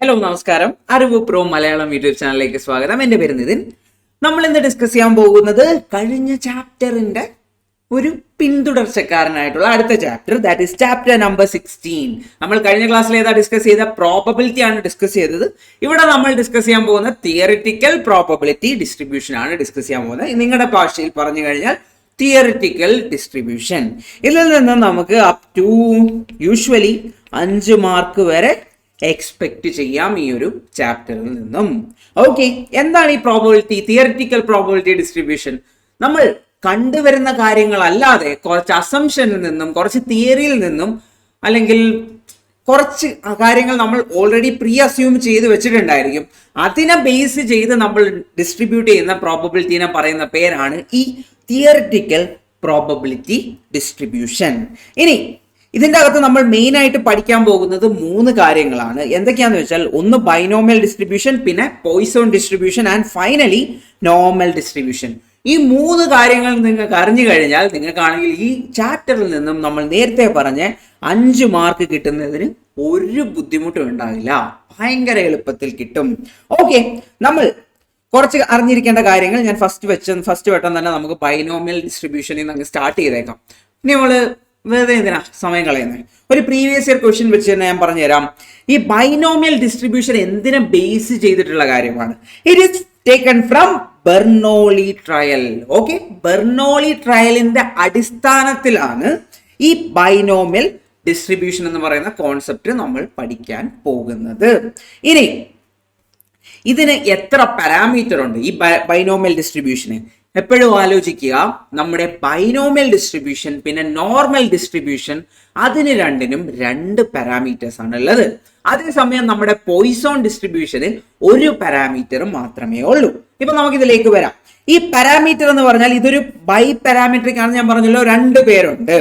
Hello നമസ്കാരം. അറിവ് pro Malayalam YouTube ചാനലിലേക്ക് സ്വാഗതം. എൻ്റെ പേര് നിതിൻ. നമ്മൾ ഇന്ന് ഡിസ്കസ് ചെയ്യാൻ പോകുന്നത് കഴിഞ്ഞ ചാപ്റ്ററിന്റെ ഒരു പിന്തുടർച്ചക്കാരനായിട്ടുള്ള അടുത്ത chapter, that is chapter number 16. നമ്മൾ കഴിഞ്ഞ ക്ലാസ്സിൽ ഏതാ ഡിസ്കസ് ചെയ്ത? പ്രോബബിലിറ്റി ആണ് ഡിസ്കസ് ചെയ്തത്. ഇവിടെ നമ്മൾ ഡിസ്കസ് ചെയ്യാൻ പോകുന്ന തിയറിറ്റിക്കൽ പ്രോബബിലിറ്റി ഡിസ്ട്രിബ്യൂഷൻ ആണ് ഡിസ്കസ് ചെയ്യാൻ പോകുന്നത്. നിങ്ങളുടെ ഭാഷയിൽ പറഞ്ഞു കഴിഞ്ഞാൽ തിയറിറ്റിക്കൽ ഡിസ്ട്രിബ്യൂഷൻ. ഇതിൽ നിന്ന് നമുക്ക് അപ് ടു യൂഷ്വലി 5 മാർക്ക് വരെ എക്സ്പെക്ട് ചെയ്യാം ഈ ഒരു ചാപ്റ്ററിൽ നിന്നും. ഓക്കെ, എന്താണ് ഈ പ്രോബബിലിറ്റി, തിയറിറ്റിക്കൽ പ്രോബബിലിറ്റി ഡിസ്ട്രിബ്യൂഷൻ? നമ്മൾ കണ്ടുവരുന്ന കാര്യങ്ങളല്ലാതെ കുറച്ച് അസംഷനിൽ നിന്നും, കുറച്ച് തിയറിയിൽ നിന്നും, അല്ലെങ്കിൽ കുറച്ച് കാര്യങ്ങൾ നമ്മൾ ഓൾറെഡി പ്രീ അസ്യൂം ചെയ്ത് വെച്ചിട്ടുണ്ടായിരിക്കും. അതിനെ ബേസ് ചെയ്ത് നമ്മൾ ഡിസ്ട്രിബ്യൂട്ട് ചെയ്യുന്ന പ്രോബബിലിറ്റിനെ പറയുന്ന പേരാണ് ഈ തിയറിറ്റിക്കൽ പ്രോബബിലിറ്റി ഡിസ്ട്രിബ്യൂഷൻ. ഇനി ഇതിൻ്റെ അകത്ത് നമ്മൾ മെയിൻ ആയിട്ട് പഠിക്കാൻ പോകുന്നത് 3 കാര്യങ്ങളാണ്. എന്തൊക്കെയാന്ന് വെച്ചാൽ, ഒന്ന് ബൈനോമിയൽ ഡിസ്ട്രിബ്യൂഷൻ, പിന്നെ Poisson distribution and finally normal distribution. ഈ 3 കാര്യങ്ങൾ നിങ്ങൾക്ക് അറിഞ്ഞു കഴിഞ്ഞാൽ നിങ്ങൾക്കാണെങ്കിൽ ഈ ചാപ്റ്ററിൽ നിന്നും നമ്മൾ നേരത്തെ പറഞ്ഞ 5 മാർക്ക് കിട്ടുന്നതിന് ഒരു ബുദ്ധിമുട്ടും ഉണ്ടാവില്ല, ഭയങ്കര എളുപ്പത്തിൽ കിട്ടും. ഓക്കെ, നമ്മൾ കുറച്ച് അറിഞ്ഞിരിക്കേണ്ട കാര്യങ്ങൾ ഞാൻ ഫസ്റ്റ് വട്ടം തന്നെ നമുക്ക് ബൈനോമിയൽ ഡിസ്ട്രിബ്യൂഷനിൽ നിന്ന് സ്റ്റാർട്ട് ചെയ്തേക്കാം. ഇനി നമ്മൾ വെറുതെ എന്തിനാ സമയം കളയുന്നത്? ഒരു പ്രീവിയസ് ഇയർ ക്വസ്റ്റ്യൻ വെച്ച് തന്നെ ഞാൻ പറഞ്ഞുതരാം. ഈ ബൈനോമിയൽ ഡിസ്ട്രിബ്യൂഷൻ എന്തിനെ ബേസ് ചെയ്തിട്ടുള്ള കാര്യമാണ്? It is taken from Bernoulli trial. Okay, Bernoulli ട്രയലിന്റെ അടിസ്ഥാനത്തിലാണ് ഈ ബൈനോമിയൽ ഡിസ്ട്രിബ്യൂഷൻ എന്ന് പറയുന്ന കോൺസെപ്റ്റ് നമ്മൾ പഠിക്കാൻ പോകുന്നത്. ഇനി ഇതിന് എത്ര പാരാമീറ്റർ ഉണ്ട് ഈ ബൈനോമിയൽ ഡിസ്ട്രിബ്യൂഷന്? എപ്പോഴും ആലോചിക്കുക, നമ്മുടെ ബൈനോമിയൽ ഡിസ്ട്രിബ്യൂഷൻ പിന്നെ നോർമൽ ഡിസ്ട്രിബ്യൂഷൻ, അതിന് രണ്ടിനും 2 പാരാമീറ്റേഴ്സ് ആണ് ഉള്ളത്. അതേസമയം നമ്മുടെ പോയിസോൺ ഡിസ്ട്രിബ്യൂഷന് 1 പാരാമീറ്റർ മാത്രമേ ഉള്ളൂ. ഇപ്പൊ നമുക്കിതിലേക്ക് വരാം. ഈ പാരാമീറ്റർ എന്ന് പറഞ്ഞാൽ ഇതൊരു ബൈ പാരാമീറ്ററിക് ആണ്. ഞാൻ പറഞ്ഞല്ലോ 2 പേരുണ്ട്.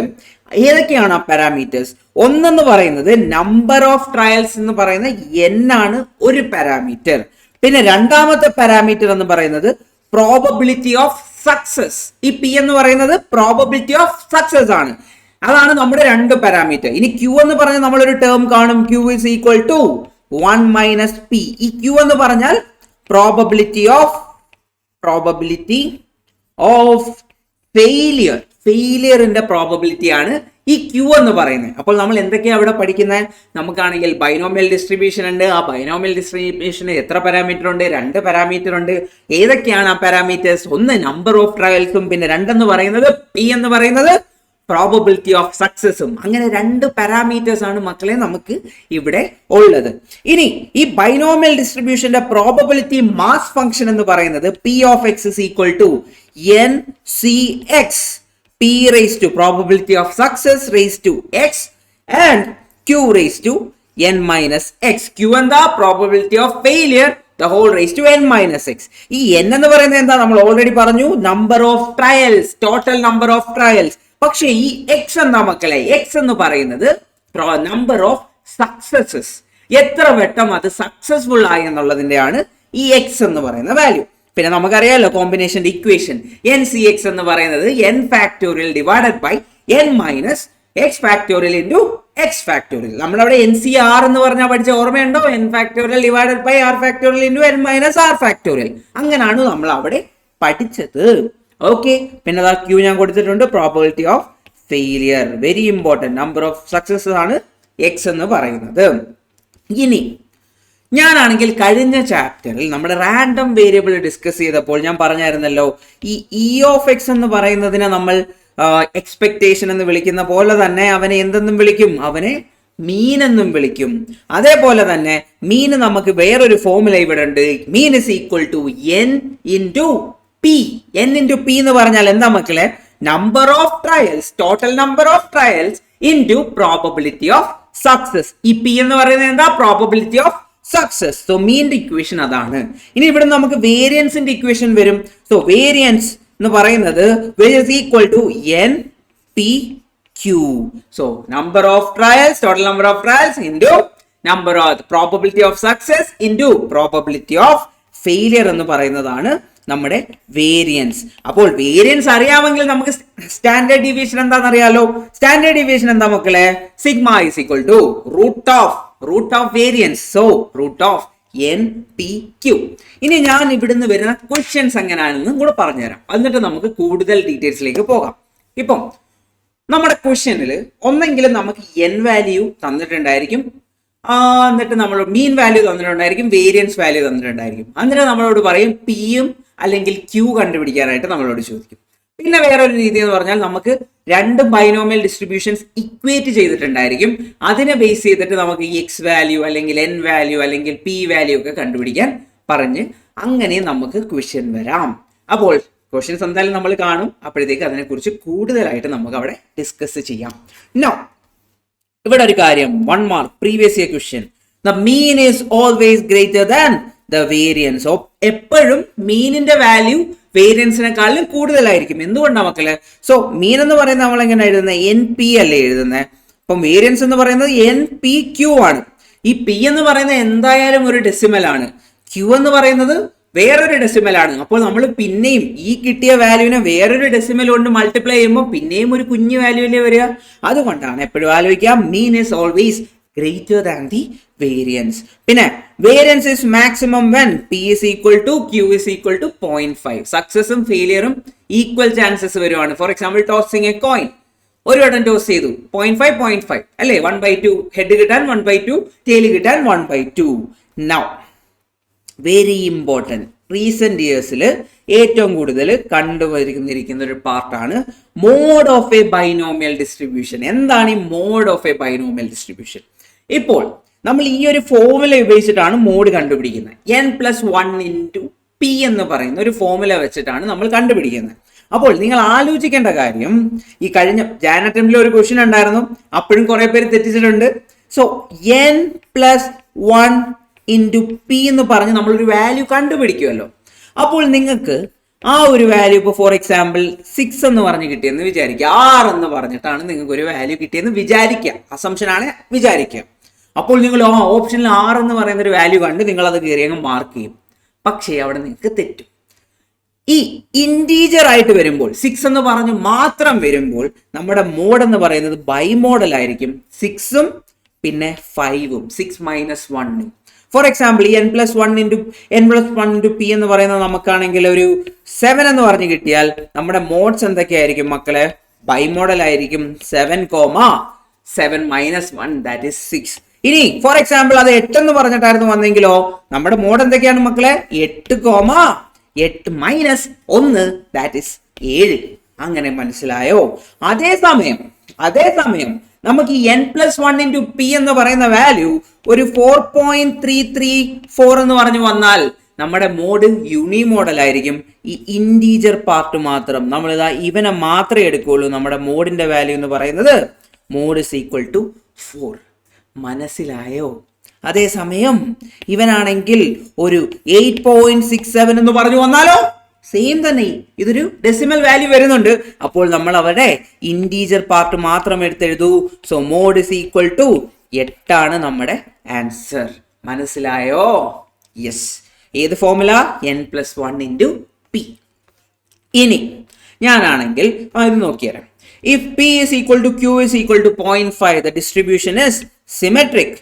ഏതൊക്കെയാണ് ആ പാരാമീറ്റേഴ്സ്? ഒന്നെന്ന് പറയുന്നത് നമ്പർ ഓഫ് ട്രയൽസ് എന്ന് പറയുന്ന n ആണ് ഒരു പാരാമീറ്റർ. പിന്നെ രണ്ടാമത്തെ പാരാമീറ്റർ എന്ന് പറയുന്നത് പ്രോബബിലിറ്റി ഓഫ് സക്സസ്. ഈ പി എന്ന് പറയുന്നത് പ്രോബബിലിറ്റി ഓഫ് സക്സസ് ആണ്. അതാണ് നമ്മുടെ 2 പാരാമീറ്റർ. ഇനി ക്യൂ എന്ന് പറഞ്ഞാൽ നമ്മളൊരു ടേം കാണും, Q is equal to 1 minus P. ഈ ക്യൂ എന്ന് പറഞ്ഞാൽ പ്രോബബിലിറ്റി ഓഫ് ഫെയിലിയറിന്റെ പ്രോബബിലിറ്റി ആണ് ഈ ക്യൂ എന്ന് പറയുന്നത്. അപ്പോൾ നമ്മൾ എന്തൊക്കെയാണ് അവിടെ പഠിക്കുന്നത്? നമുക്കാണെങ്കിൽ ബൈനോമിയൽ ഡിസ്ട്രിബ്യൂഷൻ ഉണ്ട്. ആ ബൈനോമിയൽ ഡിസ്ട്രിബ്യൂഷന് എത്ര പാരാമീറ്റർ ഉണ്ട്? 2 പാരാമീറ്റർ ഉണ്ട്. ഏതൊക്കെയാണ് ആ പാരാമീറ്റേഴ്സ്? ഒന്ന് നമ്പർ ഓഫ് ട്രയൽസും, പിന്നെ 2 എന്ന് പറയുന്നത് പി എന്ന് പറയുന്നത് പ്രോബബിലിറ്റി ഓഫ് സക്സസും. അങ്ങനെ 2 പാരാമീറ്റേഴ്സ് ആണ് മക്കളെ നമുക്ക് ഇവിടെ ഉള്ളത്. ഇനി ഈ ബൈനോമിയൽ ഡിസ്ട്രിബ്യൂഷന്റെ പ്രോബബിലിറ്റി മാസ് ഫംഗ്ഷൻ എന്ന് പറയുന്നത് P of X is equal to NCX. P raised to probability of success raised to x and Q raised to n minus x. Q എന്താ? probability of failure the whole raised to n minus x. ഈ n എന്ന് പറയുന്നത് എന്താ? നമ്മൾ already പറഞ്ഞു, number of trials, total number of trials. പക്ഷേ ഈ x എന്താ മക്കളെ? x എന്ന് പറയുന്നത് നമ്പർ ഓഫ് സക്സസസ്, എത്ര വട്ടം അത് സക്സസ്ഫുൾ ആയി എന്നുള്ളതിന്റെയാണ് ഈ x എന്ന് പറയുന്ന വാല്യൂ. പിന്നെ നമുക്കറിയാലോ കോമ്പിനേഷന്റെ ഇക്വേഷൻ NCX എന്ന് പറയുന്നത് n factorial divided by n minus x factorial into x factorial. നമ്മളവിടെ NCR എന്ന് പറഞ്ഞാൽ പഠിച്ച ഓർമ്മയുണ്ടോ? n factorial divided by r factorial into n minus r factorial. അങ്ങനെയാണ് നമ്മൾ അവിടെ പഠിച്ചത്. ഓക്കെ, പിന്നെ അതാ ക്യൂ ഞാൻ കൊടുത്തിട്ടുണ്ട്. Probability of failure, very important. Number of success ആണ് x എന്ന് പറയുന്നത്. ഇനി ഞാനാണെങ്കിൽ കഴിഞ്ഞ ചാപ്റ്ററിൽ നമ്മുടെ റാൻഡം വേരിയബിൾ ഡിസ്കസ് ചെയ്തപ്പോൾ ഞാൻ പറഞ്ഞായിരുന്നല്ലോ, ഈ ഇ ഓഫ് എക്സ് എന്ന് പറയുന്നതിനെ നമ്മൾ എക്സ്പെക്ടേഷൻ എന്ന് വിളിക്കുന്ന പോലെ തന്നെ അവനെ എന്തെന്നും വിളിക്കും? അവനെ മീൻ എന്നും വിളിക്കും. അതേപോലെ തന്നെ മീന് നമുക്ക് വേറൊരു ഫോർമുല ഇവിടെ ഉണ്ട്. Mean is equal to n into P. n into P എന്ന് പറഞ്ഞാൽ എന്താ മക്കളെ? Number of trials, total number of trials into probability of success. ഈ പി എന്ന് പറയുന്നത് എന്താ? Probability of success. സോ മീൻ്റെ ഇക്വേഷൻ അതാണ്. ഇനി ഇവിടെ നമുക്ക് വേരിയൻസിന്റെ ഇക്വേഷൻ വരും. സോ വേരിയൻസ് എന്ന് പറയുന്നത് equal to NPQ. So number of trials, total number of trials into number of probability of success into probability of failure എന്ന് പറയുന്നതാണ് നമ്മുടെ വേരിയൻസ്. അപ്പോൾ വേരിയൻസ് അറിയാമെങ്കിൽ നമുക്ക് സ്റ്റാൻഡേർഡ് ഡീവിയേഷൻ എന്താണെന്ന് അറിയാലോ. സ്റ്റാൻഡേർഡ് ഡീവിയേഷൻ എന്താ മക്കളെ? Sigma is equal to root of root of variance. So root of NPQ. ഇനി ഞാൻ ഇവിടുന്ന് വരുന്ന ക്വസ്റ്റ്യൻസ് എങ്ങനെയാണെന്നും കൂടെ പറഞ്ഞുതരാം. എന്നിട്ട് നമുക്ക് കൂടുതൽ ഡീറ്റെയിൽസിലേക്ക് പോകാം. ഇപ്പം നമ്മുടെ ക്വസ്റ്റ്യനിൽ ഒന്നെങ്കിലും നമുക്ക് N വാല്യൂ തന്നിട്ടുണ്ടായിരിക്കും, എന്നിട്ട് നമ്മൾ മീൻ വാല്യൂ തന്നിട്ടുണ്ടായിരിക്കും, വേരിയൻസ് വാല്യൂ തന്നിട്ടുണ്ടായിരിക്കും. എന്നിട്ട് നമ്മളോട് പറയും പിയും അല്ലെങ്കിൽ Q കണ്ടുപിടിക്കാനായിട്ട് നമ്മളോട് ചോദിക്കും. പിന്നെ വേറൊരു രീതി എന്ന് പറഞ്ഞാൽ നമുക്ക് രണ്ട് ബൈനോമിയൽ ഡിസ്ട്രിബ്യൂഷൻസ് ഇക്വേറ്റ് ചെയ്തിട്ടുണ്ടായിരിക്കും. അതിനെ ബേസ് ചെയ്തിട്ട് നമുക്ക് എക്സ് വാല്യൂ അല്ലെങ്കിൽ N വാല്യൂ അല്ലെങ്കിൽ P വാല്യൂ ഒക്കെ കണ്ടുപിടിക്കാൻ പറഞ്ഞ് അങ്ങനെ നമുക്ക് ക്വസ്റ്റ്യൻ വരാം. അപ്പോൾ ക്വസ്റ്റ്യൻസ് എന്തായാലും നമ്മൾ കാണും, അപ്പോഴത്തേക്ക് അതിനെക്കുറിച്ച് കൂടുതലായിട്ട് നമുക്ക് അവിടെ ഡിസ്കസ് ചെയ്യാം. നോ, ഇവിടെ ഒരു കാര്യം, 1 mark previous year question, the mean is always greater than the variance. എപ്പോഴും മീനിന്റെ വാല്യൂ വേരിയൻസിനെക്കാളും കൂടുതലായിരിക്കും. എന്തുകൊണ്ടാണ് മക്കളെ? സോ മീൻ എന്ന് പറയുന്നത് നമ്മൾ എങ്ങനെ എഴുതുന്നത്? NP അല്ലേ എഴുതുന്നത്. അപ്പം വേരിയൻസ് എന്ന് പറയുന്നത് NPQ ആണ്. ഈ P എന്ന് പറയുന്നത് എന്തായാലും ഒരു ഡെസിമൽ ആണ്, Q എന്ന് പറയുന്നത് വേറൊരു ഡെസിമൽ ആണ്. അപ്പോൾ നമ്മൾ പിന്നെയും ഈ കിട്ടിയ വാല്യൂവിനെ വേറൊരു ഡെസിമൽ കൊണ്ട് മൾട്ടിപ്ലൈ ചെയ്യുമ്പോൾ പിന്നെയും ഒരു കുഞ്ഞു വാല്യൂ അല്ലേ വരിക. അതുകൊണ്ടാണ് എപ്പോഴും ആലോചിക്കാം, മീൻ is always greater than the variance. പിന്നെ variance is maximum when P is equal to Q is equal to 0.5. സക്സസും ഫെയിലിയറും ഈക്വൽ ചാൻസസ് വരുവാണ്. For example tossing a coin, ഒരു വട്ടം ടോസ് ചെയ്തു 0.5 അല്ലേ, 1/2 ഹെഡ് കിട്ടാൻ 1/2 ടെയിൽ കിട്ടാൻ 1/2. നൗ വെരി ഇമ്പോർട്ടൻറ്റ്, റീസെന്റ് ഇയേഴ്സിൽ ഏറ്റവും കൂടുതൽ കണ്ടുവരുന്നിരിക്കുന്ന ഒരു പാർട്ടാണ് mode of a binomial distribution. എന്താണ് ഈ mode of a binomial distribution? ഇപ്പോൾ നമ്മൾ ഈ ഒരു ഫോർമുല ഉപയോഗിച്ചിട്ടാണ് മോഡ് കണ്ടുപിടിക്കുന്നത്. N+1 × P എന്ന് പറയുന്ന ഒരു ഫോർമുല വെച്ചിട്ടാണ് നമ്മൾ കണ്ടുപിടിക്കുന്നത്. അപ്പോൾ നിങ്ങൾ ആലോചിക്കേണ്ട കാര്യം, ഈ കഴിഞ്ഞ ജാൻ അറ്റംപ്റ്റിൽ ഒരു ക്വസ്റ്റ്യൻ ഉണ്ടായിരുന്നു, അപ്പോഴും കുറെ പേര് തെറ്റിച്ചിട്ടുണ്ട്. സോ N+1 × P എന്ന് പറഞ്ഞ് നമ്മളൊരു വാല്യൂ കണ്ടുപിടിക്കുമല്ലോ. അപ്പോൾ നിങ്ങൾക്ക് ആ ഒരു വാല്യൂ ഇപ്പോൾ ഫോർ എക്സാമ്പിൾ 6 എന്ന് പറഞ്ഞ് കിട്ടിയെന്ന് വിചാരിക്കുക, 6 എന്ന് പറഞ്ഞിട്ടാണ് നിങ്ങൾക്ക് ഒരു വാല്യൂ കിട്ടിയെന്ന് വിചാരിക്കുക, അസംഷൻ ആണ് വിചാരിക്കുക. അപ്പോൾ നിങ്ങൾ ഓപ്ഷനിൽ 6 എന്ന് പറയുന്ന ഒരു വാല്യൂ കണ്ട് നിങ്ങൾ അത് കയറി അങ്ങ് മാർക്ക് ചെയ്യും. പക്ഷേ അവിടെ നിങ്ങൾക്ക് തെറ്റും. ഈ ഇൻറ്റീജർ ആയിട്ട് വരുമ്പോൾ 6 എന്ന് പറഞ്ഞ് മാത്രം വരുമ്പോൾ നമ്മുടെ മോഡ് എന്ന് പറയുന്നത് ബൈ മോഡൽ ആയിരിക്കും. 6ഉം പിന്നെ 5ഉം, 6 - 1. ഫോർ എക്സാമ്പിൾ ഈ N+1 × P എന്ന് പറയുന്നത് നമുക്കാണെങ്കിൽ ഒരു 7 എന്ന് പറഞ്ഞ് കിട്ടിയാൽ നമ്മുടെ മോഡ്സ് എന്തൊക്കെയായിരിക്കും മക്കളെ? ബൈ മോഡൽ ആയിരിക്കും. 7, 1 ദാറ്റ് ഈസ് 6. ഇനി ഫോർ എക്സാമ്പിൾ അത് 8 എന്ന് പറഞ്ഞിട്ടായിരുന്നു വന്നെങ്കിലോ നമ്മുടെ മോഡ് എന്തൊക്കെയാണ് മക്കളെ? 8, 8 - 1 ദാറ്റ് ഈസ് 7. അങ്ങനെ മനസ്സിലായോ? അതേസമയം നമുക്ക് ഈ N+1 × P എന്ന് പറയുന്ന വാല്യൂ ഒരു 4.334 എന്ന് പറഞ്ഞു വന്നാൽ നമ്മുടെ മോഡ് യൂണി മോഡൽ ആയിരിക്കും. ഈ ഇൻറ്റീജർ പാർട്ട് മാത്രം നമ്മളിതാ ഇവനെ മാത്രമേ എടുക്കുകയുള്ളൂ. നമ്മുടെ മോഡിന്റെ വാല്യൂ എന്ന് പറയുന്നത് മോഡ് ഈസ് ഈക്വൽ ടു 4. മനസ്സിലായോ? അതേസമയം ഇവനാണെങ്കിൽ ഒരു 8.67 എന്ന് പറഞ്ഞു വന്നാലോ സെയിം തന്നെ, ഇതൊരു ഡെസിമൽ വാല്യൂ വരുന്നുണ്ട്. അപ്പോൾ നമ്മൾ അവിടെ ഇൻറ്റീജർ പാർട്ട് മാത്രം എടുത്തെഴുതൂ. So mode is equal to 8 ആണ് നമ്മുടെ ആൻസർ. മനസ്സിലായോ? യെസ്. ഏത് ഫോർമുല? N+1 × P. ഇനി ഞാനാണെങ്കിൽ ഇത് നോക്കിയാൽ, if P is equal to Q is equal to 0.5, the distribution is symmetric.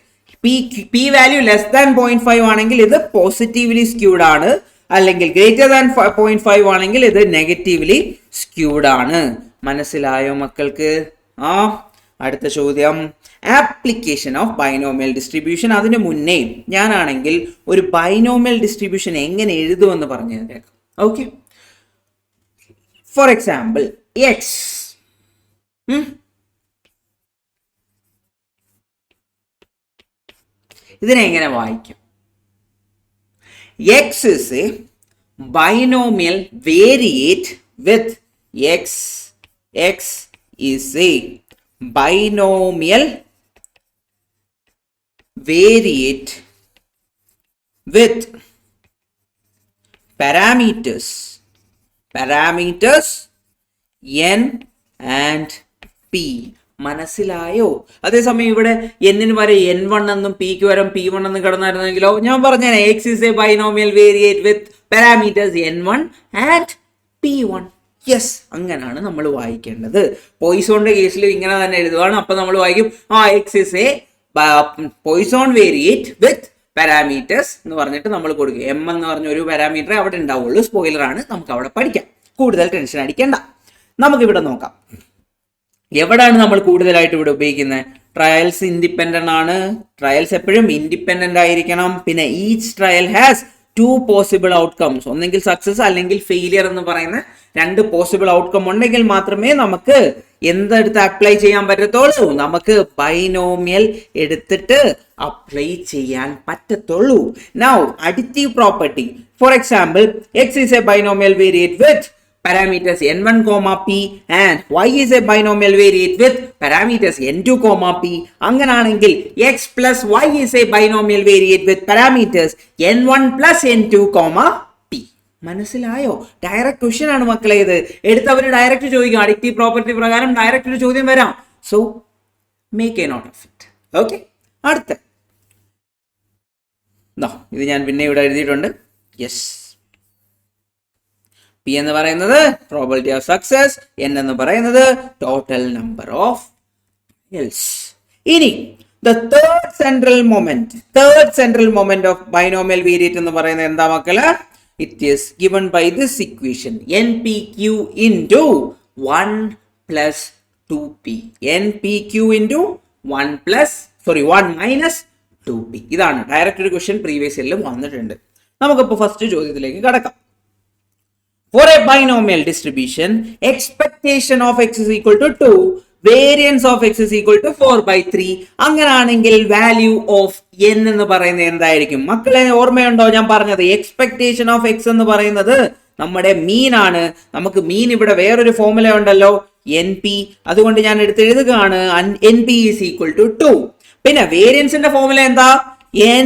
P value less than 0.5 ആണെങ്കിൽ ഇത് പോസിറ്റീവ്ലി സ്ക്യൂഡ് ആണ്, അല്ലെങ്കിൽ ഗ്രേറ്റർ ദാൻ 0.5 ആണെങ്കിൽ ഇത് നെഗറ്റീവ്ലി സ്ക്യൂഡ് ആണ്. മനസ്സിലായോ മക്കൾക്ക്? അടുത്ത ചോദ്യം, ആപ്ലിക്കേഷൻ ഓഫ് ബൈനോമിയൽ ഡിസ്ട്രിബ്യൂഷൻ. അതിന് മുന്നേ ഞാനാണെങ്കിൽ ഒരു ബൈനോമിയൽ ഡിസ്ട്രിബ്യൂഷൻ എങ്ങനെ എഴുതുമെന്ന് പറഞ്ഞു തന്നേക്കാം. ഓക്കെ, ഫോർ എക്സാമ്പിൾ എക്സ്, ഇതിനെ എങ്ങനെ വായിക്കും? X is a binomial variate with X is a binomial variate with parameters N and P. മനസ്സിലായോ? അതേസമയം ഇവിടെ എന്നിന് വരെ N1 എന്നും Pക്ക് വരെ P1 എന്നും കിടന്നായിരുന്നെങ്കിലോ ഞാൻ പറഞ്ഞ X is a binomial variate with parameters N1 and P1. Yes, അങ്ങനെയാണ് നമ്മൾ വായിക്കേണ്ടത്. പോയിസോണിന്റെ കേസിൽ ഇങ്ങനെ തന്നെ എഴുതുവാണ്. അപ്പൊ നമ്മൾ വായിക്കും X is a Poisson variate with parameters എന്ന് പറഞ്ഞിട്ട് നമ്മൾ കൊടുക്കുക. എം എന്ന് പറഞ്ഞ ഒരു പാരാമീറ്റർ അവിടെ ഉണ്ടാവുള്ളൂ. സ്പോയിലർ ആണ്, നമുക്ക് അവിടെ പഠിക്കാം. കൂടുതൽ ടെൻഷൻ അടിക്കേണ്ട. നമുക്കിവിടെ നോക്കാം എവിടെയാണ് നമ്മൾ കൂടുതലായിട്ട് ഇവിടെ ഉപയോഗിക്കുന്നത്. ട്രയൽസ് ഇൻഡിപെൻഡന്റ് ആണ്. ട്രയൽസ് എപ്പോഴും ഇൻഡിപെൻഡന്റ് ആയിരിക്കണം. പിന്നെ each trial has 2 possible outcomes, ഒന്നെങ്കിൽ സക്സസ് അല്ലെങ്കിൽ ഫെയിലിയർ എന്ന് പറയുന്ന 2 പോസിബിൾ ഔട്ട്കം ഉണ്ടെങ്കിൽ മാത്രമേ നമുക്ക് എന്തെടുത്ത് അപ്ലൈ ചെയ്യാൻ പറ്റത്തുള്ളൂ. നമുക്ക് ബൈനോമിയൽ എടുത്തിട്ട് അപ്ലൈ ചെയ്യാൻ പറ്റത്തുള്ളൂ. Now additive property, for example X is A binomial variate with parameters n1 p and y is a binomial variate with parameters n2 p. അങ്ങനാണെങ്കിൽ x plus y is a binomial variate with parameters n1 plus n2 p. മനസ്സിലായോ? Direct question ആണ് മക്കളെ ഇത്. എടുത്തവർ direct ചോദിക്കും. അഡിക്റ്റീവ് property പ്രകാരം direct ഒരു ചോദ്യം വരാം. So make a note of it. Okay, അടുത്ത ഇത് ഞാൻ പിന്നെ ഇവിടെ എഴുതിയിട്ടുണ്ട്. യെസ്, പി എന്ന് പറയുന്നത് പ്രോബിലിറ്റി ഓഫ് സക്സസ്, എൻ എന്ന് പറയുന്നത് ടോട്ടൽ നമ്പർ ഓഫ് ട്രയൽസ്. ഇനി the third central moment of binomial variate എന്ന് പറയുന്നത് എന്താ മക്കള്? It is given by this equation npq into 1 plus 2p. npq into 1 minus 2p. ഇതാണ് ഡയറക്റ്റ് ഒരു ക്വസ്റ്റ്യൻ പ്രീവിയസ് ഇയറിലും വന്നിട്ടുണ്ട്. നമുക്കിപ്പോൾ ഫസ്റ്റ് ചോദ്യത്തിലേക്ക് കടക്കാം. For a binomial distribution, expectation of x is equal to 2, variance of x is equal to 4/3. അങ്ങനാണെങ്കിൽ value of n എന്ന് പറയുന്നത് എന്തായിരിക്കും? മക്കളെ ഓർമ്മയുണ്ടോ ഞാൻ പറഞ്ഞത്? എക്സ്പെക്ടേഷൻ ഓഫ് x എന്ന് പറയുന്നത് നമ്മുടെ മീൻ ആണ്. നമുക്ക് മീൻ ഇവിടെ വേറൊരു ഫോർമുല ഉണ്ടല്ലോ, np. അതുകൊണ്ട് ഞാൻ എടുത്ത് എഴുതുകയാണ് np is equal to 2. പിന്നെ വേരിയൻസിന്റെ ഫോർമുല എന്താ?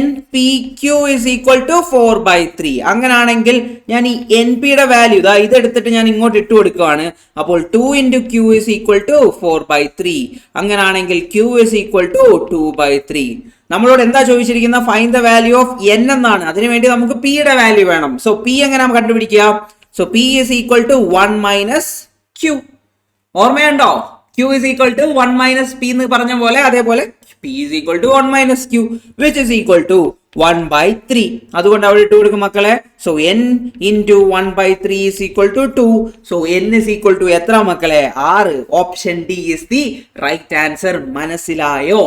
npq is equal to 4/3. അങ്ങനാണെങ്കിൽ ഞാൻ ഈ npയുടെ വാല്യൂ ഇതെടുത്തിട്ട് ഞാൻ ഇങ്ങോട്ട് ഇട്ട് കൊടുക്കുകയാണ്. അപ്പോൾ 2 into q is equal to 4/3. അങ്ങനാണെങ്കിൽ q is equal to 2/3. നമ്മളോട് എന്താ ചോദിച്ചിരിക്കുന്ന? Find the value of n എന്നാണ്. അതിനുവേണ്ടി നമുക്ക് p യുടെ വാല്യൂ വേണം. സോ p എങ്ങനെ നമുക്ക് കണ്ടുപിടിക്കുക? So p is equal to 1 minus q. ഓർമ്മയുണ്ടോ? q is equal to 1 minus p എന്ന് പറഞ്ഞ പോലെ അതേപോലെ p is equal to 1 minus q which is equal to 1/3. അതുകൊണ്ട് അവിടെ ഇട്ട് കൊടുക്കും മക്കളെ. So n into 1/3 is equal to 2. So n is equal to എത്ര മക്കളെ? 6. Option D is the right answer. മനസ്സിലായോ?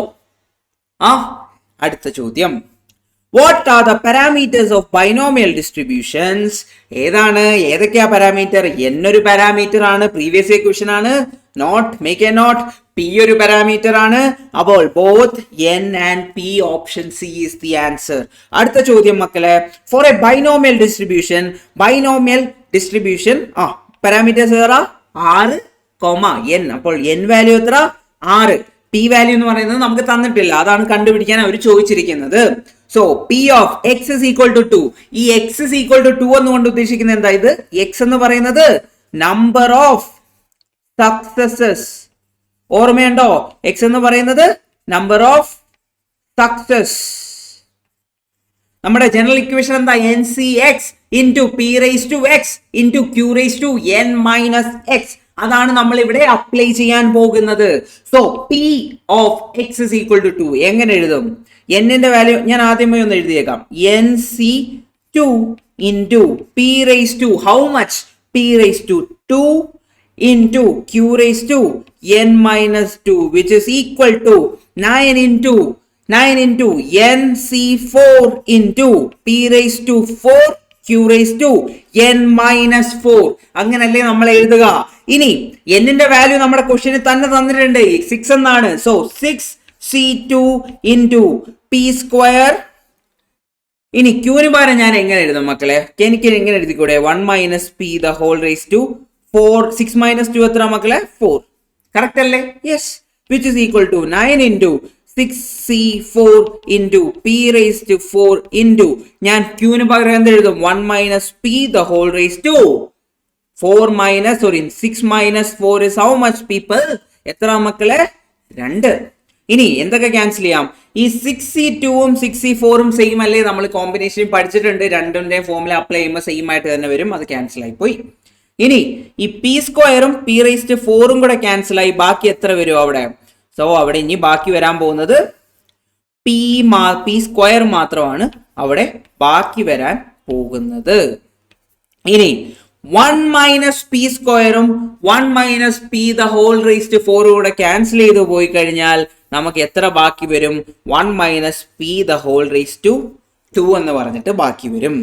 അടുത്ത ചോദ്യം, what are the parameters of binomial distributions? ഏതൊക്കെയാ പാരാമീറ്റർ? n ഒരു പാരാമീറ്റർ ആണ്, പ്രീവിയസ് ക്വസ്റ്റ്യൻ ആണ്. Note, make a note. p ഒരു പാരാമീറ്റർ ആണ്. അപ്പോൾ both n and p, option C is the answer. അടുത്ത ചോദ്യം മക്കളെ, for a binomial distribution parameters ഏതാ? 6, n. അപ്പോൾ n വാല്യൂ എത്ര? 6. p വാല്യൂ എന്ന് പറയുന്നത് നമുക്ക് തന്നിട്ടില്ല, അതാണ് കണ്ടുപിടിക്കാൻ അവർ ചോദിച്ചിരിക്കുന്നത്. So p of x is equal to 2. ഈ x is equal to 2 എന്നുകൊണ്ട് ഉദ്ദേശിക്കുന്നത് എന്താ? ഇത് x എന്ന് പറയുന്നത് നമ്പർ ഓഫ് സക്സസസ്. ഓർമ്മയുണ്ടോ? x എന്ന് പറയുന്നത് നമ്പർ ഓഫ് സക്സസ്. നമ്മുടെ ജനറൽ ഇക്വേഷൻ എന്താ? ncx into p raised to x into q raised to n minus x. അതാണ് നമ്മൾ ഇവിടെ അപ്ലൈ ചെയ്യാൻ പോകുന്നത്. So p of x is equal to 2 എങ്ങനെ എഴുതും? n ന്റെ വാല്യൂ ഞാൻ ആദ്യമേ ഒന്ന് എഴുതിയേക്കാം. nc2 into p raised to how much? p raised to 2 into q raised to n minus 2 which is equal to 9 into nc4 into p raised to 4 q raised to n minus 4. അങ്ങനല്ലേ നമ്മൾ എഴുതുക. ഇനി n ന്റെ value നമ്മുടെ ക്വസ്റ്റ്യനിൽ തന്നെ തന്നിട്ടുണ്ട്, 6 എന്നാണ്. So 6c2 into p square. ഇനി ക്യൂന് പകരം ഞാൻ എങ്ങനെ എഴുതും മക്കളെ? എനിക്ക് എങ്ങനെ എഴുതിക്കൂടെ? 1 minus p the whole raised to 4. 6 minus 2 എത്ര മക്കളെ? 4. കറക്റ്റ് അല്ലേ? Yes. which is equal to 9 into 6c4 into p raised to 4 into ഞാൻ ക്യൂന് പകരം എന്ത് എഴുതും? 1 minus p the whole raised to 6 minus 4 is how much people? എത്ര മക്കളെ? 2. ഇനി എന്തൊക്കെ ക്യാൻസൽ ചെയ്യാം? ഈ 6c2ഉം 6c4ഉം സെയിം അല്ലേ? നമ്മൾ കോമ്പിനേഷൻ പഠിച്ചിട്ടുണ്ട്. രണ്ടിന്റെ ഫോർമുല അപ്ലൈ ചെയ്യുമ്പോൾ സെയിം ആയിട്ട് തന്നെ വരും. അത് ക്യാൻസൽ ആയി പോയി. ഇനി ഈ പി സ്ക്വയറും പി റേസ്റ്റ് 4ഉം കൂടെ ക്യാൻസൽ ആയി. ബാക്കി എത്ര വരും അവിടെ? സോ അവിടെ ഇനി ബാക്കി വരാൻ പോകുന്നത് പി സ്ക്വയർ മാത്രമാണ് അവിടെ ബാക്കി വരാൻ പോകുന്നത്. ഇനി 1 മൈനസ് പി സ്ക്വയറും 1 minus P the whole raised 4 കൂടെ ക്യാൻസൽ ചെയ്ത് പോയി കഴിഞ്ഞാൽ നമുക്ക് എത്ര ബാക്കി വരും? 1 minus P the whole raised 2 എന്ന് പറഞ്ഞിട്ട് ബാക്കി വരും.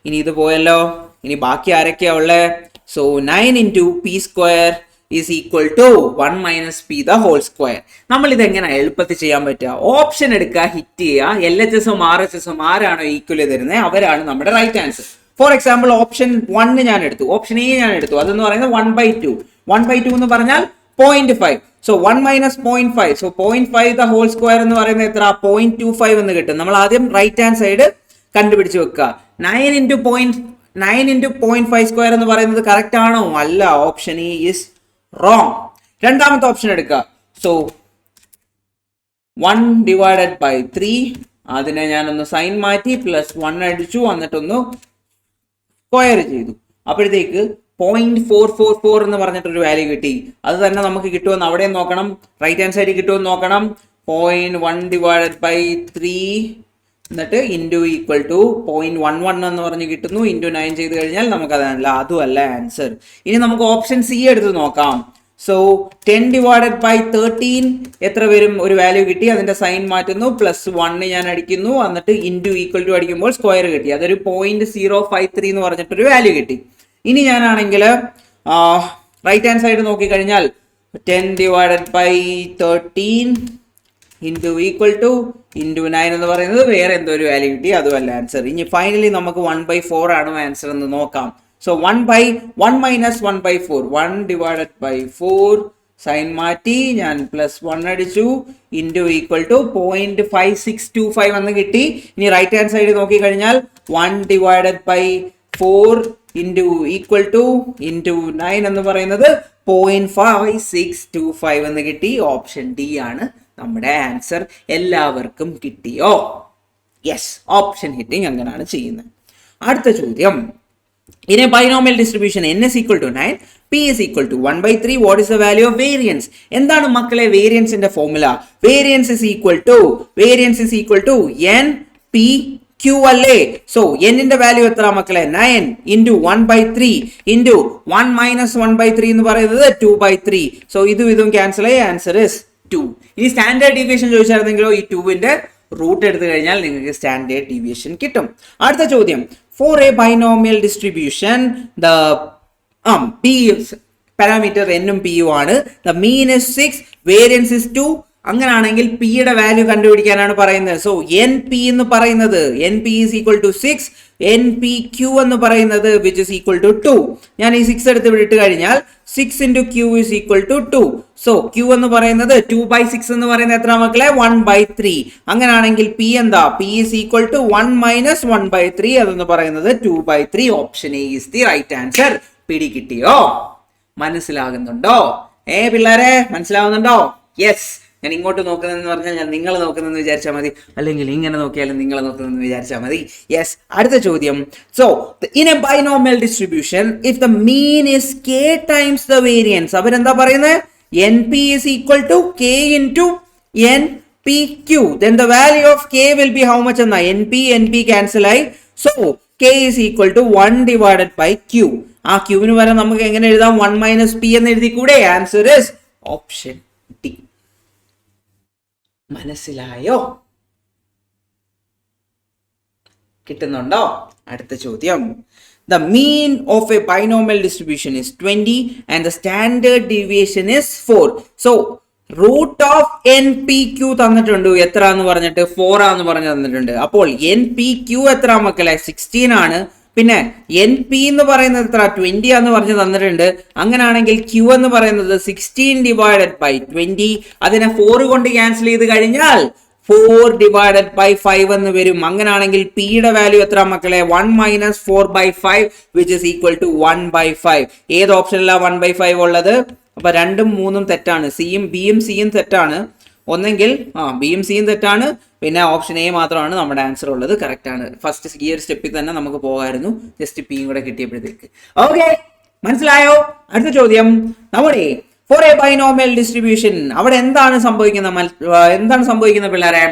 ഇനി ഇത് പോയല്ലോ. ഇനി ബാക്കി ആരൊക്കെയാ ഉള്ളത്? So 9 into P square is equal to 1 minus p the whole square. നമ്മൾ ഇത് എങ്ങനെ എളുപ്പത്തിൽ ചെയ്യാൻ പറ്റുക? ഓപ്ഷൻ എടുക്കുക, ഹിറ്റ് ചെയ്യുക. LHSും RHSും ആരാണോ ഈക്വൽ തരുന്നത് അവരാണ് നമ്മുടെ right answer. For example option 1 ഞാൻ എടുത്തു, ഓപ്ഷൻ എ ഞാൻ എടുത്തു. അതെന്ന് പറയുന്നത് 1/2. 1/2 എന്ന് പറഞ്ഞാൽ 0.5. So 1 minus 0.5. So 0.5 the whole square എന്ന് പറയുന്നത് എത്ര? 0.25 എന്ന് കിട്ടും. നമ്മൾ ആദ്യം റൈറ്റ് ഹാൻഡ് സൈഡ് കണ്ടുപിടിച്ച് വെക്കുക. 9 ഇൻറ്റു 0.5 സ്ക്വയർ എന്ന് പറയുന്നത് കറക്റ്റ് ആണോ? അല്ല, ഓപ്ഷൻ എ ഇസ് റോങ്. രണ്ടാമത്തെ ഓപ്ഷൻ എടുക്കുക. സോ 1 ഡിവൈഡഡ് ബൈ 3, അതിനെ ഞാനൊന്ന് സൈൻ മാറ്റി പ്ലസ് 1 അടിച്ചു, എന്നിട്ടൊന്ന് സ്ക്വയർ ചെയ്തു. അപ്പോഴത്തേക്ക് 0.444 എന്ന് പറഞ്ഞിട്ടൊരു വാല്യൂ കിട്ടി. അത് തന്നെ നമുക്ക് കിട്ടുമെന്ന് അവിടെ നോക്കണം, റൈറ്റ് ഹാൻഡ് സൈഡിൽ കിട്ടുമെന്ന് നോക്കണം. 0.1 ഡിവൈഡഡ് ബൈ 3 എന്നിട്ട് ഇൻറ്റു ഈക്വൽ ടു 0.11 എന്ന് പറഞ്ഞ് കിട്ടുന്നു. ഇൻറ്റു 9 ചെയ്ത് കഴിഞ്ഞാൽ നമുക്ക് അതല്ല, അതുമല്ല ആൻസർ. ഇനി നമുക്ക് ഓപ്ഷൻ സി എടുത്ത് നോക്കാം. സോ 10 ഡിവൈഡഡ് ബൈ 13 എത്ര വരും? ഒരു വാല്യൂ കിട്ടി, അതിന്റെ സൈൻ മാറ്റുന്നു, പ്ലസ് 1 ഞാൻ അടിക്കുന്നു, എന്നിട്ട് ഇൻറ്റു ഈക്വൽ ടു അടിക്കുമ്പോൾ സ്ക്വയർ കിട്ടി. അതൊരു 0.053 എന്ന് പറഞ്ഞിട്ടൊരു വാല്യൂ കിട്ടി. ഇനി ഞാനാണെങ്കിൽ റൈറ്റ് ഹാൻഡ് സൈഡ് നോക്കിക്കഴിഞ്ഞാൽ 10 divided by 13 into equal to into 9 എന്ന് പറയുന്നത് വേറെ എന്തോ ഒരു വാല്യൂ കിട്ടി, അതുമല്ല ആൻസർ. ഇനി ഫൈനലി നമുക്ക് 1/4 ആണോ ആൻസർ എന്ന് നോക്കാം. So 1 minus 1/4, 1 divided by 4 sign മാറ്റി, ഞാൻ പ്ലസ് 1 അടിച്ചു, ഇൻറ്റു ഈക്വൽ ടു 0.5625 എന്ന് കിട്ടി. ഇനി റൈറ്റ് ഹാൻഡ് സൈഡ് നോക്കിക്കഴിഞ്ഞാൽ 1 divided by 4 into equal to into 9 എന്ന് പറയുന്നത് 0.5625 എന്ന് കിട്ടി. ഓപ്ഷൻ ഡി ആണ് നമ്മുടെ ആൻസർ. എല്ലാവർക്കും കിട്ടിയോ? യെസ്, ഓപ്ഷൻ ഹിറ്റിംഗ് അങ്ങനെയാണ് ചെയ്യുന്നത്. അടുത്ത ചോദ്യം, in a binomial distribution n is equal to 9, p is equal to 1/3, what is the value of variance? എന്താണ് മക്കളെ വേരിയൻസിന്റെ formula? Variance is equal to n p q അല്ലേ? സോ എന്നിന്റെ വാല്യൂ എത്ര മക്കളെ? 9 ഇൻറ്റു 1/3 ഇൻറ്റു 1 മൈനസ് 1/3 എന്ന് പറയുന്നത് 2/3. So ഇതും ക്യാൻസൽ ആയി, ആൻസർ ഇസ് 2. ഇനി സ്റ്റാൻഡേർഡ് ഡീവിയേഷൻ ചോദിച്ചായിരുന്നെങ്കിലോ ഈ 2ന്റെ റൂട്ട് എടുത്തു കഴിഞ്ഞാൽ നിങ്ങൾക്ക് സ്റ്റാൻഡേർഡ് ഡീവിയേഷൻ കിട്ടും. അടുത്ത ചോദ്യം, for a binomial distribution the P parameter എന്നും പി യു ആണ്. The mean is 6, variance is 2. അങ്ങനെയാണെങ്കിൽ പി യുടെ വാല്യൂ കണ്ടുപിടിക്കാനാണ് പറയുന്നത്. സോ എൻ പി എന്ന് പറയുന്നത് N P is equal to 6, N P Q എന്ന് പറയുന്നത് വിച്ച് ഇസ് ഈക്വൽ ടു 2. ഞാൻ ഈ 6 എടുത്ത് വിട്ട് കഴിഞ്ഞാൽ 6 into Q is equal to 2. So Q എന്ന് പറയുന്നത് 2/6 എന്ന് പറയുന്നത് എത്ര മക്കളെ? 1/3. അങ്ങനെയാണെങ്കിൽ പി എന്താ? P is equal to 1 minus 1/3, അതെന്ന് പറയുന്നത് 2/3. Option A is the right answer. പിടി കിട്ടിയോ? മനസ്സിലാകുന്നുണ്ടോ? പിള്ളേരെ മനസ്സിലാവുന്നുണ്ടോ? യെസ്. ഞാൻ ഇങ്ങോട്ട് നോക്കുന്നതെന്ന് പറഞ്ഞാൽ ഞാൻ നിങ്ങൾ നോക്കുന്നതെന്ന് വിചാരിച്ചാൽ മതി, അല്ലെങ്കിൽ ഇങ്ങനെ നോക്കിയാലും നിങ്ങൾ നോക്കുന്നതെന്ന് വിചാരിച്ചാൽ മതി. യെസ്. അടുത്ത ചോദ്യം, so in a binomial distribution if the mean is K times the variance, അവരെന്താ പറയുന്നത്? N P is equal to K into N P Q, then the value of K will be how much എന്നാ? N P cancel ആയി. So K is equal to 1 divided by Q. ആ ക്യൂവിന് വരെ നമുക്ക് എങ്ങനെ എഴുതാം? 1 മൈനസ് പി എന്ന് എഴുതി കൂടെ? Answer is option D. മനസ്സിലായോ? കിട്ടുന്നുണ്ടോ? അടുത്ത ചോദ്യം, the mean of a binomial distribution is 20 and the standard deviation is 4. So root of npq തന്നിട്ടുണ്ട്. എത്ര എന്ന് പറഞ്ഞിട്ട് 4 ആന്ന് പറഞ്ഞു തന്നിട്ടുണ്ട്. അപ്പോൾ npq എത്ര മക്കളെ? 16 ആണ്. പിന്നെ എൻ പി എന്ന് പറയുന്നത് എത്ര? 20 എന്ന് പറഞ്ഞ് തന്നിട്ടുണ്ട്. അങ്ങനെയാണെങ്കിൽ ക്യൂ എന്ന് പറയുന്നത് 16 ഡിവൈഡഡ് ബൈ 20. അതിനെ 4 കൊണ്ട് ക്യാൻസൽ ചെയ്ത് കഴിഞ്ഞാൽ 4 ഡിവൈഡഡ് ബൈ 5 എന്ന് വരും. അങ്ങനെയാണെങ്കിൽ പി യുടെ വാല്യൂ എത്ര മക്കളെ? 1 minus 4/5 which is equal to 1/5. ഏത് ഓപ്ഷനിലാണ് 1/5 ഉള്ളത്? അപ്പൊ 2ഉം 3ഉം തെറ്റാണ്. ബിയും സിയും തെറ്റാണ്. ഒന്നെങ്കിൽ ബിയും സിയും തെറ്റാണ്, പിന്നെ ഓപ്ഷൻ എ മാത്രമാണ് നമ്മുടെ ആൻസർ ഉള്ളത്. കറക്റ്റ് ആണ്. ഫസ്റ്റ് ഈ ഒരു സ്റ്റെപ്പിൽ തന്നെ നമുക്ക് പോകാമായിരുന്നു, ജസ്റ്റ് പിയും കൂടെ കിട്ടിയപ്പോഴത്തേക്ക്. ഓക്കെ, മനസ്സിലായോ? അടുത്ത ചോദ്യം, നമ്മുടെ ഫോർ എ ബൈനോമിയൽ ഡിസ്ട്രിബ്യൂഷൻ അവിടെ എന്താണ് സംഭവിക്കുന്നത് പിള്ളേരെ?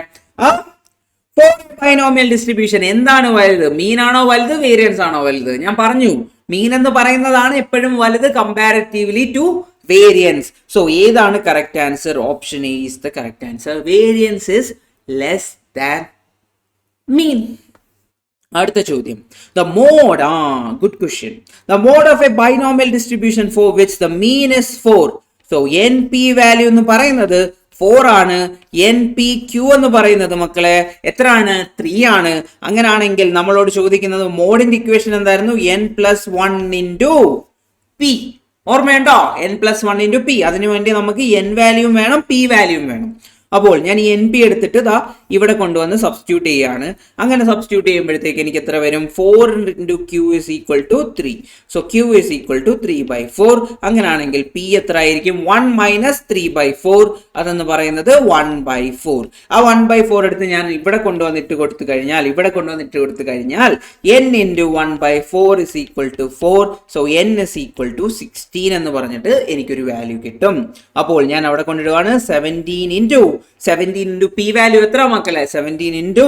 ഫോർ ബൈനോമിയൽ ഡിസ്ട്രിബ്യൂഷൻ എന്താണ് വലുത്? മീൻ ആണോ വലുത്, വേരിയൻസ് ആണോ വലുത്? ഞാൻ പറഞ്ഞു മീൻ എന്ന് പറയുന്നതാണ് എപ്പോഴും വലുത് കമ്പാരിറ്റീവ്ലി ടു വേരിയൻസ്. സോ ഏതാണ് correct answer? Option A is the correct answer. Variance is less than mean. അടുത്ത ചോദ്യം, the mode, good question, the mode of a binomial distribution for which the mean is 4. So np value എന്ന് പറയുന്നത് 4 ആണ്. npq എന്ന് പറയുന്നത് മക്കളെ എത്രയാണ്? 3 ആണ്. അങ്ങനെയാണെങ്കിൽ നമ്മളോട് ചോദിക്കുന്നത് മോഡിന്റെ ഇക്വേഷൻ എന്തായിരുന്നു? n+1 into p. ഓർമ്മയുണ്ടോ? n+1 into p. അതിനുവേണ്ടി നമുക്ക് n വാല്യൂം വേണം, p വാല്യൂം വേണം. അപ്പോൾ ഞാൻ ഈ എൻ പി എടുത്തിട്ട് ദാ ഇവിടെ കൊണ്ടുവന്ന് സബ്സ്റ്റിറ്റ്യൂട്ട് ചെയ്യാണ്. അങ്ങനെ സബ്സ്റ്റിറ്റ്യൂട്ട് ചെയ്യുമ്പോഴത്തേക്ക് എനിക്ക് എത്ര വരും? 4 into Q is equal to 3. So Q is equal to 3/4. അങ്ങനെയാണെങ്കിൽ പി എത്ര ആയിരിക്കും? 1 മൈനസ് 3/4. അതെന്ന് പറയുന്നത് 1/4. ആ 1/4 എടുത്ത് ഞാൻ ഇവിടെ കൊണ്ടുവന്നിട്ട് കൊടുത്തു കഴിഞ്ഞാൽ n into 1/4 is equal to 4. So n is equal to 16 എന്ന് പറഞ്ഞിട്ട് എനിക്കൊരു വാല്യൂ കിട്ടും. അപ്പോൾ ഞാൻ അവിടെ കൊണ്ടിടുവാണ് 17 ഇൻറ്റു പി വാല്യൂ എത്ര മക്കളെ? 17 ഇൻറ്റു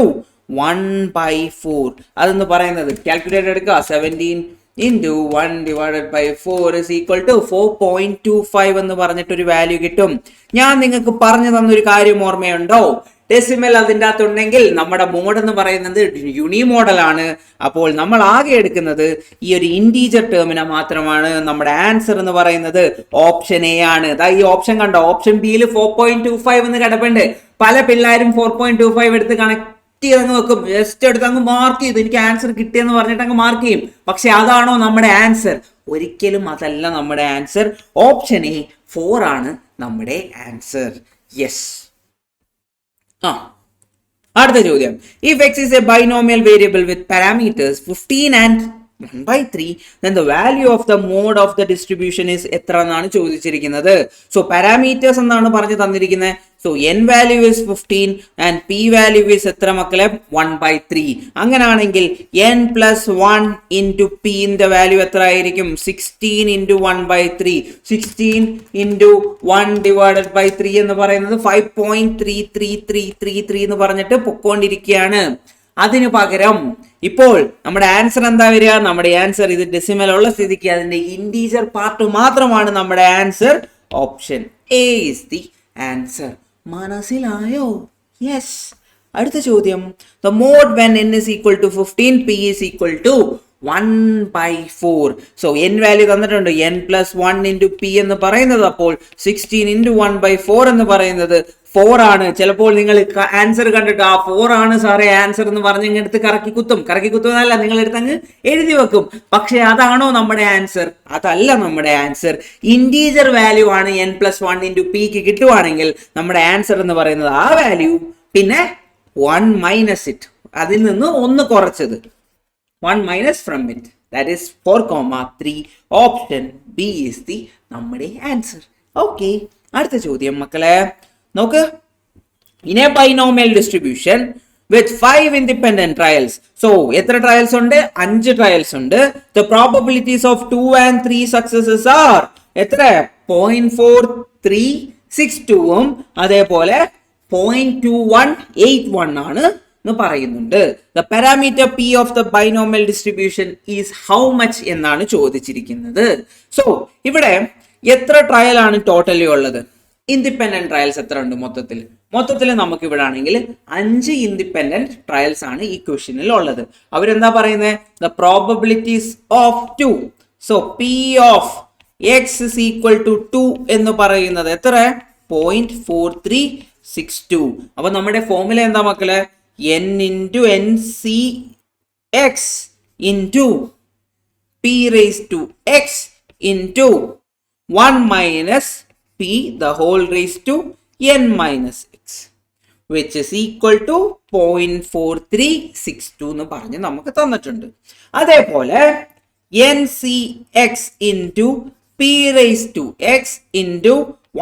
1/4. അതെന്ന് പറയുന്നത് കാൽക്കുലേറ്റർ എടുക്കുക. 17 ഇൻറ്റു 1/4 ഇസ് ഈക്വൽ ടു 4.25 എന്ന് പറഞ്ഞിട്ടൊരു വാല്യൂ കിട്ടും. ഞാൻ നിങ്ങൾക്ക് പറഞ്ഞു തന്നൊരു കാര്യം ഓർമ്മയുണ്ടോ? ഡെസിമൽ അതിൻ്റെ അകത്തുണ്ടെങ്കിൽ നമ്മുടെ മോഡ് എന്ന് പറയുന്നത് യൂണി മോഡലാണ്. അപ്പോൾ നമ്മൾ ആകെ എടുക്കുന്നത് ഈ ഒരു ഇൻറ്റീജർ ടേമിനെ മാത്രമാണ്. നമ്മുടെ ആൻസർ എന്ന് പറയുന്നത് ഓപ്ഷൻ എ ആണ്. ഈ ഓപ്ഷൻ കണ്ടോ? ഓപ്ഷൻ ബിയിൽ 4.25 എന്ന് കിടപ്പുണ്ട്. പല പിള്ളേരും 4.25 എടുത്ത് കണക്ട് ചെയ്തങ്ങ് വെക്കും. ജസ്റ്റ് എടുത്ത് അങ്ങ് മാർക്ക് ചെയ്തു, എനിക്ക് ആൻസർ കിട്ടിയെന്ന് പറഞ്ഞിട്ട് അങ്ങ് മാർക്ക് ചെയ്യും. പക്ഷെ അതാണോ നമ്മുടെ ആൻസർ? ഒരിക്കലും അതല്ല നമ്മുടെ ആൻസർ. ഓപ്ഷൻ എ 4 ആണ് നമ്മുടെ ആൻസർ. യെസ്. അടുത്ത ചോദ്യം, if x is a binomial variable with parameters 15 and 1/3, then the value of the mode of the distribution is എത്ര എന്നാണ് ചോദിച്ചിരിക്കുന്നത്. സോ പാരാമീറ്റേഴ്സ് എന്നാണ് പറഞ്ഞു തന്നിരിക്കുന്നത്. So n value is 15 and p value is എത്ര മക്കളെ? 1/3. അങ്ങനെയാണെങ്കിൽ n+1 ഇൻറ്റു p ന്റെ വാല്യൂ എത്ര ആയിരിക്കും? 16 ഇൻറ്റു 1/3. 16 ഇൻറ്റു 1/3 എന്ന് പറയുന്നത് 5.33333 എന്ന് പറഞ്ഞിട്ട് പൊക്കോണ്ടിരിക്കുകയാണ്. അതിനു പകരം ഇപ്പോൾ നമ്മുടെ ആൻസർ എന്താ വരിക? നമ്മുടെ ആൻസർ ഇത് ഡെസിമൽ ഉള്ള സ്ഥിതിക്ക് അതിന്റെ ഇൻറ്റീജർ പാർട്ട് മാത്രമാണ് നമ്മുടെ answer. Option A is the answer. മനസ്സിലായോ? യെസ്. അടുത്ത ചോദ്യം, the mode when n is equal to 15, p is equal to 1/4. So n value തന്നിട്ടുണ്ട്. n+1 ഇൻറ്റു പി എന്ന് പറയുന്നത് അപ്പോൾ 16 ഇൻറ്റു 1/4 എന്ന് പറയുന്നത് 4 ആണ്. ചിലപ്പോൾ നിങ്ങൾ ആൻസർ കണ്ടിട്ട് 4 ആണ് സാറേ ആൻസർ എന്ന് പറഞ്ഞ് എടുത്ത് കറക്കി കുത്തുന്നല്ല, നിങ്ങൾ എടുത്ത് അങ്ങ് എഴുതി വെക്കും. പക്ഷെ അതാണോ നമ്മുടെ ആൻസർ? അതല്ല നമ്മുടെ ആൻസർ. ഇൻറ്റീജർ വാല്യൂ ആണ് n+1 ഇൻറ്റു പിക്ക് കിട്ടുവാണെങ്കിൽ നമ്മുടെ ആൻസർ എന്ന് പറയുന്നത് ആ വാല്യൂ പിന്നെ 1 മൈനസ് ഇറ്റ്, അതിൽ നിന്ന് 1 കുറച്ചത്, 1 minus from it, that is 4,3. Option B is the നമ്മുടെ ആൻസർ. ഓക്കെ. അടുത്ത ചോദ്യം മക്കളെ നോക്ക്. In a binomial distribution with 5 independent trials. So എത്ര ട്രയൽസ് ഉണ്ട്? 5 ട്രയൽസ് ഉണ്ട്. The probabilities of 2 and 3 successes are എത്ര? 0.4362 അതേപോലെ 0.2181 ആണ് എന്ന് പറയുന്നുണ്ട്. The parameter p of the binomial distribution is how much എന്നാണ് ചോദിച്ചിരിക്കുന്നത്. സോ ഇവിടെ എത്ര ട്രയൽ ആണ് ടോട്ടലി ഉള്ളത്? ഇൻഡിപെൻഡന്റ് ട്രയൽസ് എത്ര ഉണ്ട് മൊത്തത്തിൽ നമുക്ക് ഇവിടെ ആണെങ്കിൽ 5 ഇൻഡിപെൻഡന്റ് ട്രയൽസ് ആണ് ഈ ക്വസ്റ്റ്യനിൽ ഉള്ളത്. അവരെന്താ പറയുന്നത്? The probabilities of 2. So P of X is equal to 2 എന്ന് പറയുന്നത് എത്ര? 0.4362. അപ്പൊ നമ്മുടെ ഫോർമുല എന്താ മക്കളെ? n into N C X into P raise to X into 1 minus p the whole raised to n minus x, which is equal to 0.4362 എന്ന് പറഞ്ഞ് നമുക്ക് തന്നിട്ടുണ്ട്. അതേപോലെ ncx into p raised to x into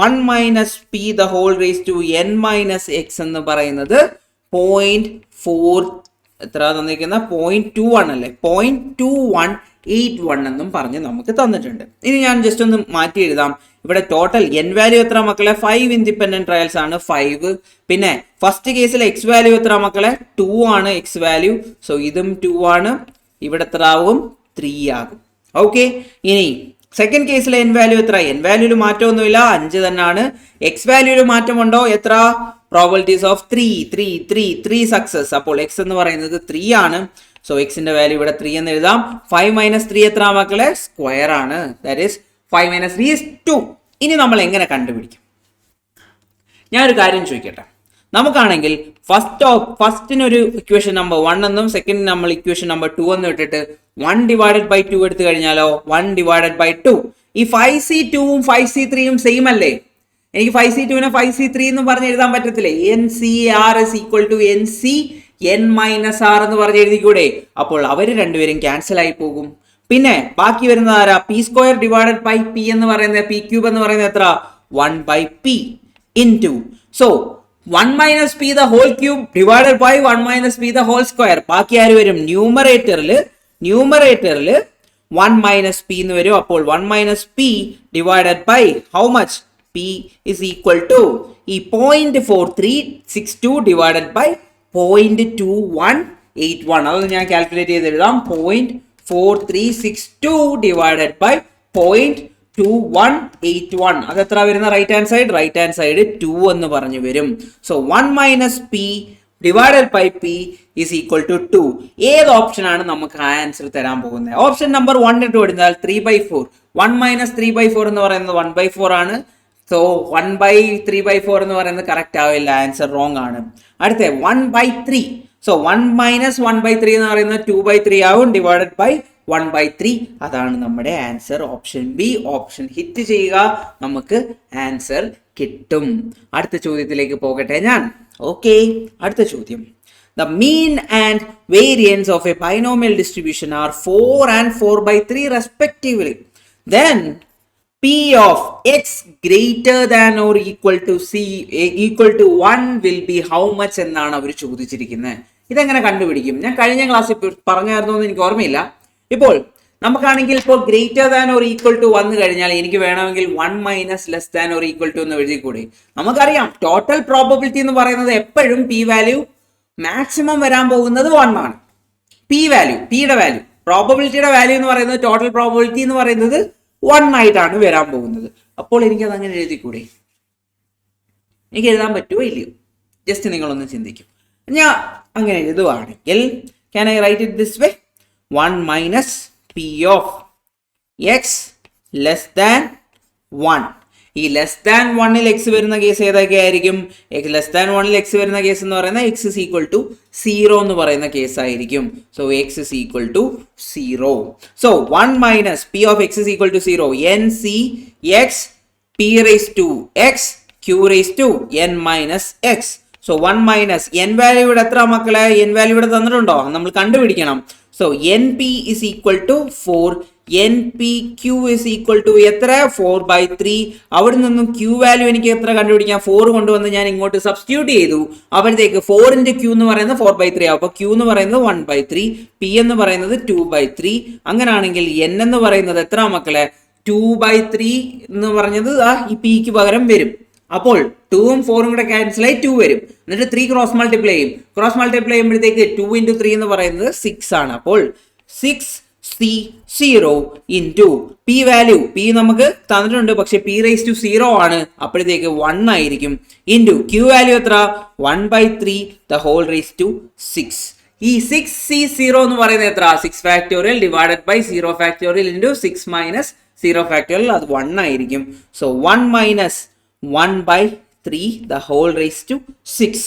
1 minus p the whole raised to n minus x എന്ന് പറയുന്നത് 0.4 എത്ര തന്നിരിക്കുന്ന 0.21 അല്ലേ? 0.21 81 എന്നും പറഞ്ഞ് നമുക്ക് തന്നിട്ടുണ്ട്. ഇനി ഞാൻ ജസ്റ്റ് ഒന്ന് മാറ്റി എഴുതാം. ഇവിടെ ടോട്ടൽ n വാല്യൂ എത്ര മക്കളെ? 5 ഇൻഡിപെൻഡന്റ് ട്രയൽസ് ആണ്, 5. പിന്നെ ഫസ്റ്റ് കേസിൽ x വാല്യൂ എത്ര മക്കളെ? 2 ആണ് x വാല്യൂ. സോ ഇതും 2 ആണ്. ഇവിടെ എത്ര ആവും? 3 ആകും. ഓക്കെ. ഇനി സെക്കൻഡ് കേസിലെ n വാല്യൂ എത്ര? n വാല്യൂല് മാറ്റമൊന്നുമില്ല, 5 തന്നെയാണ്. x വാല്യൂല് മാറ്റമുണ്ടോ? എത്ര? Probabilities of 3 success. അപ്പോൾ x എന്ന് പറയുന്നത് 3 ആണ്. സോ എക്സിന്റെ വാല്യൂ ഇവിടെ 3 എന്ന് എഴുതാം. 5 മൈനസ് 3 എത്ര മക്കളെ? സ്ക്വയർ ആണ്. That is 5 minus 3 is 2. ഇനി നമ്മൾ എങ്ങനെ കണ്ടുപിടിക്കും? ഞാനൊരു കാര്യം ചോദിക്കട്ടെ. നമുക്കാണെങ്കിൽ ഫസ്റ്റിനൊരു ഇക്വേഷൻ നമ്പർ 1 എന്നും സെക്കൻഡ് നമ്മൾ ഇക്വേഷൻ നമ്പർ 2 എന്നും ഇട്ടിട്ട് 1 ഡിവൈഡഡ് ബൈ 2 എടുത്തു കഴിഞ്ഞാലോ? 1 ഡിവൈഡഡ് ബൈ 2. ഈ 5c2ഉം 5c3യും സെയിം അല്ലേ? എനിക്ക് 5c2നെ 5c3 എന്ന് പറഞ്ഞ് എഴുതാൻ പറ്റത്തില്ലേ? NCR is equal to NC n minus R എന്ന് പറഞ്ഞ് എഴുതിക്കൂടെ? അപ്പോൾ അവർ രണ്ടുപേരും ക്യാൻസൽ ആയി പോകും. പിന്നെ ബാക്കി വരുന്നത് ആരാ? P square divided by P എന്ന് പറയുന്നത്, പി ക്യൂബ് എന്ന് പറയുന്നത് എത്ര? 1 by P into. So 1 minus P the whole cube divided by 1 minus P the whole square. ബാക്കി ആര് വരും? ന്യൂമറേറ്ററിൽ 1 മൈനസ് പി എന്ന് വരും. അപ്പോൾ 1 minus P divided by how much? P is equal to ഈ 0.4362 ഡിവൈഡഡ് ബൈ 0.2181. അതൊന്ന് ഞാൻ കാൽക്കുലേറ്റ് ചെയ്ത് എഴുതാം. 0.4362 ഡിവൈഡഡ് ബൈ 0.2181. അത് എത്ര വരുന്ന right hand side? Right hand side 2 എന്ന് പറഞ്ഞു വരും. So 1 minus P divided by P is equal to 2. ഏത് ഓപ്ഷൻ ആണ് നമുക്ക് ആൻസർ തരാൻ പോകുന്നത്? ഓപ്ഷൻ നമ്പർ 1 ഇട്ട് കൊടുത്താൽ 3/4. 1 മൈനസ് 3/4 എന്ന് പറയുന്നത് 1/4 ആണ്. സോ 1/3/4 എന്ന് പറയുന്നത് കറക്റ്റ് ആവില്ല, ആൻസർ റോങ് ആണ്. അടുത്ത 1/3. സോ 1 മൈനസ് 1/3 എന്ന് പറയുന്നത് 2/3 ആവും, ഡിവൈഡഡ് ബൈ 1/3. അതാണ് നമ്മുടെ answer. Option B. Option hit ചെയ്യുക, നമുക്ക് ആൻസർ കിട്ടും. അടുത്ത ചോദ്യത്തിലേക്ക് പോകട്ടെ ഞാൻ. ഓക്കെ, അടുത്ത ചോദ്യം. The mean and variance of a binomial distribution are 4 and 4/3 respectively. Then P of x greater than or equal to 1 will be how much എന്നാണ് അവർ ചോദിച്ചിരിക്കുന്നത്. ഇതെങ്ങനെ കണ്ടുപിടിക്കും? ഞാൻ കഴിഞ്ഞ ക്ലാസ്സിൽ പറഞ്ഞായിരുന്നു എന്ന് എനിക്ക് ഓർമ്മയില്ല. ഇപ്പോൾ നമുക്കാണെങ്കിൽ ഇപ്പോൾ greater than or equal to വന്നു കഴിഞ്ഞാൽ എനിക്ക് വേണമെങ്കിൽ 1 minus less than or equal to എന്ന് എഴുതിക്കൂടി. നമുക്കറിയാം ടോട്ടൽ പ്രോബബിലിറ്റി എന്ന് പറയുന്നത് എപ്പോഴും പി വാല്യൂ മാക്സിമം വരാൻ പോകുന്നത് 1 ആണ്. പി വാല്യൂ, പിയുടെ വാല്യൂ, പ്രോബബിലിറ്റിയുടെ വാല്യൂ എന്ന് പറയുന്നത്, ടോട്ടൽ പ്രോബബിലിറ്റി എന്ന് പറയുന്നത് 1 ആയിട്ടാണ് വരാൻ പോകുന്നത്. അപ്പോൾ എനിക്കത് അങ്ങനെ എഴുതിക്കൂടെ? എനിക്ക് എഴുതാൻ പറ്റുമോ ഇല്ലയോ? ജസ്റ്റ് നിങ്ങളൊന്ന് ചിന്തിക്കും. ഞാൻ അങ്ങനെ എഴുതുവാണെങ്കിൽ can I write it this way? 1 minus P of X less than 1. ഈ ലെസ് ദാൻ 1ൽ എക്സ് വരുന്ന കേസ് ഏതൊക്കെ ആയിരിക്കും? ലെസ് ദാൻ 1ൽ എക്സ് വരുന്ന കേസ് എന്ന് പറയുന്നത് എക്സ് ഇസ് ഈക്വൽ ടു 0 എന്ന് പറയുന്ന കേസ് ആയിരിക്കും. So X is equal to 0. So 1 minus P of X is equal to 0. N C X P raise to X Q raise to N minus X. So 1 minus N value ഇവിടെ എത്ര മക്കളെ? N value ഇവിടെ തന്നിട്ടുണ്ടോ? നമ്മൾ കണ്ടുപിടിക്കണം. So N P is equal to 4. N P Q is equal to എത്ര? 4/3. അവിടെ നിന്നും ക്യൂ വാല്യൂ എനിക്ക് എത്ര കണ്ടുപിടിക്കാം? 4 കൊണ്ടുവന്ന് ഞാൻ ഇങ്ങോട്ട് സബ്സ്റ്റിറ്റ്യൂട്ട് ചെയ്തു. അപ്പോഴത്തേക്ക് 4 × ക്യൂ എന്ന് പറയുന്നത് 4/3 ആവും. അപ്പോൾ ക്യൂ എന്ന് പറയുന്നത് 1/3, പി എന്ന് പറയുന്നത് 2/3. അങ്ങനെയാണെങ്കിൽ എൻ എന്ന് പറയുന്നത് എത്ര മക്കളെ? 2/3 എന്ന് പറഞ്ഞത് ഈ പിക്ക് പകരം വരും. അപ്പോൾ 2ഉം 4ഉം കൂടെ ക്യാൻസൽ ആയി 2 വരും. എന്നിട്ട് 3 ക്രോസ് മൾട്ടിപ്ലൈ ചെയ്യും. ക്രോസ് മൾട്ടിപ്ലൈ ചെയ്യുമ്പോഴത്തേക്ക് 2 × 3 എന്ന് പറയുന്നത് 6 ആണ്. അപ്പോൾ 6C0 into P value, P നമുക്ക് തന്നിട്ടുണ്ട്, പക്ഷെ പി റേസ് ടു 0 ആണ്, അപ്പോഴത്തേക്ക് 1 ആയിരിക്കും. ഇൻറ്റു ക്യൂ വാല്യൂ എത്ര? 1/3 ദ ഹോൾ റേസ് ടു 6. ഈ 6C0 എന്ന് പറയുന്നത് എത്ര? 6 factorial divided by 0 factorial into 6 minus 0 factorial, അത് 1 ആയിരിക്കും. So 1 minus 1/3 the whole raise to 6.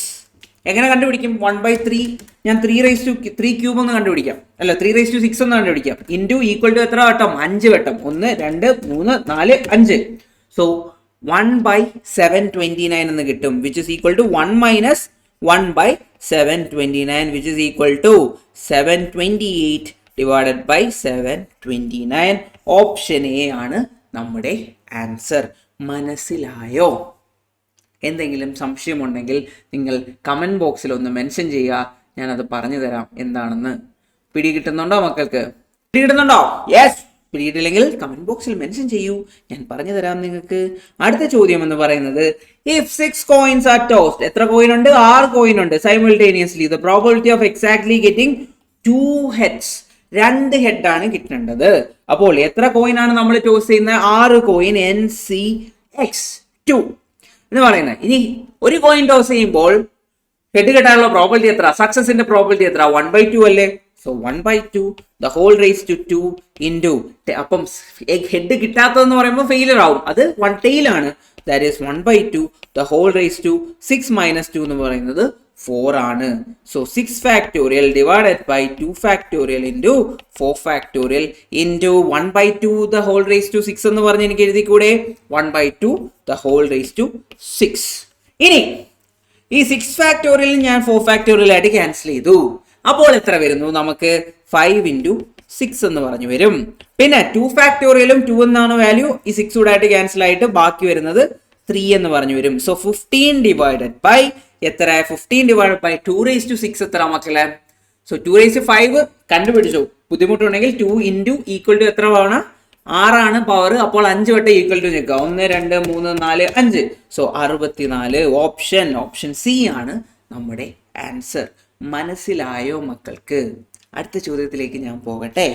എങ്ങനെ കണ്ടുപിടിക്കും? 1/3 ഞാൻ 3 റേസ് ടു 3 ക്യൂബ് ഒന്ന് കണ്ടുപിടിക്കാം, അല്ല 3 റേസ് ടു 6 ഒന്ന് കണ്ടുപിടിക്കാം. ഇൻറ്റു ഈക്വൽ ടു എത്ര വട്ടം? 5 വട്ടം. 1 2 3 4 5. സോ 1/729 എന്ന് കിട്ടും, which is equal to 1 minus 1/729, which is equal to 728 divided by 729. Option A ആണ് നമ്മുടെ ആൻസർ. മനസ്സിലായോ? എന്തെങ്കിലും സംശയമുണ്ടെങ്കിൽ നിങ്ങൾ കമൻറ്റ് ബോക്സിൽ ഒന്ന് മെൻഷൻ ചെയ്യുക, ഞാനത് പറഞ്ഞു തരാം എന്താണെന്ന്. പിടി കിട്ടുന്നുണ്ടോ മക്കൾക്ക്? പിടികിട്ടുന്നുണ്ടോ? യെസ്. പിടിയിട്ടില്ലെങ്കിൽ കമന്റ് ബോക്സിൽ മെൻഷൻ ചെയ്യൂ, ഞാൻ പറഞ്ഞു തരാം നിങ്ങൾക്ക്. അടുത്ത ചോദ്യം എന്ന് പറയുന്നത് ഇഫ് 6 coins are tossed, എത്ര കോയിൻ ഉണ്ട്? 6 കോയിൻ ഉണ്ട്. Simultaneously the probability of exactly getting 2 heads, 2 head ആണ് കിട്ടേണ്ടത്. അപ്പോൾ എത്ര കോയിൻ ആണ് നമ്മൾ ടോസ് ചെയ്യുന്നത്? 6 കോയിൻ NCX2 എന്ന് പറയുന്നത്. ഇനി ഒരു കോയിൻ ടോസ് ചെയ്യുമ്പോൾ ഹെഡ് കിട്ടാനുള്ള പ്രോബിലിറ്റി എത്ര? സക്സസിന്റെ പ്രോബിലിറ്റി എത്ര? 1/2 അല്ലേ? So 1/2 the whole raised to 2 into, അപ്പം ഹെഡ് കിട്ടാത്തതെന്ന് പറയുമ്പോൾ ഫെയിലിയർ ആവും, അത് 1 tail ആണ്. That is 1/2 the whole raised to 6 minus 2 എന്ന് പറയുന്നത് 4 ആണ്. So 6 factorial divided by 2 factorial into 4 factorial into 1/2 the whole raised to 6 എന്ന് പറഞ്ഞ് എനിക്ക് എഴുതിക്കൂടെ? 1/2 the whole raised to 6. ഇനി ഈ 6 factorial ഞാൻ 4 factorial ആയിട്ട് ക്യാൻസൽ ചെയ്തു. അപ്പോൾ എത്ര വരുന്നു? നമുക്ക് 5 into 6 എന്ന് പറഞ്ഞു വരും. പിന്നെ 2 factorialഉം 2 എന്നാണ് വാല്യൂ, ഈ 6 കൂടെ ആയിട്ട് ക്യാൻസൽ ആയിട്ട് ബാക്കി വരുന്നത് 3 എന്ന് പറഞ്ഞു വരും. സോ 15 divided by എത്ര? 15 divided by 2 raised to 6 എത്ര മക്കളെ? സോ 2 raised to 5 കണ്ടുപിടിച്ചു. ബുദ്ധിമുട്ടുണ്ടെങ്കിൽ 2 into equal to എത്ര ആണ്? 6 ആണ് പവർ. അപ്പോൾ 5 വട്ടം ഈക്വൽ ടു നിൽക്കുക. 1 2 3 4 5. സോ 64. ഓപ്ഷൻ സി ആണ് നമ്മുടെ ആൻസർ. മനസ്സിലായോ മക്കൾക്ക്? അടുത്ത ചോദ്യത്തിലേക്ക് ഞാൻ പോകട്ടെ.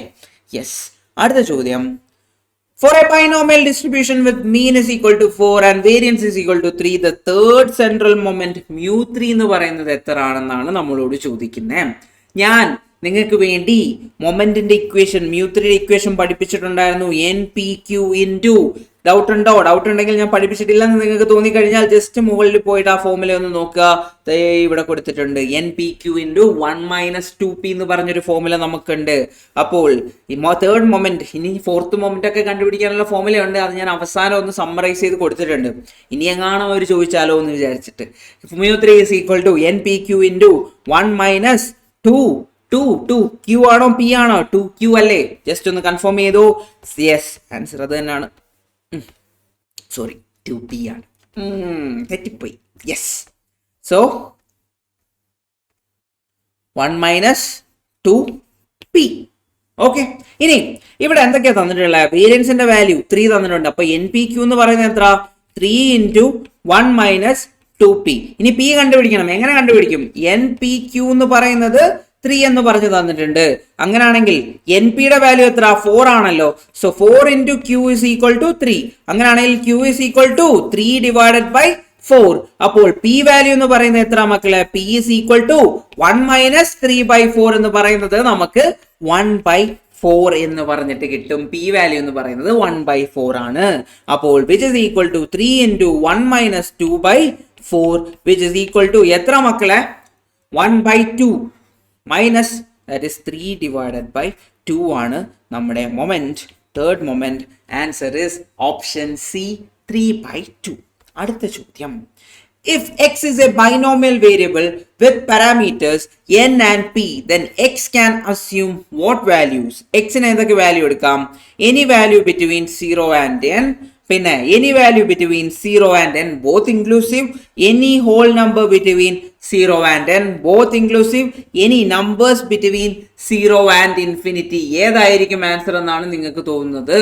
യെസ്, അടുത്ത ചോദ്യം. For a binomial distribution with mean is equal to 4 and variance is equal to 3, the third central moment mu3 എന്ന് പറയുന്നത് എത്ര ആണെന്നാണ് നമ്മളോട് ചോദിക്കുന്നത്. ഞാൻ നിങ്ങൾക്ക് വേണ്ടി മൊമെന്റിന്റെ ഇക്വേഷൻ, mu3 ഇക്വേഷൻ പഠിപ്പിച്ചിട്ടുണ്ടായിരുന്നു. NPQ into, ഡൗട്ട് ഉണ്ടോ? ഡൗട്ട് ഉണ്ടെങ്കിൽ ഞാൻ പഠിപ്പിച്ചിട്ടില്ലെന്ന് നിങ്ങൾക്ക് തോന്നിക്കഴിഞ്ഞാൽ ജസ്റ്റ് മുകളിൽ പോയിട്ട് ആ ഫോമുല ഒന്ന് നോക്കുക. ഇവിടെ കൊടുത്തിട്ടുണ്ട് NPQ into 1 minus 2p എന്ന് പറഞ്ഞൊരു ഫോമുല നമുക്കുണ്ട്. അപ്പോൾ തേർഡ് മൊമെന്റ്, ഇനി ഫോർത്ത് മൊമെന്റ് ഒക്കെ കണ്ടുപിടിക്കാനുള്ള ഫോമുല ഉണ്ട്. അത് ഞാൻ അവസാനം ഒന്ന് സമ്മറൈസ് ചെയ്ത് കൊടുത്തിട്ടുണ്ട്. ഇനി എങ്ങാണോ അവർ ചോദിച്ചാലോ എന്ന് വിചാരിച്ചിട്ട്. mu3 is equal to NPQ into 1 minus 2 Q ആണോ P ആണോ? 2Q അല്ലേ? ജസ്റ്റ് ഒന്ന് കൺഫേം ചെയ്തു. യെസ്, ആൻസർ അത് തന്നെയാണ്. സോറി, 2P ആണ്. തെറ്റിപ്പോയി. Yes. So 1 minus 2P. Okay. ഇനി ഇവിടെ എന്തൊക്കെയാ തന്നിട്ടുള്ള? വേരിയൻസിന്റെ വാല്യൂ 3 തന്നിട്ടുണ്ട്. അപ്പൊ NPQ എന്ന് പറയുന്നത് എത്ര? 3 into 1 minus 2P. ഇനി P കണ്ടുപിടിക്കണം. എങ്ങനെ കണ്ടുപിടിക്കും? NPQ എന്ന് പറയുന്നത് 3 എന്ന് പറഞ്ഞു തന്നിട്ടുണ്ട്. അങ്ങനെയാണെങ്കിൽ NPയുടെ വാല്യൂ എത്ര? 4 ആണല്ലോ. So 4 into Q is equal to 3. അങ്ങനെയാണെങ്കിൽ Q is equal to 3 divided by 4. അപ്പോൾ P വാല്യൂ എന്ന് പറയുന്നത് എത്ര മക്കളെ? P is equal to 1 minus 3/4 എന്ന് പറയുന്നത് നമുക്ക് 1/4 എന്ന് പറഞ്ഞിട്ട് കിട്ടും. P വാല്യൂ എന്ന് പറയുന്നത് 1/4 ആണ്. അപ്പോൾ which is equal to 3 into 1 minus 2/4 which is equal to എത്ര മക്കളെ? 1/2 minus, that is 3 divided by 2 ആണ് നമ്മുടെ moment, third moment. Answer is option C, 3/2. അടുത്ത ചോദ്യം. If x is a binomial variable with parameters n and p, then x can assume what values? x ന് ഏതൊക്കെ value എടുക്കാം? any value between 0 and n, പിന്നെ any value between 0 and n both inclusive, any whole number between 0 and n both inclusive, any numbers between 0 and infinity. ഏതായിരിക്കും answer എന്നാണ് നിങ്ങൾക്ക് തോന്നുന്നത്?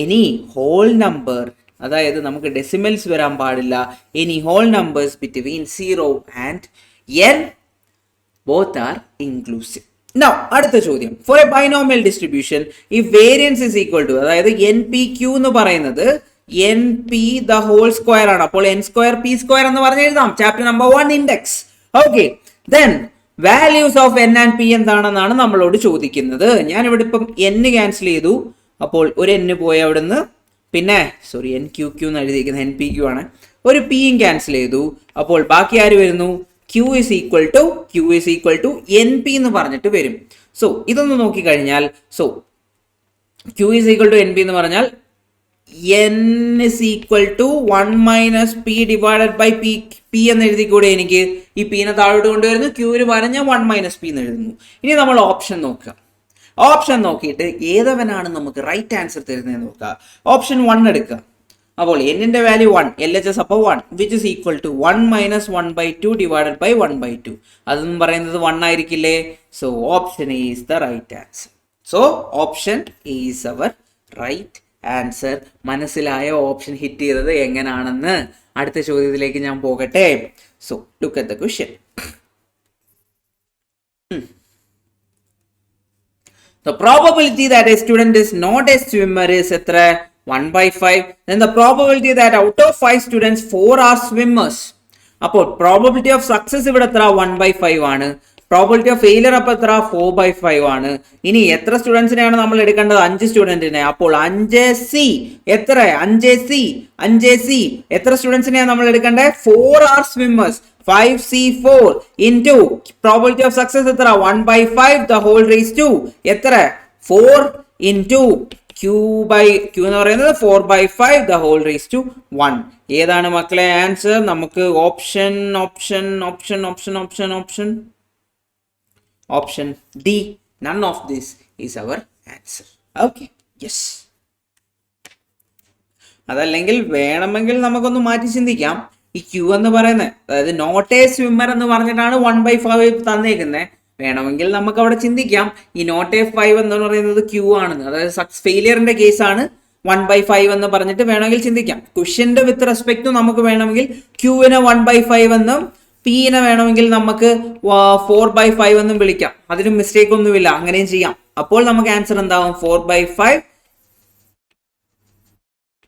any whole number, അതായത് നമുക്ക് ഡെസിമൽസ് വരാൻ പാടില്ല. any whole numbers between 0 and n both are inclusive. Now, അടുത്ത ചോദ്യം. For a binomial distribution, if variance is equal to, അതായത് NPQ എന്ന് പറയുന്നത് NP the whole square ആണ്. അപ്പോൾ n square p square എന്ന് പറഞ്ഞ് എഴുതാം. Chapter number 1 index. Okay. then values of n and p എന്താണെന്നാണ് നമ്മളോട് ചോദിക്കുന്നത്. ഞാൻ ഇവിടെ ഇപ്പം n ക്യാൻസൽ ചെയ്തു. അപ്പോൾ ഒരു n പോയി അവിടുന്ന്. പിന്നെ സോറി, NQQ എന്ന് എഴുതിയിരിക്കുന്നത് NPQ ആണ്. ഒരു p ക്യാൻസൽ ചെയ്തു. അപ്പോൾ ബാക്കി ആര് വരുന്നു? Q is equal to NP എന്ന് പറഞ്ഞിട്ട് വരും. സോ ഇതൊന്ന് നോക്കിക്കഴിഞ്ഞാൽ, so Q is equal to NP എന്ന് പറഞ്ഞാൽ n is equal to 1 minus p divided by p എന്ന് എഴുതിക്കൂടെ എനിക്ക്? ഈ p നെ താഴോട്ട് കൊണ്ടുവരുന്നു, Qന് പകരം ഞാൻ 1 minus p എന്ന് എഴുതുന്നു. ഇനി നമ്മൾ ഓപ്ഷൻ നോക്കുക. ഓപ്ഷൻ നോക്കിയിട്ട് ഏതവനാണ് നമുക്ക് റൈറ്റ് ആൻസർ തരുന്നത് നോക്കുക. ഓപ്ഷൻ 1 എടുക്കുക. അപ്പോൾ n-ന്റെ വാല്യൂ 1, LHS അപ്പോൾ 1, which is equal to 1 minus 1/2 divided by 1/2. അതെന്ന് പറയുന്നത് 1 ആയിരിക്കില്ലേ? So option is the right answer. So option is our right answer. മനസ്സിലായ ഓപ്ഷൻ ഹിറ്റ് ചെയ്തത് എങ്ങനെയാണെന്ന് അടുത്ത ചോദ്യത്തിലേക്ക് ഞാൻ പോകട്ടെ. So look at the question. The probability that a student is not a swimmer is 1/5. Then the probability that out of 5 students 4 are swimmers. അപ്പോൾ probability of success ഇവിടെ എത്ര 1/5 ആണ്. പ്രോബിലിറ്റി ഓഫ് ഫെയിലിയർ അപ്പോൾ എത്ര 4/5 ആണ്. ഇനി എത്ര സ്റ്റുഡൻസിനെയാണ് നമ്മൾ എടുക്കേണ്ടത്? 5 സ്റ്റുഡൻറ്റിനെ. അപ്പോൾ 5C എത്ര? 5C എത്ര സ്റ്റുഡൻസിനെയാണ് നമ്മൾ എടുക്കേണ്ടത്? 4 are swimmers. 5C4 into probability of success എത്ര? 1/5 the whole raised to എത്ര? 4 into Q എന്ന് പറയുന്നത് 4/5 the whole raised to 1. ഏതാണ് മക്കളെ ആൻസർ? നമുക്ക് option D. none of this is our answer. Okay, yes. അതല്ലെങ്കിൽ വേണമെങ്കിൽ നമുക്കൊന്ന് മാറ്റി ചിന്തിക്കാം. ഈ ക്യൂ എന്ന് പറയുന്നത്, അതായത് നോട്ട് എ സ്വിമ്മർ എന്ന് പറഞ്ഞിട്ടാണ് 1/5 തന്നേക്കുന്നത്. വേണമെങ്കിൽ നമുക്ക് അവിടെ ചിന്തിക്കാം ഈ നോട്ട് എ 5 എന്ന് പറയുന്നത് ക്യൂ ആണെന്ന്, അതായത് ഫെയിലിയറിന്റെ കേസാണ് 1/5 എന്ന് പറഞ്ഞിട്ട് വേണമെങ്കിൽ ചിന്തിക്കാം. ക്വസ്റ്റ്യന്റെ വിത്ത് റെസ്പെക്ട് ടു നമുക്ക് വേണമെങ്കിൽ ക്യൂവിനെ 1/5 എന്നും പിനെ വേണമെങ്കിൽ നമുക്ക് 4/5 എന്നും വിളിക്കാം. അതിന് മിസ്റ്റേക്ക് ഒന്നുമില്ല, അങ്ങനെയും ചെയ്യാം. അപ്പോൾ നമുക്ക് ആൻസർ എന്താവും? 4/5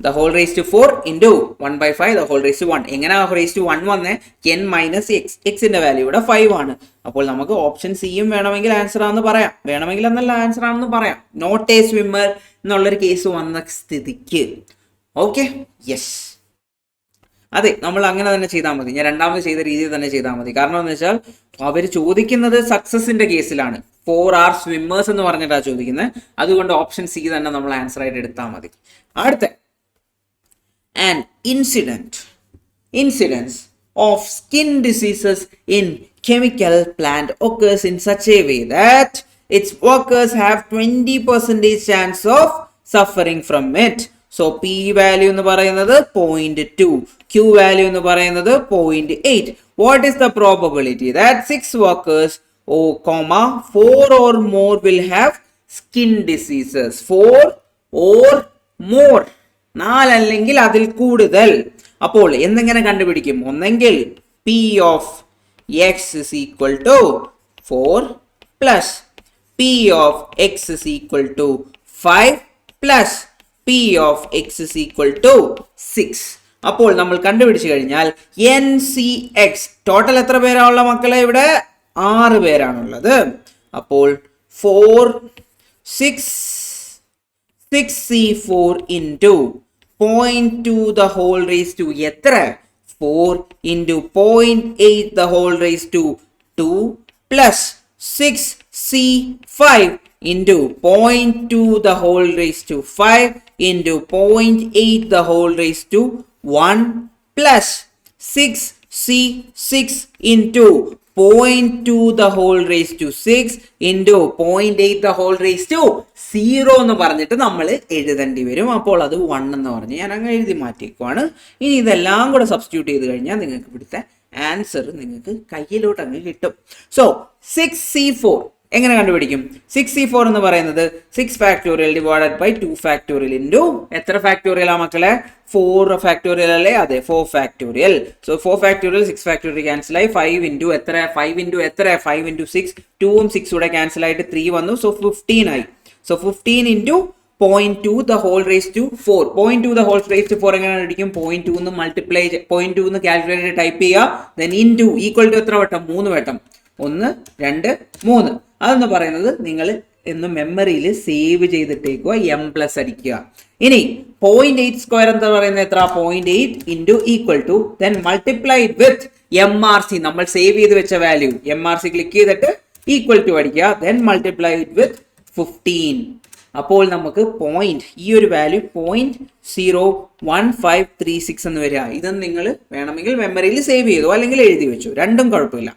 the whole raised to 4 into 1/5 the whole raised to 1. എങ്ങനെ raised to 1 വന്നേ? n minus x. xന്റെ വാല്യൂ ഇവിടെ 5 ആണ്. അപ്പോൾ നമുക്ക് ഓപ്ഷൻ സിയും വേണമെങ്കിൽ ആൻസർ ആണെന്ന് പറയാം. വേണമെങ്കിൽ എന്നല്ല, ആൻസർ ആണെന്ന് പറയാം. നോട്ട് എ സ്വിമ്മർ എന്നുള്ളൊരു കേസ് വന്ന സ്ഥിതിക്ക്. Okay, yes. അതെ, നമ്മൾ അങ്ങനെ തന്നെ ചെയ്താൽ മതി. ഞാൻ രണ്ടാമത് ചെയ്ത രീതിയിൽ തന്നെ ചെയ്താൽ മതി. കാരണം എന്ന് വെച്ചാൽ അവർ ചോദിക്കുന്നത് സക്സസിന്റെ കേസിലാണ്. 4 ആർ സ്വിമ്മേഴ്സ് എന്ന് പറഞ്ഞിട്ടാണ് ചോദിക്കുന്നത്. അതുകൊണ്ട് ഓപ്ഷൻ സി തന്നെ നമ്മൾ ആൻസർ ആയിട്ട് എടുത്താൽ മതി. അടുത്ത an incidence of skin diseases in chemical plant occurs in such a way that its workers have 20% chance of suffering from it. So p value എന്ന് പറയുന്നത് 0.2, q value എന്ന് പറയുന്നത് 0.8. What is the probability that 6 workers 4 or more will have skin diseases? 4 or more, 4 അല്ലെങ്കിൽ അതിൽ കൂടുതൽ. അപ്പോൾ എന്തെങ്ങനെ കണ്ടുപിടിക്കും? ഒന്നെങ്കിൽ p of x is equal to 4 plus p of x is equal to 5 plus p of x is equal to 6. അപ്പോൾ നമ്മൾ കണ്ടുപിടിച്ചു കഴിഞ്ഞാൽ NCX ടോട്ടൽ എത്ര പേരാണുള്ള മക്കളെ? ഇവിടെ 6 പേരാണുള്ളത്. അപ്പോൾ 6C4 into 0.2 the whole raised to എത്ര? 4 into 0.8 the whole raised to 2 plus 6C5 into 0.2 the whole raised to 5 into 0.8 the whole raised to 1 plus 6C6 into 0.2 the whole raised to 6 into 0.8 the whole raised to 0 എന്ന് പറഞ്ഞിട്ട് നമ്മൾ എഴുതേണ്ടി വരും. അപ്പോൾ അത് 1 എന്ന് പറഞ്ഞ് ഞാൻ അങ്ങ് എഴുതി മാറ്റിയേക്കുവാണ്. ഇനി ഇതെല്ലാം കൂടെ സബ്സ്റ്റിറ്റ്യൂട്ട് ചെയ്ത് കഴിഞ്ഞാൽ നിങ്ങൾക്ക് ഇവിടുത്തെ ആൻസർ നിങ്ങൾക്ക് കയ്യിലോട്ട് അങ്ങ് കിട്ടും. സോ 6C4 എങ്ങനെ കണ്ടുപിടിക്കും? 6C4 എന്ന് പറയുന്നത് 6 factorial divided by 2 factorial into എത്ര ഫാക്ടോറിയൽ ആ മക്കളെ? 4 ഫാക്ടോറിയൽ അല്ലേ? അതെ, 4 factorial. So 4 factorial 6 factorial cancel ആയി. 5 ഇൻറ്റു എത്ര? 5 ഇൻറ്റു എത്ര? 5 ഇൻറ്റു 6, 2ഉം 6 കൂടെ ക്യാൻസൽ ആയിട്ട് 3 വന്നു. സോ 15 ആയി. So 15 into 0.2 the whole raised to 4. 0.2 the whole raised to 4 എങ്ങനെ അടിക്കും? 0.2 എന്ന് മൾട്ടിപ്ലൈ 0.2 എന്ന് കാൽക്കുലേറ്റർ ടൈപ്പ് ചെയ്യുക. ദെൻ ഇൻറ്റു ഈക്വൽ ടു എത്ര വട്ടം? 3 വട്ടം. 1 2 3. അതെന്ന് പറയുന്നത് നിങ്ങൾ എന്ന് മെമ്മറിയിൽ സേവ് ചെയ്തിട്ടേക്കുക. m പ്ലസ് അടിക്കുക. ഇനി 0.8 സ്ക്വയർ എന്താ പറയുന്നത്? എത്ര? 0.8 into equal two then multiplied with MRC, നമ്മൾ സേവ് ചെയ്ത് വെച്ച വാല്യൂ. MRC ക്ലിക്ക് ചെയ്തിട്ട് ഈക്വൽ ടു അടിക്കുക. Then multiplied with 15. അപ്പോൾ നമുക്ക് ഈ ഒരു വാല്യൂ 0.01536 എന്ന് വരിക. ഇതെന്ന് നിങ്ങൾ വേണമെങ്കിൽ മെമ്മറിയിൽ സേവ് ചെയ്തു അല്ലെങ്കിൽ എഴുതി വെച്ചു, രണ്ടും കുഴപ്പമില്ല.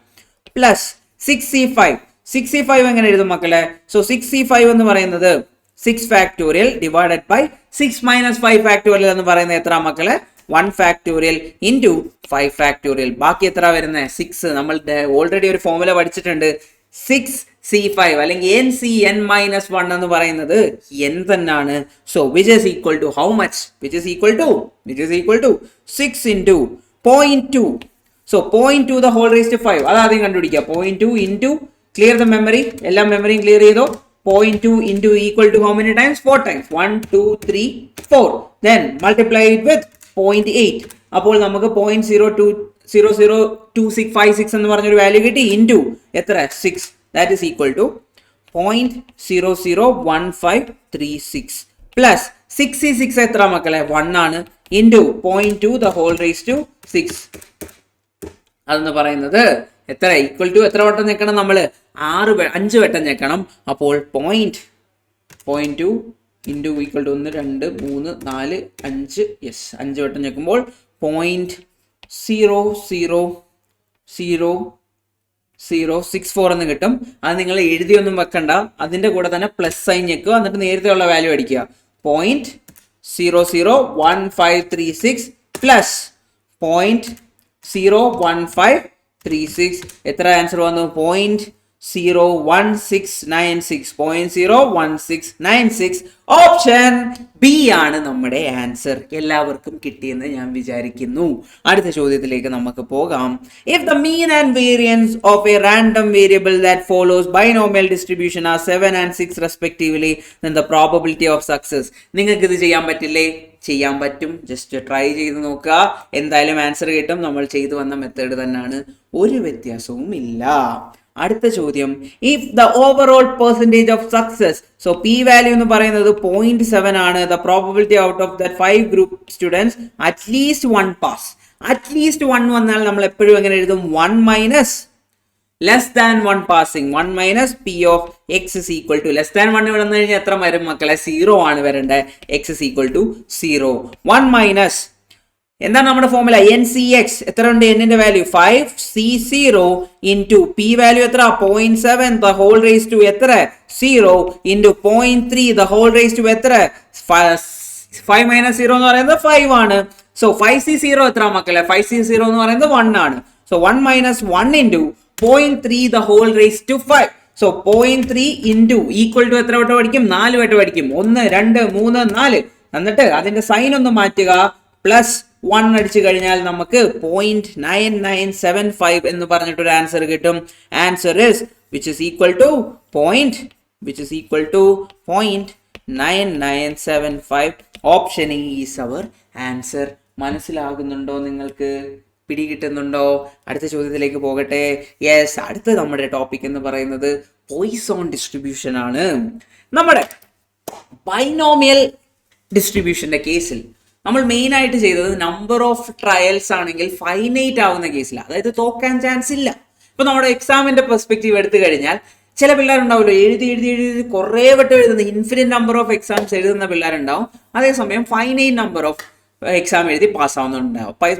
പ്ലസ് 6C5 എങ്ങനെ എഴുതും മക്കളെ? സോ 6C5 എന്ന് പറയുന്നത് 6 factorial divided by 6 minus 5 factorial എന്ന് പറയുന്നത് എത്ര മക്കളെ? 1 ഫാക്ടോറിയൽ ഇൻറ്റു 5 ഫാക്ടോറിയൽ. ബാക്കി എത്ര വരുന്നത്? 6. നമ്മൾ ഓൾറെഡി ഒരു ഫോർമുല പഠിച്ചിട്ടുണ്ട്. 6c5 അല്ലെങ്കിൽ NCn-1 എന്ന് പറയുന്നത് n തന്നെയാണ്. So which is equal to how much? Which is equal to 6 into 0.2. സോ 0.2 the whole raised to 5. അതാദ്യം കണ്ടുപിടിക്കുക. 0.2 into ക്ലിയർ ദ മെമ്മറി, എല്ലാ മെമ്മറിയും ക്ലിയർ ചെയ്തോ. 0.2 into equal to how many times? 4 times. 1 2 3 4. Then multiply it with 0.8. അപ്പോൾ നമുക്ക് 0.0200256 എന്ന് പറഞ്ഞൊരു വാല്യൂ കിട്ടി. ഇൻറ്റു എത്ര? 6. That is equal to 0.001536 plus 66 എത്ര മക്കളെ? 1 ആണ്. Into 0.2 the whole raised to 6. അതെന്ന് പറയുന്നത് എത്ര? ഈക്വൽ ടു എത്ര വട്ടം ഞെക്കണം നമ്മൾ? 5 വട്ടം ഞെക്കണം. അപ്പോൾ 0.2 ഇൻറ്റു ഈക്വൽ ടു 1 2 3 4 5 യെസ് 5 വട്ടം ഞെക്കുമ്പോൾ 0.00064 എന്ന് കിട്ടും. അത് നിങ്ങൾ എഴുതിയൊന്നും വെക്കണ്ട, അതിൻ്റെ കൂടെ തന്നെ പ്ലസ് സൈൻ ഞെക്കുക, എന്നിട്ട് നേരത്തെ ഉള്ള വാല്യൂ അടിക്കുക. 0.001536 പ്ലസ് 0.01536 എത്ര ആൻസർ വന്നു? 0.01696 ഓപ്ഷൻ ബി ആണ് നമ്മുടെ ആൻസർ. എല്ലാവർക്കും കിട്ടിയെന്ന് ഞാൻ വിചാരിക്കുന്നു. അടുത്ത ചോദ്യത്തിലേക്ക് നമുക്ക് പോകാം. If the mean and variance of a random variable that follows binomial distribution are 7 and 6 respectively, then the probability of success. നിങ്ങൾക്ക് ഇത് ചെയ്യാൻ പറ്റില്ലേ? ചെയ്യാൻ പറ്റും. ജസ്റ്റ് ട്രൈ ചെയ്ത് നോക്കുക, എന്തായാലും ആൻസർ കിട്ടും. നമ്മൾ ചെയ്തു വന്ന മെത്തേഡ് തന്നെയാണ്, ഒരു വ്യത്യാസവും ഇല്ല. അടുത്ത ചോദ്യം, if the overall percentage of success, so P value എന്ന് പറയുന്നത് 0.7 ആണ്. The probability out of that 5 group students at least 1 pass. At least 1 വന്നാൽ നമ്മൾ എപ്പോഴും എങ്ങനെ എഴുതും? 1 minus less than 1 passing, 1 minus P of X is equal to less than 1 വന്നു കഴിഞ്ഞാൽ എത്ര വരും മക്കളെ? 0 ആണ് വരേണ്ടത്. X is equal to 0. 1 minus എന്താണ് നമ്മുടെ ഫോർമുല? NCX എത്ര ഉണ്ട്? എന്നിന്റെ value 5C0 into P value എത്ര? 0.7 ദ ഹോൾ റേസ് ടു എത്ര? 0 into 0.3 the whole raise to എത്ര? 5 മൈനസ് 0 എന്ന് പറയുന്നത് 5 ആണ്. സോ 5C0 എത്ര മക്കളെ? 5C0 എന്ന് പറയുന്നത് 1 ആണ്. So 1 minus 1 into 0.3 the whole raise to 5. So 0.3 into equal to എത്ര വട്ടം പഠിക്കും? 4 വട്ടം പഠിക്കും. 1 2 3 4. എന്നിട്ട് അതിന്റെ സൈൻ ഒന്ന് മാറ്റുക, പ്ലസ് 1 അടിച്ചു കഴിഞ്ഞാൽ നമുക്ക് 0.9975 എന്ന് പറഞ്ഞിട്ടൊരു ആൻസർ കിട്ടും. Answer is which is equal to 0.9975. Option E is our answer. മനസ്സിലാകുന്നുണ്ടോ നിങ്ങൾക്ക്? പിടികിട്ടുന്നുണ്ടോ? അടുത്ത ചോദ്യത്തിലേക്ക് പോകട്ടെ. യെസ്, അടുത്ത നമ്മുടെ ടോപ്പിക് എന്ന് പറയുന്നത് പോയിസോൺ ഡിസ്ട്രിബ്യൂഷൻ ആണ്. നമ്മുടെ ബൈനോമിയൽ ഡിസ്ട്രിബ്യൂഷന്റെ കേസിൽ നമ്മൾ മെയിൻ ആയിട്ട് ചെയ്തത് നമ്പർ ഓഫ് ട്രയൽസ് ആണെങ്കിൽ ഫൈനൈറ്റ് ആവുന്ന കേസിൽ, അതായത് തോക്കാൻ ചാൻസ് ഇല്ല. ഇപ്പൊ നമ്മുടെ എക്സാമിന്റെ പെർസ്പെക്റ്റീവ് എടുത്തു കഴിഞ്ഞാൽ ചില പിള്ളേരുണ്ടാവുമല്ലോ, എഴുതി കുറേ വട്ടം എഴുതുന്ന ഇൻഫിനിറ്റ് നമ്പർ ഓഫ് എക്സാംസ് എഴുതുന്ന പിള്ളേരുണ്ടാവും. അതേസമയം ഫൈനൈറ്റ് നമ്പർ ഓഫ് എക്സാം എഴുതി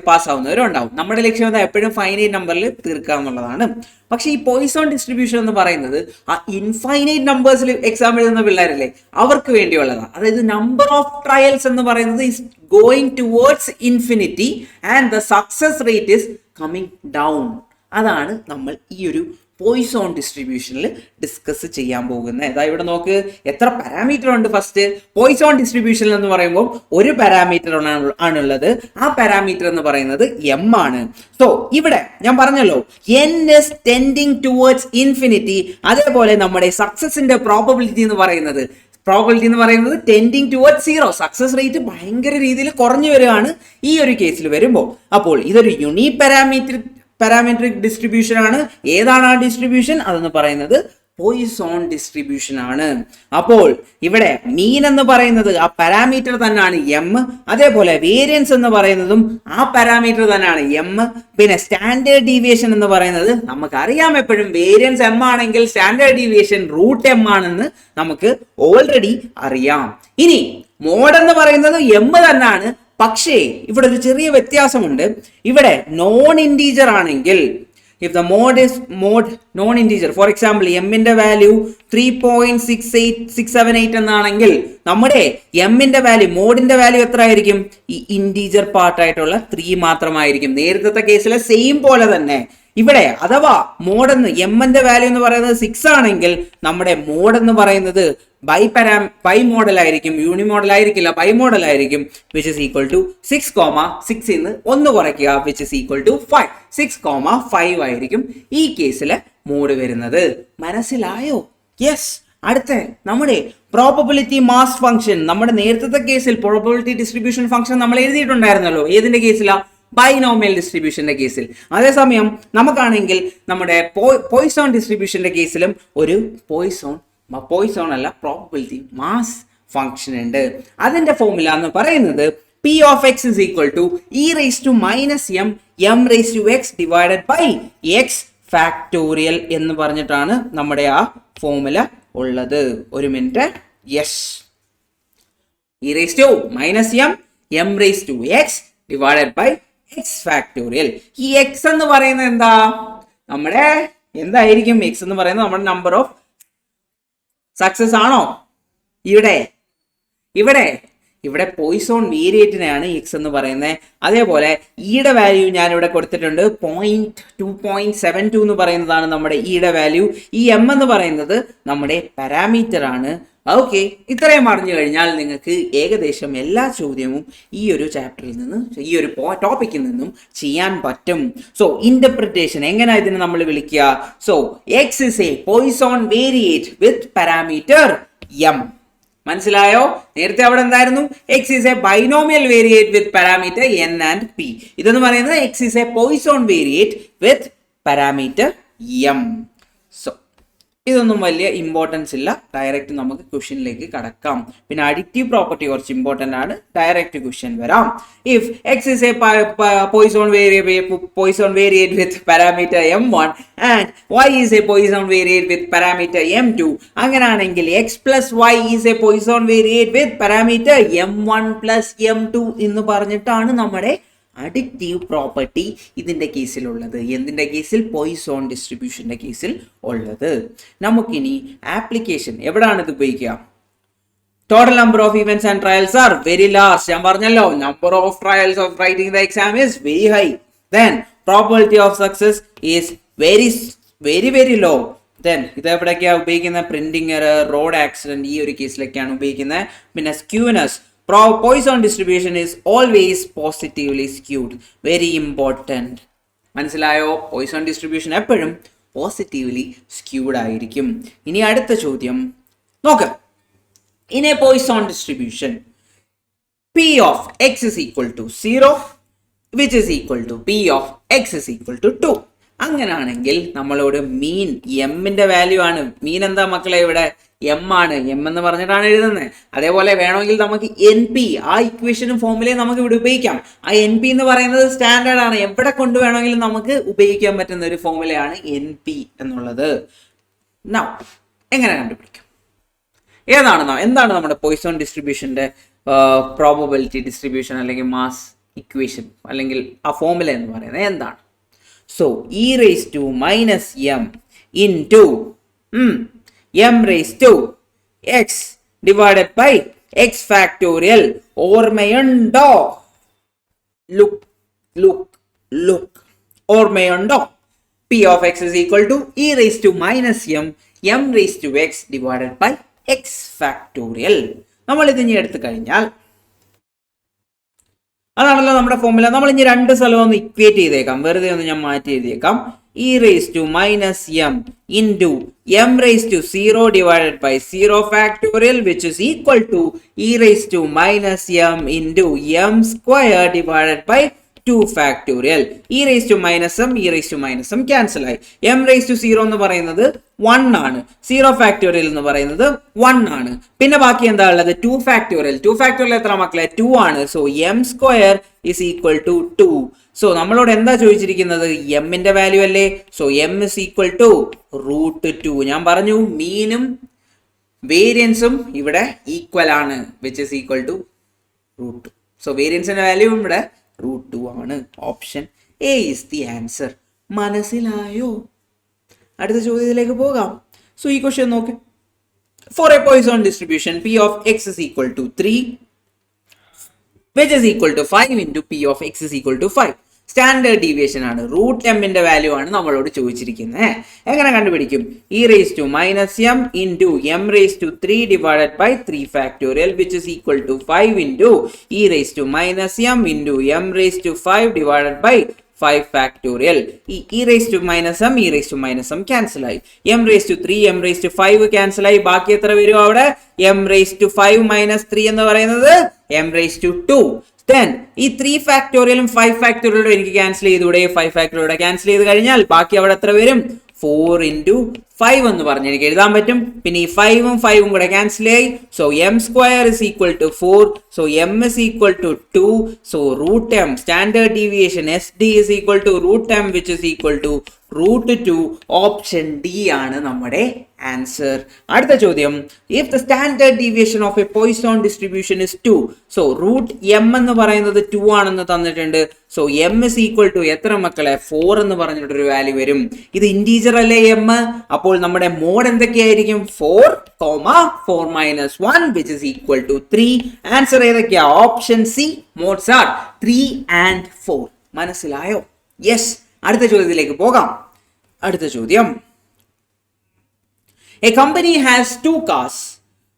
പാസ്സാവുന്നവരും ഉണ്ടാവും. നമ്മുടെ ലക്ഷ്യം എന്താ? എപ്പോഴും ഫൈനൈറ്റ് നമ്പറിൽ തീർക്കുക എന്നുള്ളതാണ്. പക്ഷേ ഈ പോയിസോൺ ഡിസ്ട്രിബ്യൂഷൻ എന്ന് പറയുന്നത് ആ ഇൻഫൈനൈറ്റ് നമ്പേഴ്സിൽ എക്സാം എഴുതുന്ന പിള്ളേരല്ലേ, അവർക്ക് വേണ്ടിയുള്ളതാണ്. അതായത് നമ്പർ ഓഫ് ട്രയൽസ് എന്ന് പറയുന്നത് is going towards infinity and the success rate is coming down. അതാണ് നമ്മൾ ഈ ഒരു പോയിസോൺ ഡിസ്ട്രിബ്യൂഷനിൽ ഡിസ്കസ് ചെയ്യാൻ പോകുന്നത്. അതായത് ഇവിടെ നോക്ക്, എത്ര പാരാമീറ്റർ ഉണ്ട്. ഫസ്റ്റ് പോയിസോൺ ഡിസ്ട്രിബ്യൂഷൻ എന്ന് പറയുമ്പോൾ ഒരു പാരാമീറ്റർ ആണുള്ളത്. ആ പാരാമീറ്റർ എന്ന് പറയുന്നത് എം ആണ്. സോ ഇവിടെ ഞാൻ പറഞ്ഞല്ലോ n is tending towards infinity. അതേപോലെ നമ്മുടെ സക്സസിന്റെ പ്രോബബിലിറ്റി എന്ന് പറയുന്നത് ടെൻഡിങ് ടുവേർഡ്സ് 0. സക്സസ് റേറ്റ് ഭയങ്കര രീതിയിൽ കുറഞ്ഞു വരികയാണ് ഈ ഒരു കേസിൽ വരുമ്പോൾ. അപ്പോൾ ഇതൊരു യൂണീക് പാരാമെട്രിക് ഡിസ്ട്രിബ്യൂഷൻ ആണ്. ഏതാണ് ആ ഡിസ്ട്രിബ്യൂഷൻ? അതെന്ന് പറയുന്നത് പോയിസോൺ ഡിസ്ട്രിബ്യൂഷൻ ആണ്. അപ്പോൾ ഇവിടെ മീൻ എന്ന് പറയുന്നത് ആ പാരാമീറ്റർ തന്നെയാണ് എം. അതേപോലെ വേരിയൻസ് എന്ന് പറയുന്നതും ആ പാരാമീറ്റർ തന്നെയാണ് എം. പിന്നെ സ്റ്റാൻഡേർഡ് ഡീവിയേഷൻ എന്ന് പറയുന്നത് നമുക്കറിയാം, എപ്പോഴും വേരിയൻസ് എം ആണെങ്കിൽ സ്റ്റാൻഡേർഡ് ഡീവിയേഷൻ റൂട്ട് എം ആണെന്ന് നമുക്ക് ഓൾറെഡി അറിയാം. ഇനി മോഡ് എന്ന് പറയുന്നത് എം തന്നെയാണ്. പക്ഷേ ഇവിടെ ഒരു ചെറിയ വ്യത്യാസമുണ്ട്. ഇവിടെ നോൺ ഇൻറ്റീജർ ആണെങ്കിൽ, if the mode is non integer, for example mന്റെ വാല്യൂ 3.678 എന്നാണെങ്കിൽ നമ്മുടെ mന്റെ വാല്യൂ, മോഡിന്റെ വാല്യൂ എത്ര ആയിരിക്കും? ഈ ഇൻറ്റീജർ പാർട്ട് ആയിട്ടുള്ള 3 മാത്രമായിരിക്കും. നേരത്തെ കേസിലെ സെയിം പോലെ തന്നെ ഇവിടെ അഥവാ മോഡ് എന്ന് എമ്മിന്റെ വാല്യൂ എന്ന് പറയുന്നത് 6 ആണെങ്കിൽ നമ്മുടെ മോഡ് എന്ന് പറയുന്നത് ബൈ മോഡൽ ആയിരിക്കും, യൂണി മോഡൽ ആയിരിക്കില്ല, ബൈ മോഡൽ ആയിരിക്കും. വിച്ച് ഇസ് ഈക്വൽ ടു 6,6 ഇന്ന് 1 കുറയ്ക്കുക, വിച്ച് ഇസ് ഈക്വൽ ടു 5. 6,5 ആയിരിക്കും ഈ കേസിലെ മോഡ് വരുന്നത്. മനസ്സിലായോ? യെസ്. അടുത്ത നമ്മുടെ പ്രോബബിലിറ്റി മാസ് ഫംഗ്ഷൻ. നമ്മുടെ നേരത്തെ കേസിൽ പ്രോബബിലിറ്റി ഡിസ്ട്രിബ്യൂഷൻ ഫംഗ്ഷൻ നമ്മൾ എഴുതിയിട്ടുണ്ടായിരുന്നല്ലോ. ഏതിന്റെ കേസിലാ? ബൈനോമിയൽ ഡിസ്ട്രിബ്യൂഷന്റെ കേസിൽ. അതേസമയം നമുക്കാണെങ്കിൽ നമ്മുടെ പോയ്സോൺ ഡിസ്ട്രിബ്യൂഷന്റെ കേസിലും ഒരു പോയ്സോൺ അല്ല, പ്രോബബിലിറ്റി മാസ് ഫംഗ്ഷൻ ഉണ്ട്. അതിന്റെ ഫോർമുല എന്ന് പറയുന്നത് P of x is equal to e raised to minus m raised to x divided by x factorial എന്ന് പറഞ്ഞിട്ടാണ് നമ്മുടെ ആ ഫോർമുല ഉള്ളത്. ഒരു minute. Yes, e raised to minus m raised to x divided by x factorial. ഈ x എന്ന് പറയുന്നത് എന്താ? നമ്മുടെ എന്തായിരിക്കും x എന്ന് പറയുന്നത്? നമ്മുടെ നമ്പർ ഓഫ് സക്സസ് ആണോ? ഇവിടെ പോയ്സോൺ വേരിയേറ്റിനെയാണ് x എന്ന് പറയുന്നത്. അതേപോലെ ഈയുടെ വാല്യൂ ഞാൻ ഇവിടെ കൊടുത്തിട്ടുണ്ട്. 2.72 എന്ന് പറയുന്നതാണ് നമ്മുടെ ഈയുടെ വാല്യൂ. ഈ m എന്ന് പറയുന്നത് നമ്മുടെ പാരാമീറ്റർ ആണ്. ഓക്കെ, ഇത്രയും അറിഞ്ഞു കഴിഞ്ഞാൽ നിങ്ങൾക്ക് ഏകദേശം എല്ലാ ചോദ്യവും ഈ ഒരു ചാപ്റ്ററിൽ നിന്ന്, ഈ ഒരു ടോപ്പിക്കിൽ നിന്നും ചെയ്യാൻ പറ്റും. സോ ഇന്റർപ്രിറ്റേഷൻ എങ്ങനെ ഇതിനെ നമ്മൾ വിളിക്കുക? So X is A Poisson variate with parameter m. മനസ്സിലായോ? നേരത്തെ അവിടെ എന്തായിരുന്നു? X is A binomial variate with parameter n and p. ഇതെന്ന് പറയുന്നത് X is A Poisson variate with parameter m. So ഇതൊന്നും വലിയ ഇമ്പോർട്ടൻസ് ഇല്ല. ഡയറക്റ്റ് നമുക്ക് ക്വസ്റ്റ്യനിലേക്ക് കടക്കാം. പിന്നെ അഡിറ്റീവ് പ്രോപ്പർട്ടി കുറച്ച് ഇമ്പോർട്ടൻ്റ് ആണ്. ഡയറക്റ്റ് ക്വസ്റ്റ്യൻ വരാം. If X is A Poisson variate with parameter m1 and y is a Poisson variate with parameter m2, അങ്ങനെയാണെങ്കിൽ x plus y is a Poisson variate with parameter m1 plus m2 എന്ന് പറഞ്ഞിട്ടാണ് നമ്മുടെ addictive property ഇതിന്റെ കേസിലുള്ളത്. എന്തിന്റെ കേസിൽ? Poisson ഡിസ്ട്രിബ്യൂഷന്റെ കേസിൽ ഉള്ളത്. നമുക്കിനി ആപ്ലിക്കേഷൻ എവിടാണ് ഇത് ഉപയോഗിക്കുക? Total number of events and trials are very large. ഞാൻ പറഞ്ഞല്ലോ, number of trials of writing the exam is very high. Then probability of success is very low. Then ഇത് എവിടെയൊക്കെയാണ് ഉപയോഗിക്കുന്നത്? പ്രിന്റിംഗ് എറർ, റോഡ് ആക്സിഡന്റ്, ഈ ഒരു കേസിലൊക്കെയാണ് ഉപയോഗിക്കുന്നത്. പിന്നെ skewness. Poisson distribution is always positively skewed. Very important. മനസ്സിലായോ? Poisson distribution എപ്പോഴും positively squid ആയിരിക്കും. ഇനി അടുത്ത ചോദ്യം നോക്ക്. In A Poisson distribution P of x is equal to 0 which is equal to P of x is equal to 2. അങ്ങനെയാണെങ്കിൽ നമ്മളോട് മീൻ എമ്മിന്റെ വാല്യൂ ആണ്. മീൻ എന്താ മക്കളെ? ഇവിടെ എം ആണ്. എം എന്ന് പറഞ്ഞിട്ടാണ് എഴുതുന്നത്. അതേപോലെ വേണമെങ്കിൽ നമുക്ക് എൻ പി, ആ ഇക്വേഷനും ഫോർമുലയും നമുക്ക് ഇവിടെ ഉപയോഗിക്കാം. ആ എൻ പി എന്ന് പറയുന്നത് സ്റ്റാൻഡേർഡ് ആണ്. എവിടെ കൊണ്ട് വേണമെങ്കിലും നമുക്ക് ഉപയോഗിക്കാൻ പറ്റുന്ന ഒരു ഫോർമുലയാണ് എൻ പി എന്നുള്ളത്. എങ്ങനെ കണ്ടുപിടിക്കാം? എന്താണ് നമ്മുടെ പോയ്സോൺ ഡിസ്ട്രിബ്യൂഷന്റെ പ്രോബബിലിറ്റി ഡിസ്ട്രിബ്യൂഷൻ അല്ലെങ്കിൽ മാസ് ഇക്വേഷൻ അല്ലെങ്കിൽ ആ ഫോർമുല എന്ന് പറയുന്നത് എന്താണ്? So e raised to minus m into m raised to x divided by x factorial. ഓർമ്മയുണ്ടോ? Look. ഓർമ്മയുണ്ടോ? P of x is equal to e raised to minus m raised to x divided by x factorial. നമ്മൾ ഇത് ഇനി എടുത്തു കഴിഞ്ഞാൽ അതാണല്ലോ നമ്മുടെ formula. നമ്മൾ ഇനി രണ്ട് സ്ഥലം ഒന്ന് ഇക്വേറ്റ് ചെയ്തേക്കാം. വെറുതെ ഒന്ന് ഞാൻ മാറ്റി എഴുതിയേക്കാം. e raised to minus m into m raised to 0 divided by 0 factorial which is equal to e raised to minus m into m square divided by 2 factorial. e raised to minus m cancel ആയി. m raised to 0 എന്ന് പറയുന്നത് 1 ആണ്. 0 factorial എന്ന് പറയുന്നത് 1 ആണ്. പിന്നെ ബാക്കി എന്താ ഉള്ളത്? 2 factorial. 2 factorial എത്ര മക്കളെ? 2 ആണ്. So m square is equal to 2. So നമ്മളോട് എന്താ ചോദിച്ചിരിക്കുന്നത്? എമ്മിന്റെ വാല്യൂ അല്ലേ? So m is equal to √2. ഞാൻ പറഞ്ഞു മീനും വേരിയൻസും ഇവിടെ ഈക്വൽ ആണ്, which is equal to √2. So വേരിയൻസിന്റെ വാല്യൂ ഇവിടെ √2 ആണ്. ഓപ്ഷൻ എ is the answer. മനസ്സിലായോ? അടുത്ത ചോദ്യത്തിലേക്ക് പോകാം. സോ ഈ ക്വസ്റ്റ്യൻ നോക്ക്. For a Poisson distribution P of x is equal to 3 which is equal to 5 into P of x is equal to 5. Standard deviation ആണ്. റൂട്ട് എമ്മിന്റെ വാല്യൂ ആണ് നമ്മളോട് ചോദിച്ചിരിക്കുന്നത്. എങ്ങനെ കണ്ടുപിടിക്കും? e raised to minus m into m raised to 3 divided by 3 factorial which is equal to 5 into e raised to minus m into m raised to 5 divided by 5 factorial. e raised to minus m cancel ആയി. m raised to 3 m raised to 5 cancel ആയി. ബാക്കി എത്ര വരും അവിടെ? m raised to 5 minus 3 എന്ന് പറയുന്നത് m raised to 2. Then ഈ 3 ഫാക്ടോറിയലും 5 ഫാക്ടോറിയലും എനിക്ക് ക്യാൻസൽ ചെയ്തൂടെ? 5 ഫാക്ടോറിയലൂടെ ക്യാൻസൽ ചെയ്ത് കഴിഞ്ഞാൽ ബാക്കി അവിടെ എത്ര വരും? 4 into 5 എന്ന് പറഞ്ഞ് എനിക്ക് എഴുതാൻ പറ്റും. പിന്നെ ഈ 5ഉം 5ഉം കൂടെ ക്യാൻസൽ ആയി. So m square is equal to 4. So m is equal to 2. So root m standard deviation SD is equal to root m which is equal to root 2. Option D ആണ് നമ്മുടെ ആൻസർ. അടുത്ത ചോദ്യം, if the standard deviation of a Poisson distribution is 2, so root m എന്ന് പറയുന്നത് 2 ആണെന്ന് തന്നിട്ടുണ്ട്. So m is equal to എത്ര മക്കളെ? 4 എന്ന് പറഞ്ഞിട്ടൊരു വാല്യൂ വരും. ഇത് ഇന്റീജർ അല്ലേ m? അപ്പോൾ നമ്മുടെ മോഡ് എന്തൊക്കെയായിരിക്കും? 4, 4 minus 1 which is equal to 3. Answer ഏതൊക്കെയാ? Option C, modes are 3 and 4. മനസ്സിലായോ? യെസ്. അടുത്ത ചോദ്യത്തിലേക്ക് പോകാം. അടുത്ത ചോദ്യം, a company has 2 cars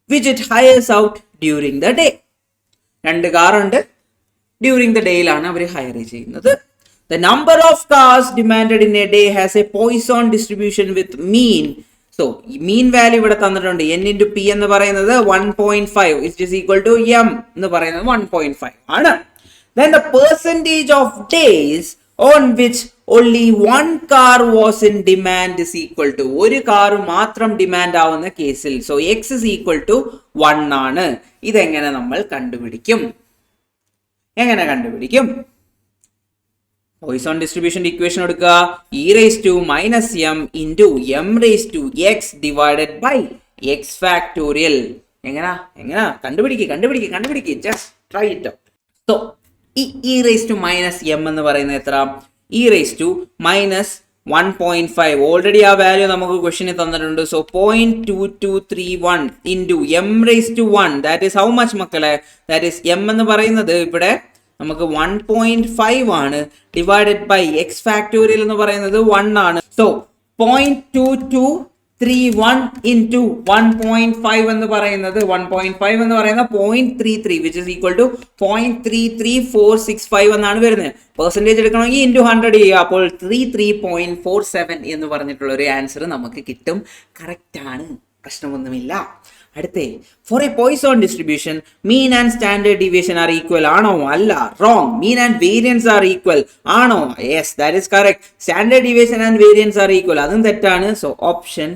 which it hires out during the day. 2 car ഉണ്ട്, ഡ്യൂറിംഗ് ദ ഡേയിലാണ് അവർ ഹയർ ചെയ്യുന്നത്. The number of cars demanded in a day has a Poisson distribution with mean. So mean value ഇവിടെ തന്നിട്ടുണ്ട്. n into p എന്ന് പറയുന്നത് 1.5 is equal to m എന്ന് പറയുന്നത് 1.5 ആണ്. Then the percentage of days on which only one car was in demand is equal to, ഒരു car മാത്രം demand ആവുന്ന കേസിൽ, so x is equal to 1 ആണ്. ഇതെങ്ങനെ നമ്മൾ കണ്ടുപിടിക്കും? പോയിസോൺ ഡിസ്ട്രിബ്യൂഷന്റെ ഇക്വേഷൻ എടുക്കുക. e raised to minus m into m raised to x divided by x factorial. എങ്ങനാ കണ്ടുപിടിക്കുക. just try it out. So e raised to minus m എന്ന് പറയുന്നത് എത്ര? e raised to minus 1.5. Already ആ value നമുക്ക് ക്വസ്റ്റ്യനിൽ തന്നിട്ടുണ്ട്. So 0.2231 into m raised to 1, that is how much മക്കളെ? ദാറ്റ് ഈസ് m എന്ന് പറയുന്നത് ഇവിടെ നമുക്ക് 1.5 ആണ്, ഡിവൈഡഡ് ബൈ x ഫാക്ടോറിയൽ എന്ന് പറയുന്നത് 1 ആണ്. സോ 0.2231 into 1.5 എന്ന് പറയുന്നത് 0.33 which is equal to 0.33465 എന്നാണ് വരുന്നത്. പെർസെൻറ്റേജ് എടുക്കണമെങ്കിൽ ഇൻറ്റു 100 ചെയ്യുക. അപ്പോൾ 33.47 എന്ന് പറഞ്ഞിട്ടുള്ള ഒരു ആൻസർ നമുക്ക് കിട്ടും. കറക്റ്റ് ആണ്, പ്രശ്നമൊന്നുമില്ല. അടുത്തേ, for a Poisson distribution mean and standard deviation are equal ആണോ? അല്ല, wrong. Mean and variance are equal ആണോ? Yes, that is correct. Standard deviation and variance are equal, അതും തെറ്റാണ്. So option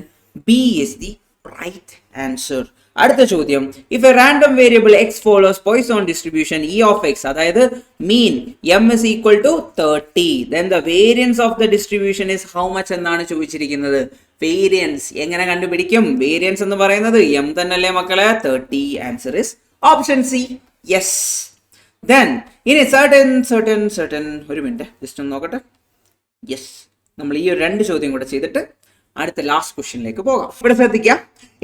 B is the right answer. അടുത്ത ചോദ്യം, if a random variable X follows Poisson distribution E of X, അതായത് mean M is equal to 30, then the variance of the distribution is how much എന്നാണ് ചോദിച്ചിരിക്കുന്നത്. Variance എങ്ങനെ കണ്ടുപിടിക്കും? Variance എന്ന് പറയുന്നത് M തന്നെയല്ലേ മക്കളെ? 30. Answer is option C, yes. then in a certain ഒരു മിനിറ്റ് ജസ്റ്റ് ഒന്ന് നോക്കട്ടെ. യെസ്, നമ്മൾ ഈ 2 ചോദ്യം കൂടെ ചെയ്തിട്ട് അടുത്ത ലാസ്റ്റ് ക്വസ്റ്റ്യനിലേക്ക് പോകാം. ഇവിടെ ശ്രദ്ധിക്കുക.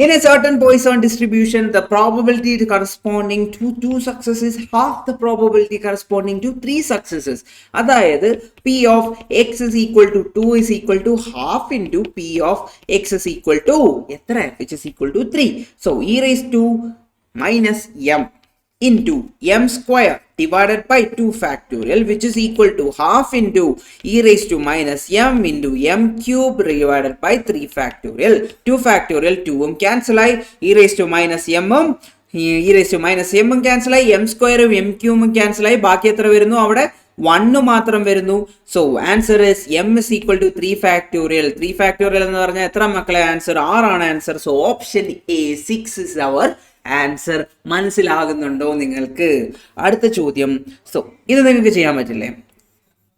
In a certain Poisson distribution, the probability corresponding to 2 successes is half the probability corresponding to 3 successes. അതായത് p of x is equal to 2 is equal to half into p of x is equal to എത്ര? which is equal to 3. So e raised to minus m into m square divided by 2 factorial which is equal to half into e raised to minus m into m cube divided by 3 factorial. 2 factorial 2 cancel ആയി, e raised to minus m cancel ആയി, m square m cube cancel ആയി, ബാക്കി എത്ര വരുന്നു? അവിടെ 1 മാത്രം വരുന്നു. So answer is m is equal to 3 factorial. 3 factorial എന്ന് പറഞ്ഞാൽ എത്ര മക്കളെ? ആൻസർ 6 ആണ് answer. So option A 6 is our answer. മനസ്സിലാകുന്നുണ്ടോ നിങ്ങൾക്ക്? അടുത്ത ചോദ്യം. സോ ഇത് നിങ്ങൾക്ക് ചെയ്യാൻ പറ്റില്ലേ?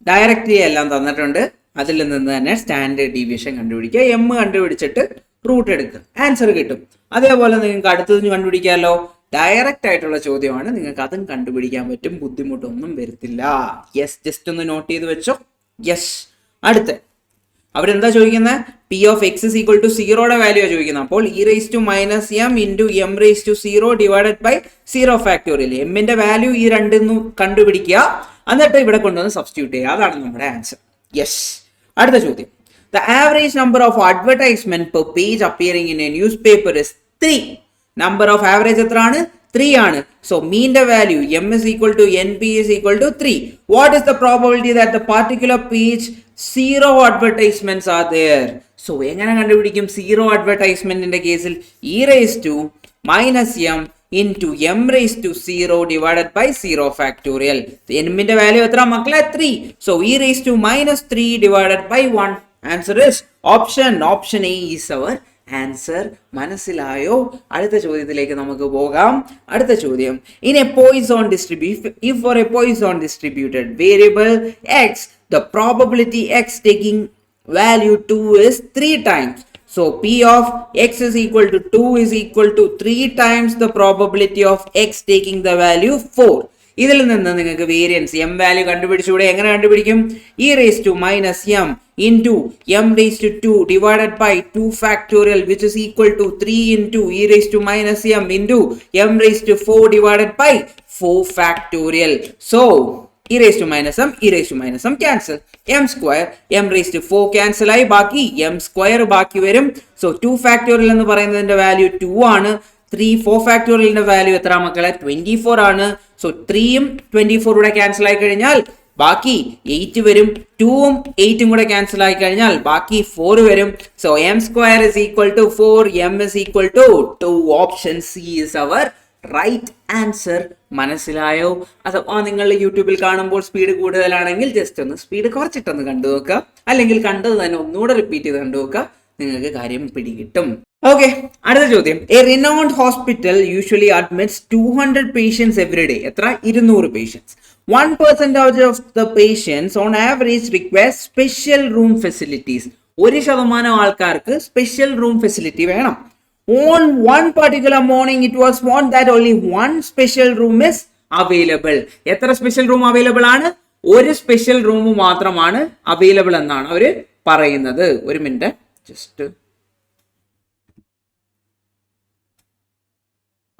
ഡയറക്റ്റ്ലി എല്ലാം തന്നിട്ടുണ്ട്, അതിൽ നിന്ന് തന്നെ സ്റ്റാൻഡേർഡ് ഡീവിയേഷൻ കണ്ടുപിടിക്കുക, എം കണ്ടുപിടിച്ചിട്ട് റൂട്ട് എടുക്കുക, ആൻസർ കിട്ടും. അതേപോലെ നിങ്ങൾക്ക് അടുത്തത് കണ്ടുപിടിക്കാമല്ലോ. ഡയറക്റ്റ് ആയിട്ടുള്ള ചോദ്യമാണ്, നിങ്ങൾക്ക് അതും കണ്ടുപിടിക്കാൻ പറ്റും, ബുദ്ധിമുട്ടൊന്നും വരത്തില്ല. യെസ്, ജസ്റ്റ് ഒന്ന് നോട്ട് ചെയ്ത് വെച്ചോ. യെസ്. അടുത്ത അവരെന്താ ചോദിക്കുന്നത്? P of X is equal to 0യുടെ വാല്യൂ ചോദിക്കുന്നത്. അപ്പോൾ E raise to minus M into M raise to 0 divided by 0 factorial. എമ്മിന്റെ വാല്യൂ ഈ രണ്ടെന്നും കണ്ടുപിടിക്കുക. എന്നിട്ട് ഇവിടെ കൊണ്ടുവന്ന് സബ്സ്റ്റിറ്റ്യൂട്ട് ചെയ്യുക. അതാണ് നമ്മുടെ ആൻസർ. യെസ്. അടുത്ത ചോദ്യം. The average number of advertisement per page appearing in a newspaper is 3. Number of average എത്രയാണ്? 3 ആണ്. So mean the value m is equal to np is equal to 3. What is the probability that the particular page 0 advertisements are there? So എങ്ങനെ കണ്ടുപിടിക്കും? 0 advertisementന്റെ കേസിൽ e raised to minus m into m raised to 0 divided by 0 factorial. nന്റെ value എത്ര മക്കളെ? 3. So e raised to minus 3 divided by 1. Answer is option A is our answer. മനസ്സിലായോ? അടുത്ത ചോദ്യത്തിലേക്ക് നമുക്ക് പോകാം. അടുത്ത ചോദ്യം. In a Poisson distribution, if for a Poisson distributed variable x, the probability x taking value 2 is 3 times. So p of x is equal to 2 is equal to 3 times the probability of x taking the value 4. ഇതിൽ നിന്ന് നിങ്ങൾക്ക് variance m value കണ്ടുപിടിച്ചുകൂടെ? എങ്ങനെ കണ്ടുപിടിക്കും? e raised to minus m into m raised to 2 divided by 2 factorial which is equal to 3 into e raised to minus m into m raised to 4 divided by 4 factorial. So e raised to minus m cancel. m square m raised to 4 cancel ആയി. ബാക്കി m square ബാക്കി വരും. So 2 factorial എന്ന് പറയുന്നതിന്റെ value 2 ആണ്. 4 ഫാക്ടോറിയലിന്റെ value എത്ര മക്കളെ? 24 ആണ്. സോ 3ഉം 24 കൂടെ ക്യാൻസൽ ആയി കഴിഞ്ഞാൽ ബാക്കി 8 വരും. 2ഉം 8ഉം കൂടെ ക്യാൻസൽ ആയി കഴിഞ്ഞാൽ ബാക്കി 4 വരും. So m square is equal to 4, m is equal to 2. Option C is our right answer. മനസ്സിലായോ? അഥവാ നിങ്ങൾ യൂട്യൂബിൽ കാണുമ്പോൾ സ്പീഡ് കൂടുതലാണെങ്കിൽ ജസ്റ്റ് ഒന്ന് സ്പീഡ് കുറച്ചിട്ടൊന്ന് കണ്ടു നോക്കുക, അല്ലെങ്കിൽ കണ്ടത് തന്നെ ഒന്നുകൂടെ റിപ്പീറ്റ് ചെയ്ത് കണ്ടു നോക്കുക, നിങ്ങൾക്ക് കാര്യം പിടികിട്ടും. ഓക്കെ, അടുത്ത ചോദ്യം. A renowned hospital usually admits 200 patients every day. എത്ര? 200 patients. 1% of the patients on average require special room facilities. 1% ആൾക്കാർക്ക് സ്പെഷ്യൽ റൂം ഫെസിലിറ്റി വേണം. On one particular morning it was found that only one special room is available. എത്ര special room available ആണ്? ഒരു special room മാത്രമാണ് available എന്നാണ് അവർ പറയുന്നത്. ഒരു മിനിറ്റ്, ജസ്റ്റ്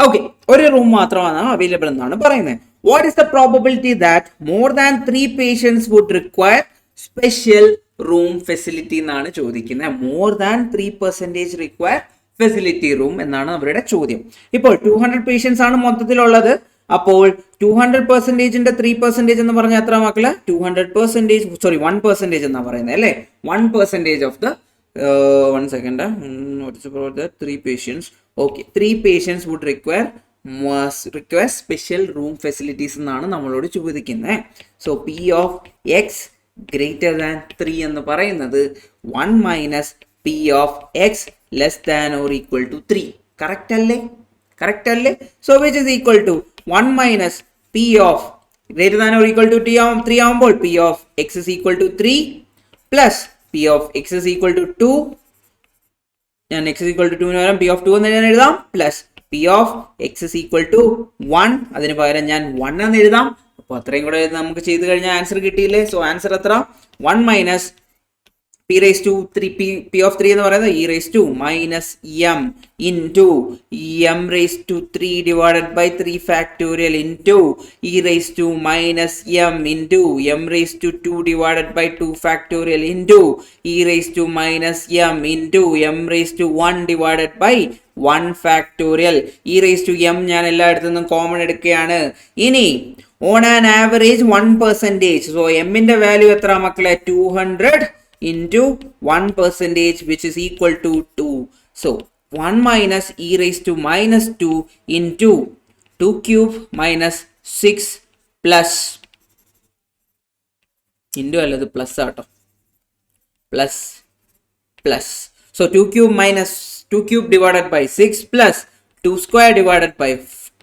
ഓക്കെ, ഒരു റൂം മാത്രമാണ് അവൈലബിൾ എന്നാണ് പറയുന്നത്. What is the probability that more than 3 patients would require special room facility എന്നാണ് ചോദിക്കുന്നത്. More than 3% require facility room എന്നാണ് അവരുടെ ചോദ്യം. ഇപ്പോൾ 200 പേഷ്യൻസ് ആണ് മൊത്തത്തിലുള്ളത്. അപ്പോൾ 200%ന്റെ 3% എന്ന് പറഞ്ഞാൽ എത്ര മക്കളെ? 1% എന്നാ പറയുന്നത് അല്ലേ? 1% of the 1 second. What is about the 3 patients? Okay, 3 patients would require special room facilities എന്നാണ് നമ്മളോട് ചോദിക്കുന്നത്. So P of X greater than 3 എന്ന് പറയുന്നത് 1 minus P of X less than or equal to 3. Correct അല്ലേ? So which is equal to 1 minus P of greater than or equal to 3 ആവുമ്പോൾ P of X is equal to 3 plus p of x is equal to 2. ഞാൻ x is equal to 2 ന് പകരം p of 2 എന്ന് ഞാൻ എഴുതാം. Plus p of x is equal to 1. അതിന് പകരം ഞാൻ 1 എന്ന് എഴുതാം. അപ്പോൾ അത്രയും കൂടെ നമുക്ക് ചെയ്ത് കഴിഞ്ഞാൽ ആൻസർ കിട്ടിയില്ലേ? സോ ആൻസർ എത്ര? 1 minus p raised to 3, p of 3 എന്ന് പറയുന്നത് e raised to minus m into m raised to 3 divided by 3 factorial into e raised to minus m into m raised to 2 divided by 2 factorial into e raised to minus m into m raised to 1 divided by 1 factorial. e raised to m ഞാൻ എല്ലായിടത്തുനിന്നും common എടുക്കുകയാണ്. ഇനി on an average 1%. So m ന്റെ value എത്ര മക്കളെ? 200 into 1% which is equal to 2. So 1 minus e raised to minus 2 into 2 cube minus 6 plus into alladu plus ആട്ടോ, plus. So 2 cube minus 2 cube divided by 6 plus 2 square divided by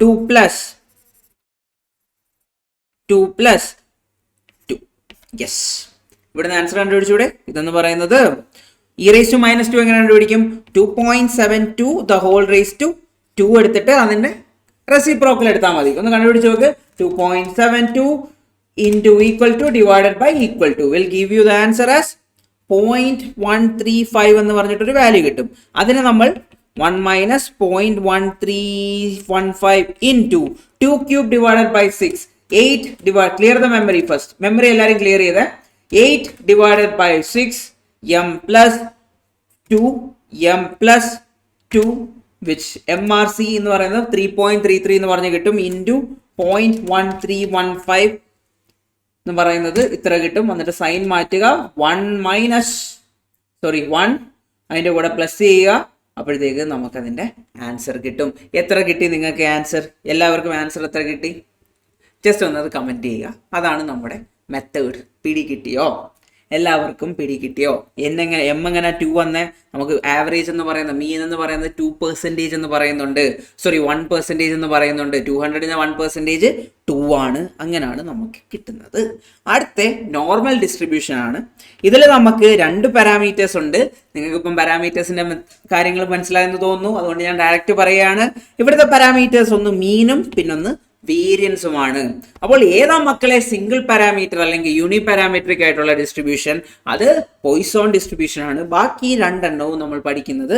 2 plus 2 plus 2. Yes. ഇവിടുന്ന് answer കണ്ടുപിടിച്ചൂടെ? ഇതെന്ന് പറയുന്നത് e raised to minus 2 എങ്ങനെ കണ്ടുപിടിക്കും? 2.72 the whole raised to 2 എടുത്തിട്ട് അതിന്റെ reciprocal എടുത്താൽ മതി. ഒന്ന് കണ്ടുപിടിച്ച് നോക്ക്. 2.72 into equal to divided by equal to will give you the answer as 0.135 എന്ന് പറഞ്ഞിട്ടൊരു വാല്യൂ കിട്ടും. അതിനെ നമ്മൾ 1 minus 0.1315 into 2 cube divided by 6. 8 divide clear the memory first. Memory എല്ലാവരും ക്ലിയർ ചെയ്തേ. 8 divided by 6 m plus 2 m plus 2 which MRC എന്ന് പറയുന്നത് 3.33 എന്ന് പറഞ്ഞ് കിട്ടും ഇൻറ്റു 0.1315 എന്ന് പറയുന്നത് ഇത്ര കിട്ടും. എന്നിട്ട് സൈൻ മാറ്റുക, 1 അതിൻ്റെ കൂടെ പ്ലസ് ചെയ്യുക. അപ്പോഴത്തേക്ക് നമുക്കതിൻ്റെ ആൻസർ കിട്ടും. എത്ര കിട്ടി നിങ്ങൾക്ക് ആൻസർ? എല്ലാവർക്കും ആൻസർ എത്ര കിട്ടി? ജസ്റ്റ് ഒന്നത് കമൻറ്റ് ചെയ്യുക. അതാണ് നമ്മുടെ മെത്തേഡ്. പിടി കിട്ടിയോ? എല്ലാവർക്കും പിടി കിട്ടിയോ? എങ്ങനെ എങ്ങനെ 2 വന്നേ? നമുക്ക് ആവറേജ് എന്ന് പറയുന്നത് മീൻ എന്ന് പറയുന്നത് 2% എന്ന് പറയുന്നുണ്ട്, 1% എന്ന് പറയുന്നുണ്ട്. 200ന് 1% 2 ആണ്. അങ്ങനെയാണ് നമുക്ക് കിട്ടുന്നത്. അടുത്ത നോർമൽ ഡിസ്ട്രിബ്യൂഷൻ ആണ്. ഇതിൽ നമുക്ക് 2 പാരാമീറ്റേഴ്സ് ഉണ്ട്. നിങ്ങൾക്കിപ്പം പാരാമീറ്റേഴ്സിൻ്റെ കാര്യങ്ങൾ മനസ്സിലായെന്ന് തോന്നുന്നു. അതുകൊണ്ട് ഞാൻ ഡയറക്റ്റ് പറയുകയാണ്. ഇവിടുത്തെ പാരാമീറ്റേഴ്സ് ഒന്ന് മീനും പിന്നൊന്ന് വേരിയൻസുമാണ്. അപ്പോൾ ഏതാ മക്കളെ സിംഗിൾ പാരാമീറ്റർ അല്ലെങ്കിൽ യൂണി പാരാമെട്രിക് ആയിട്ടുള്ള ഡിസ്ട്രിബ്യൂഷൻ? അത് പോയിസോൺ ഡിസ്ട്രിബ്യൂഷൻ ആണ്. ബാക്കി 2 എണ്ണവും നമ്മൾ പഠിക്കുന്നത്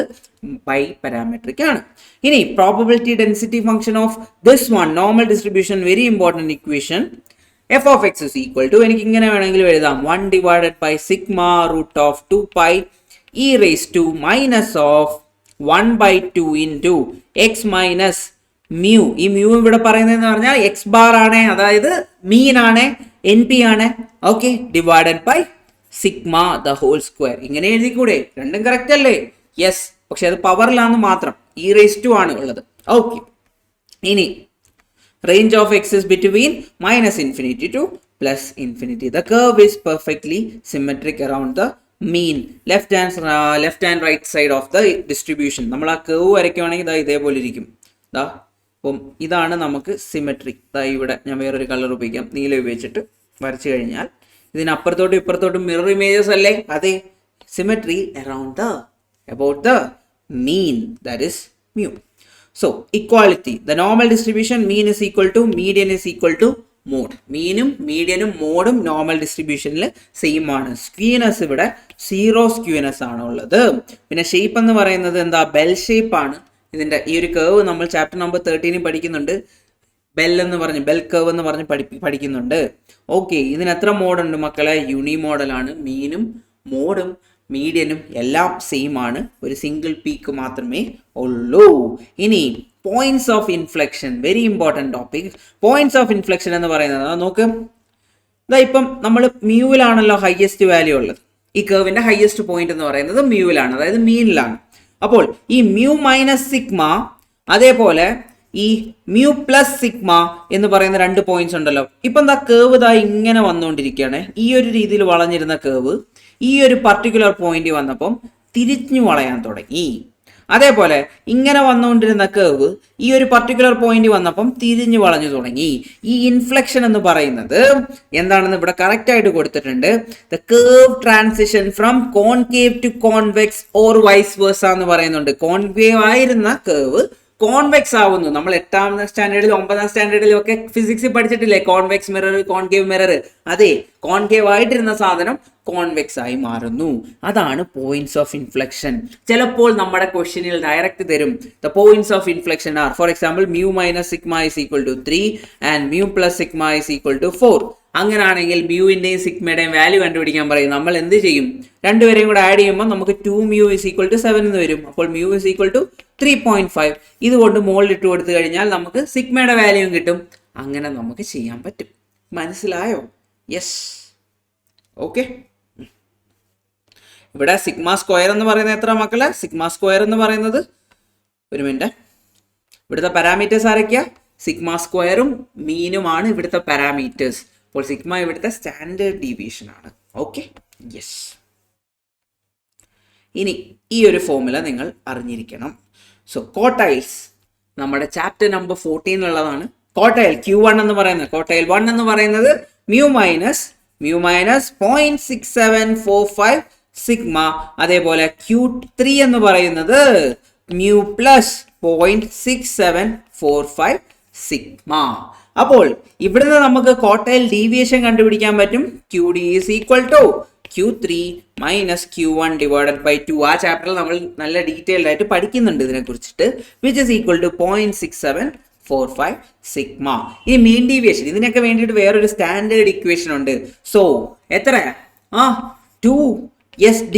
ബൈ പാരാമെട്രിക് ആണ്. ഇനി probability density function of this one normal distribution, very important equation. f of x is equal to, എനിക്ക് ഇങ്ങനെ വേണമെങ്കിലും എഴുതാം, 1 divided by sigma root of 2 pi e raised to minus of 1 by 2 into x minus mu. ഈ mu ഇവിടെ പറയുന്നതെന്ന് പറഞ്ഞാൽ X bar ആണ്, അതായത് മീൻ ആണ്, എൻ പി ആണ്. Okay, divided by sigma the whole square. ഇങ്ങനെ എഴുതിക്കൂടെ? രണ്ടും കറക്റ്റ് അല്ലേ? യെസ്. പക്ഷെ അത് പവറിലാന്ന് മാത്രം. ഇ റേസ് ടു ആണ് ഉള്ളത്. ഓക്കെ, ഇനി range of x is between minus infinity to plus infinity. The curve is perfectly symmetric around the mean. Left and right side of the distribution. നമ്മൾ ആ curve വരയ്ക്കുകയാണെങ്കിൽ ഇതാ ഇതേപോലെ ഇരിക്കും. ദാ അപ്പം ഇതാണ് നമുക്ക് സിമെട്രി. ഇവിടെ ഞാൻ വേറൊരു കളർ ഉപയോഗിക്കാം, നീല ഉപയോഗിച്ചിട്ട് വരച്ചു കഴിഞ്ഞാൽ ഇതിനപ്പുറത്തോട്ടും ഇപ്പുറത്തോട്ടും മിറർ ഇമേജസ് അല്ലേ? അതെ, symmetry about the mean, that is mu. So equality, the normal distribution mean is equal to median is equal to mode. മീനും മീഡിയനും മോഡും നോർമൽ ഡിസ്ട്രിബ്യൂഷനിൽ സെയിം ആണ്. സ്ക്യൂനെസ് ഇവിടെ 0 സ്ക്യൂനെസ് ആണ് ഉള്ളത്. പിന്നെ ഷേപ്പ് എന്ന് പറയുന്നത് എന്താ? ബെൽ ഷേപ്പ് ആണ്. ഇതിൻ്റെ ഈ ഒരു കേവ് നമ്മൾ ചാപ്റ്റർ നമ്പർ 13 പഠിക്കുന്നുണ്ട്. ബെൽ കേവ് എന്ന് പറഞ്ഞ് പഠിക്കുന്നുണ്ട്. ഓക്കെ, ഇതിന് എത്ര മോഡുണ്ട് മക്കളെ? യൂണി മോഡലാണ്. മീനും മോഡും മീഡിയനും എല്ലാം സെയിം ആണ്. ഒരു സിംഗിൾ പീക്ക് മാത്രമേ ഉള്ളൂ. ഇനി points of inflection, very important topic. Points of inflection എന്ന് പറയുന്നത് നോക്ക്, ഇപ്പം നമ്മൾ മ്യൂവിലാണല്ലോ ഹയസ്റ്റ് വാല്യൂ ഉള്ളത്. ഈ കേവിന്റെ ഹയസ്റ്റ് പോയിന്റ് എന്ന് പറയുന്നത് മ്യൂവിലാണ്, അതായത് മീനിലാണ്. അപ്പോൾ ഈ മ്യൂ മൈനസ് സിഗ്മ, അതേപോലെ ഈ മ്യൂ പ്ലസ് സിഗ്മ എന്ന് പറയുന്ന 2 പോയിന്റ്സ് ഉണ്ടല്ലോ. ഇപ്പം എന്താ കേവ് ഇതാ ഇങ്ങനെ വന്നുകൊണ്ടിരിക്കുകയാണ്. ഈ ഒരു രീതിയിൽ വളഞ്ഞിരുന്ന കേവ് ഈ ഒരു പർട്ടിക്കുലർ പോയിന്റ് വന്നപ്പം തിരിഞ്ഞു വളയാൻ തുടങ്ങി. അതേപോലെ ഇങ്ങനെ വന്നുകൊണ്ടിരുന്ന കേവ് ഈ ഒരു പർട്ടിക്കുലർ പോയിന്റ് വന്നപ്പം തിരിഞ്ഞു വളഞ്ഞു തുടങ്ങി. ഈ ഇൻഫ്ലെക്ഷൻ എന്ന് പറയുന്നത് എന്താണെന്ന് ഇവിടെ കറക്റ്റ് ആയിട്ട് കൊടുത്തിട്ടുണ്ട്. The curve transition from concave to convex or vice versa എന്ന് പറയുന്നുണ്ട്. കോൺകേവ് ആയിരുന്ന കേർവ് കോൺവെക്സ് ആവുന്നു. നമ്മൾ 8ാം സ്റ്റാൻഡേർഡിലും 9ാം സ്റ്റാൻഡേർഡിലും ഒക്കെ ഫിസിക്സിൽ പഠിച്ചിട്ടില്ലേ? Convex mirror, concave mirror. അതെ, കോൺകേവ് ആയിട്ടിരുന്ന സാധനം കോൺവെക്സ് ആയി മാറുന്നു. അതാണ് പോയിന്റ്സ് ഓഫ് ഇൻഫ്ലെക്ഷൻ. ചിലപ്പോൾ നമ്മുടെ ക്വസ്റ്റ്യനിൽ ഡയറക്റ്റ് തരും. The points of inflection are, for example, mu minus sigma is equal to 3 and mu plus sigma is equal to 4. അങ്ങനെയാണെങ്കിൽ മ്യൂവിന്റെയും സിഗ്മയുടെയും വാല്യൂ കണ്ടുപിടിക്കാൻ പറയും. നമ്മൾ എന്ത് ചെയ്യും? രണ്ടുപേരെയും കൂടെ ആഡ് ചെയ്യുമ്പോൾ നമുക്ക് 2 മ്യൂ ഇസ് ഈക്വൽ ടു 7 എന്ന് വരും. അപ്പോൾ മ്യൂ ഇസ് ഈക്വൽ ടു 3.5. ഇതുകൊണ്ട് മുകളിൽ ഇട്ട് കൊടുത്തു കഴിഞ്ഞാൽ നമുക്ക് സിഗ്മയുടെ വാല്യൂവും കിട്ടും. അങ്ങനെ നമുക്ക് ചെയ്യാൻ പറ്റും. മനസ്സിലായോ? യെസ്. ഓക്കെ, ഇവിടെ സിഗ്മ സ്ക്വയർ എന്ന് പറയുന്നത് എത്ര മക്കളെ? സിഗ്മ സ്ക്വയർ എന്ന് പറയുന്നത്, ഒരു മിനിറ്റ്, ഇവിടുത്തെ പാരാമീറ്റേഴ്സ് ആരൊക്കെയാ? സിഗ്മ സ്ക്വയറും മീനുമാണ് ഇവിടുത്തെ പാരാമീറ്റേഴ്സ്. അപ്പോൾ സിഗ്മ ഇവിടുത്തെ സ്റ്റാൻഡേർഡ് ഡീവിയേഷൻ ആണ്. Okay, yes. ഇനി ഈ ഒരു ഫോർമുല നിങ്ങൾ അറിഞ്ഞിരിക്കണം. സോ കോട്ടൈൽസ് നമ്മുടെ ചാപ്റ്റർ നമ്പർ 14 കോട്ടൈൽ Q1 എന്ന് പറയുന്നത്, കോട്ടൈൽ 1 എന്ന് പറയുന്നത് മ്യൂ മൈനസ് 0.6745 സിഗ്മ. അതേപോലെ Q3 എന്ന് പറയുന്നത് മ്യൂ പ്ലസ് 0.6745 സിഗ്മ. അപ്പോൾ ഇവിടുന്ന് നമുക്ക് കോട്ടൈൽ ഡീവിയേഷൻ കണ്ടുപിടിക്കാൻ പറ്റും. QD is equal to Q3 minus Q1 divided by 2. ആ ചാപ്റ്ററിൽ നമ്മൾ നല്ല ഡീറ്റെയിൽഡ് ആയിട്ട് പഠിക്കുന്നുണ്ട് ഇതിനെ കുറിച്ചിട്ട്. Which is equal to 0.6745. 45 sigma. ഇനി മീൻ ഡീവിയേഷൻ, ഇതിനൊക്കെ വേണ്ടിയിട്ട് വേറൊരു സ്റ്റാൻഡേർഡ് ഇക്വേഷൻ ഉണ്ട്. സോ എത്ര 2SD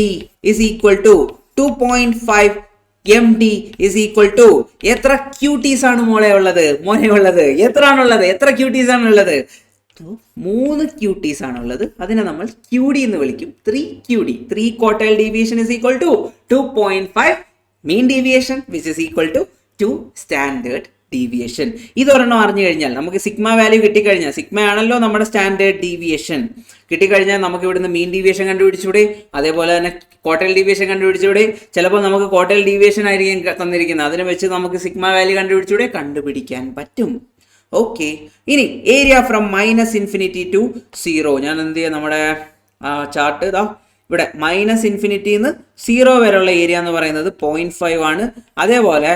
is equal to 2.5 MD is equal to എത്ര ക്യൂട്ടീസ് ആണ് മോനെ ഉള്ളത്? എത്ര ആണുള്ളത്? എത്ര ക്യൂട്ടീസ് ആണുള്ളത്? 3 ക്യൂട്ടീസ് ആണുള്ളത്. അതിനെ നമ്മൾ QD എന്ന് വിളിക്കും. 3 QD. 3 quartile deviation is equal to 2.5 mean deviation which is equal to 2 standard deviation. ഇതൊരെണ്ണം അറിഞ്ഞു കഴിഞ്ഞാൽ നമുക്ക് സിഗ്മ വാല്യൂ കിട്ടിക്കഴിഞ്ഞാൽ, സിഗ്മ ആണല്ലോ നമ്മുടെ സ്റ്റാൻഡേർഡ് ഡീവിയേഷൻ, കിട്ടിക്കഴിഞ്ഞാൽ നമുക്ക് ഇവിടുന്ന് മീൻ ഡീവിയേഷൻ കണ്ടുപിടിച്ചൂടെ, അതേപോലെ തന്നെ ക്വാർട്ടൈൽ ഡീവിയേഷൻ കണ്ടുപിടിച്ചൂടെ. ചിലപ്പോൾ നമുക്ക് ക്വാർട്ടൈൽ ഡീവിയേഷൻ ആയിരിക്കും തന്നിരിക്കുന്നത്, അതിനെ വെച്ച് നമുക്ക് സിഗ്മ വാല്യൂ കണ്ടുപിടിച്ചൂടെ, കണ്ടുപിടിക്കാൻ പറ്റും. ഓക്കെ, ഇനി ഏരിയ ഫ്രം -∞ ടു 0. ഞാൻ എന്ത് ചെയ്യാം, നമ്മുടെ ചാർട്ട് ഇതാ ഇവിടെ -∞ 0 വരെയുള്ള ഏരിയ എന്ന് പറയുന്നത് 0.5 ആണ്. അതേപോലെ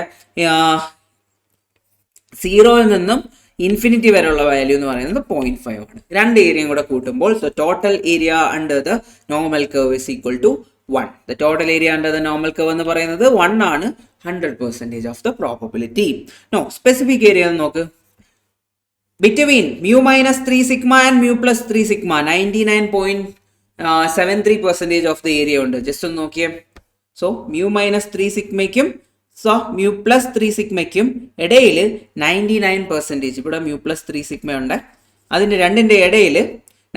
0 നിന്നും ഇൻഫിനിറ്റി വരെയുള്ള വാല്യൂ എന്ന് പറയുന്നത് 0.5 ആണ്. രണ്ട് ഏരിയയും കൂടെ കൂട്ടുമ്പോൾ total area under the normal curve is equal to 1. The total area under the normal curve എന്ന് പറയുന്നത് 1 ആണ്. 100% of the probability. No specific area നോക്ക്. Between mu minus 3 sigma and mu plus 3 sigma 99.73% of the area ഉണ്ട്. Just ഒന്ന് നോക്കിയേ. So mu minus 3 sigmയ്ക്കും mu plus 3 sigmയ്ക്കും ഇടയിൽ 99%, ഇവിടെ mu plus 3 sigma ഉണ്ട്, അതിൻ്റെ രണ്ടിൻ്റെ ഇടയിൽ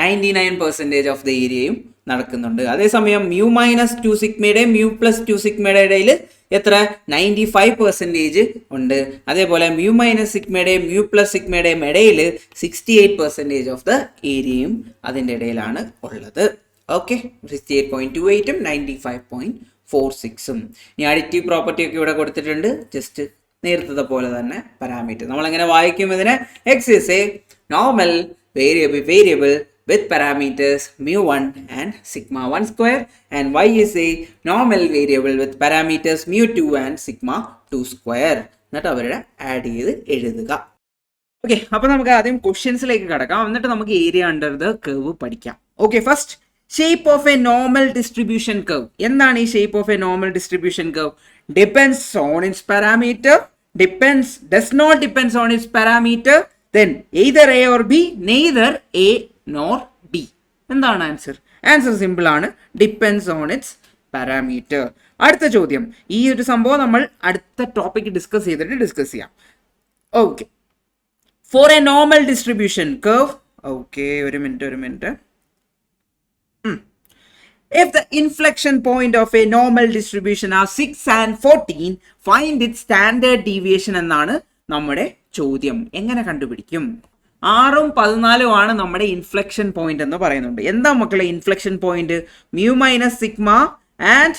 99% ഓഫ് ദ ഏരിയയും നടക്കുന്നുണ്ട്. അതേസമയം mu minus 2 sigmയുടെയും mu plus 2 sigmയുടെ ഇടയിൽ എത്ര 95% ഉണ്ട്. അതേപോലെ mu minus sigmയുടെയും mu plus sigmയുടെയും ഇടയിൽ 68% ഓഫ് ദ ഏരിയയും അതിൻ്റെ ഇടയിലാണ് ഉള്ളത്. ഓക്കെ, 68.28ഉം 95.46ഉം. ഇനി അഡിറ്റീവ് പ്രോപ്പർട്ടി ഒക്കെ ഇവിടെ കൊടുത്തിട്ടുണ്ട്. ജസ്റ്റ് നേരത്തെ പോലെ തന്നെ പാരാമീറ്റർ നമ്മളെങ്ങനെ വായിക്കും ഇതിനെ? X is a normal variable with parameters mu1 and sigma 1 square, and y is a normal variable with parameters mu2 and sigma 2 square. എന്നിട്ട് അവരുടെ ആഡ് ചെയ്ത് എഴുതുക. ഓക്കെ, അപ്പോൾ നമുക്ക് ആദ്യം ക്വസ്റ്റ്യൻസിലേക്ക് കടക്കാം, എന്നിട്ട് നമുക്ക് ഏരിയ അണ്ടർ ദ കർവ് പഠിക്കാം. Okay, first shape of A normal distribution curve. എന്താണ് ഈ shape of A normal distribution curve? Depends on its parameter, does not depends on its parameter, then either A or B, neither A nor D. എന്താണ് answer? Answer simple ആണ്, depends on its parameter. അടുത്ത ചോദ്യം, ഈ ഒരു സംഭവം നമ്മൾ അടുത്ത topic discuss ചെയ്യാം. Okay, for a normal distribution curve. Okay, ഒരു minute. If the inflection point of a normal distribution are 6 and 14, find its standard deviation എന്നാണ് നമ്മുടെ ചോദ്യം. എങ്ങനെ കണ്ടുപിടിക്കും? 6ഉം 14ഉം ആണ് നമ്മുടെ ഇൻഫ്ലെക്ഷൻ പോയിന്റ് എന്ന് പറയുന്നുണ്ട്. എന്താ മക്കളെ inflection point? mu minus sigma and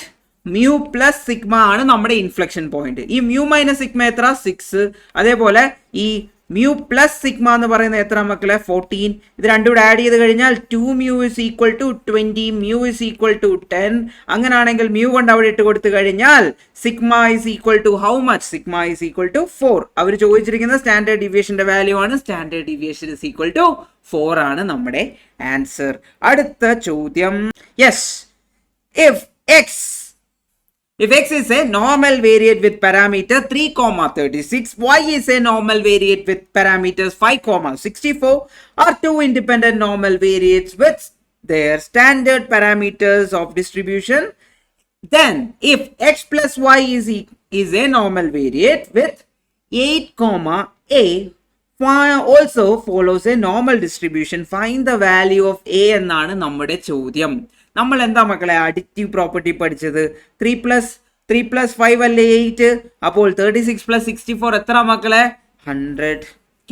mu plus sigma ആണ് നമ്മുടെ ഇൻഫ്ലെക്ഷൻ പോയിന്റ്. ഈ mu minus sigma എത്ര? 6. അതേപോലെ ഈ mu plus sigma എന്ന് പറയുന്നത് എത്ര മക്കളെ? 14. ഇത് രണ്ടും കൂടെ ആഡ് ചെയ്ത് കഴിഞ്ഞാൽ 2 mu is equal to 20, mu is equal to 10. അങ്ങനാണെങ്കിൽ mu കൊണ്ട് അവിടെ ഇട്ട് കൊടുത്തു കഴിഞ്ഞാൽ sigma is equal to how much? Sigma is equal to 4. അവർ ചോദിച്ചിരിക്കുന്നത് സ്റ്റാൻഡേർഡ് ഡീവിയേഷന്റെ വാല്യൂ ആണ്. Standard deviation is equal to 4 ആണ് നമ്മുടെ ആൻസർ. അടുത്ത ചോദ്യം, yes, If x is a normal variate with parameter 3,36, y is a normal variate with parameters 5,64, are two independent normal variates with their standard parameters of distribution, then if x plus y is a normal variate with 8,a also follows a normal distribution, find the value of a എന്നാണ് നമ്മുടെ ചോദ്യം. നമ്മൾ എന്താ മക്കളെ additive property പഠിച്ചത്? 3 plus 5 അല്ലേ 8. അപ്പോൾ 36 plus 64 എത്ര മക്കളെ? 100.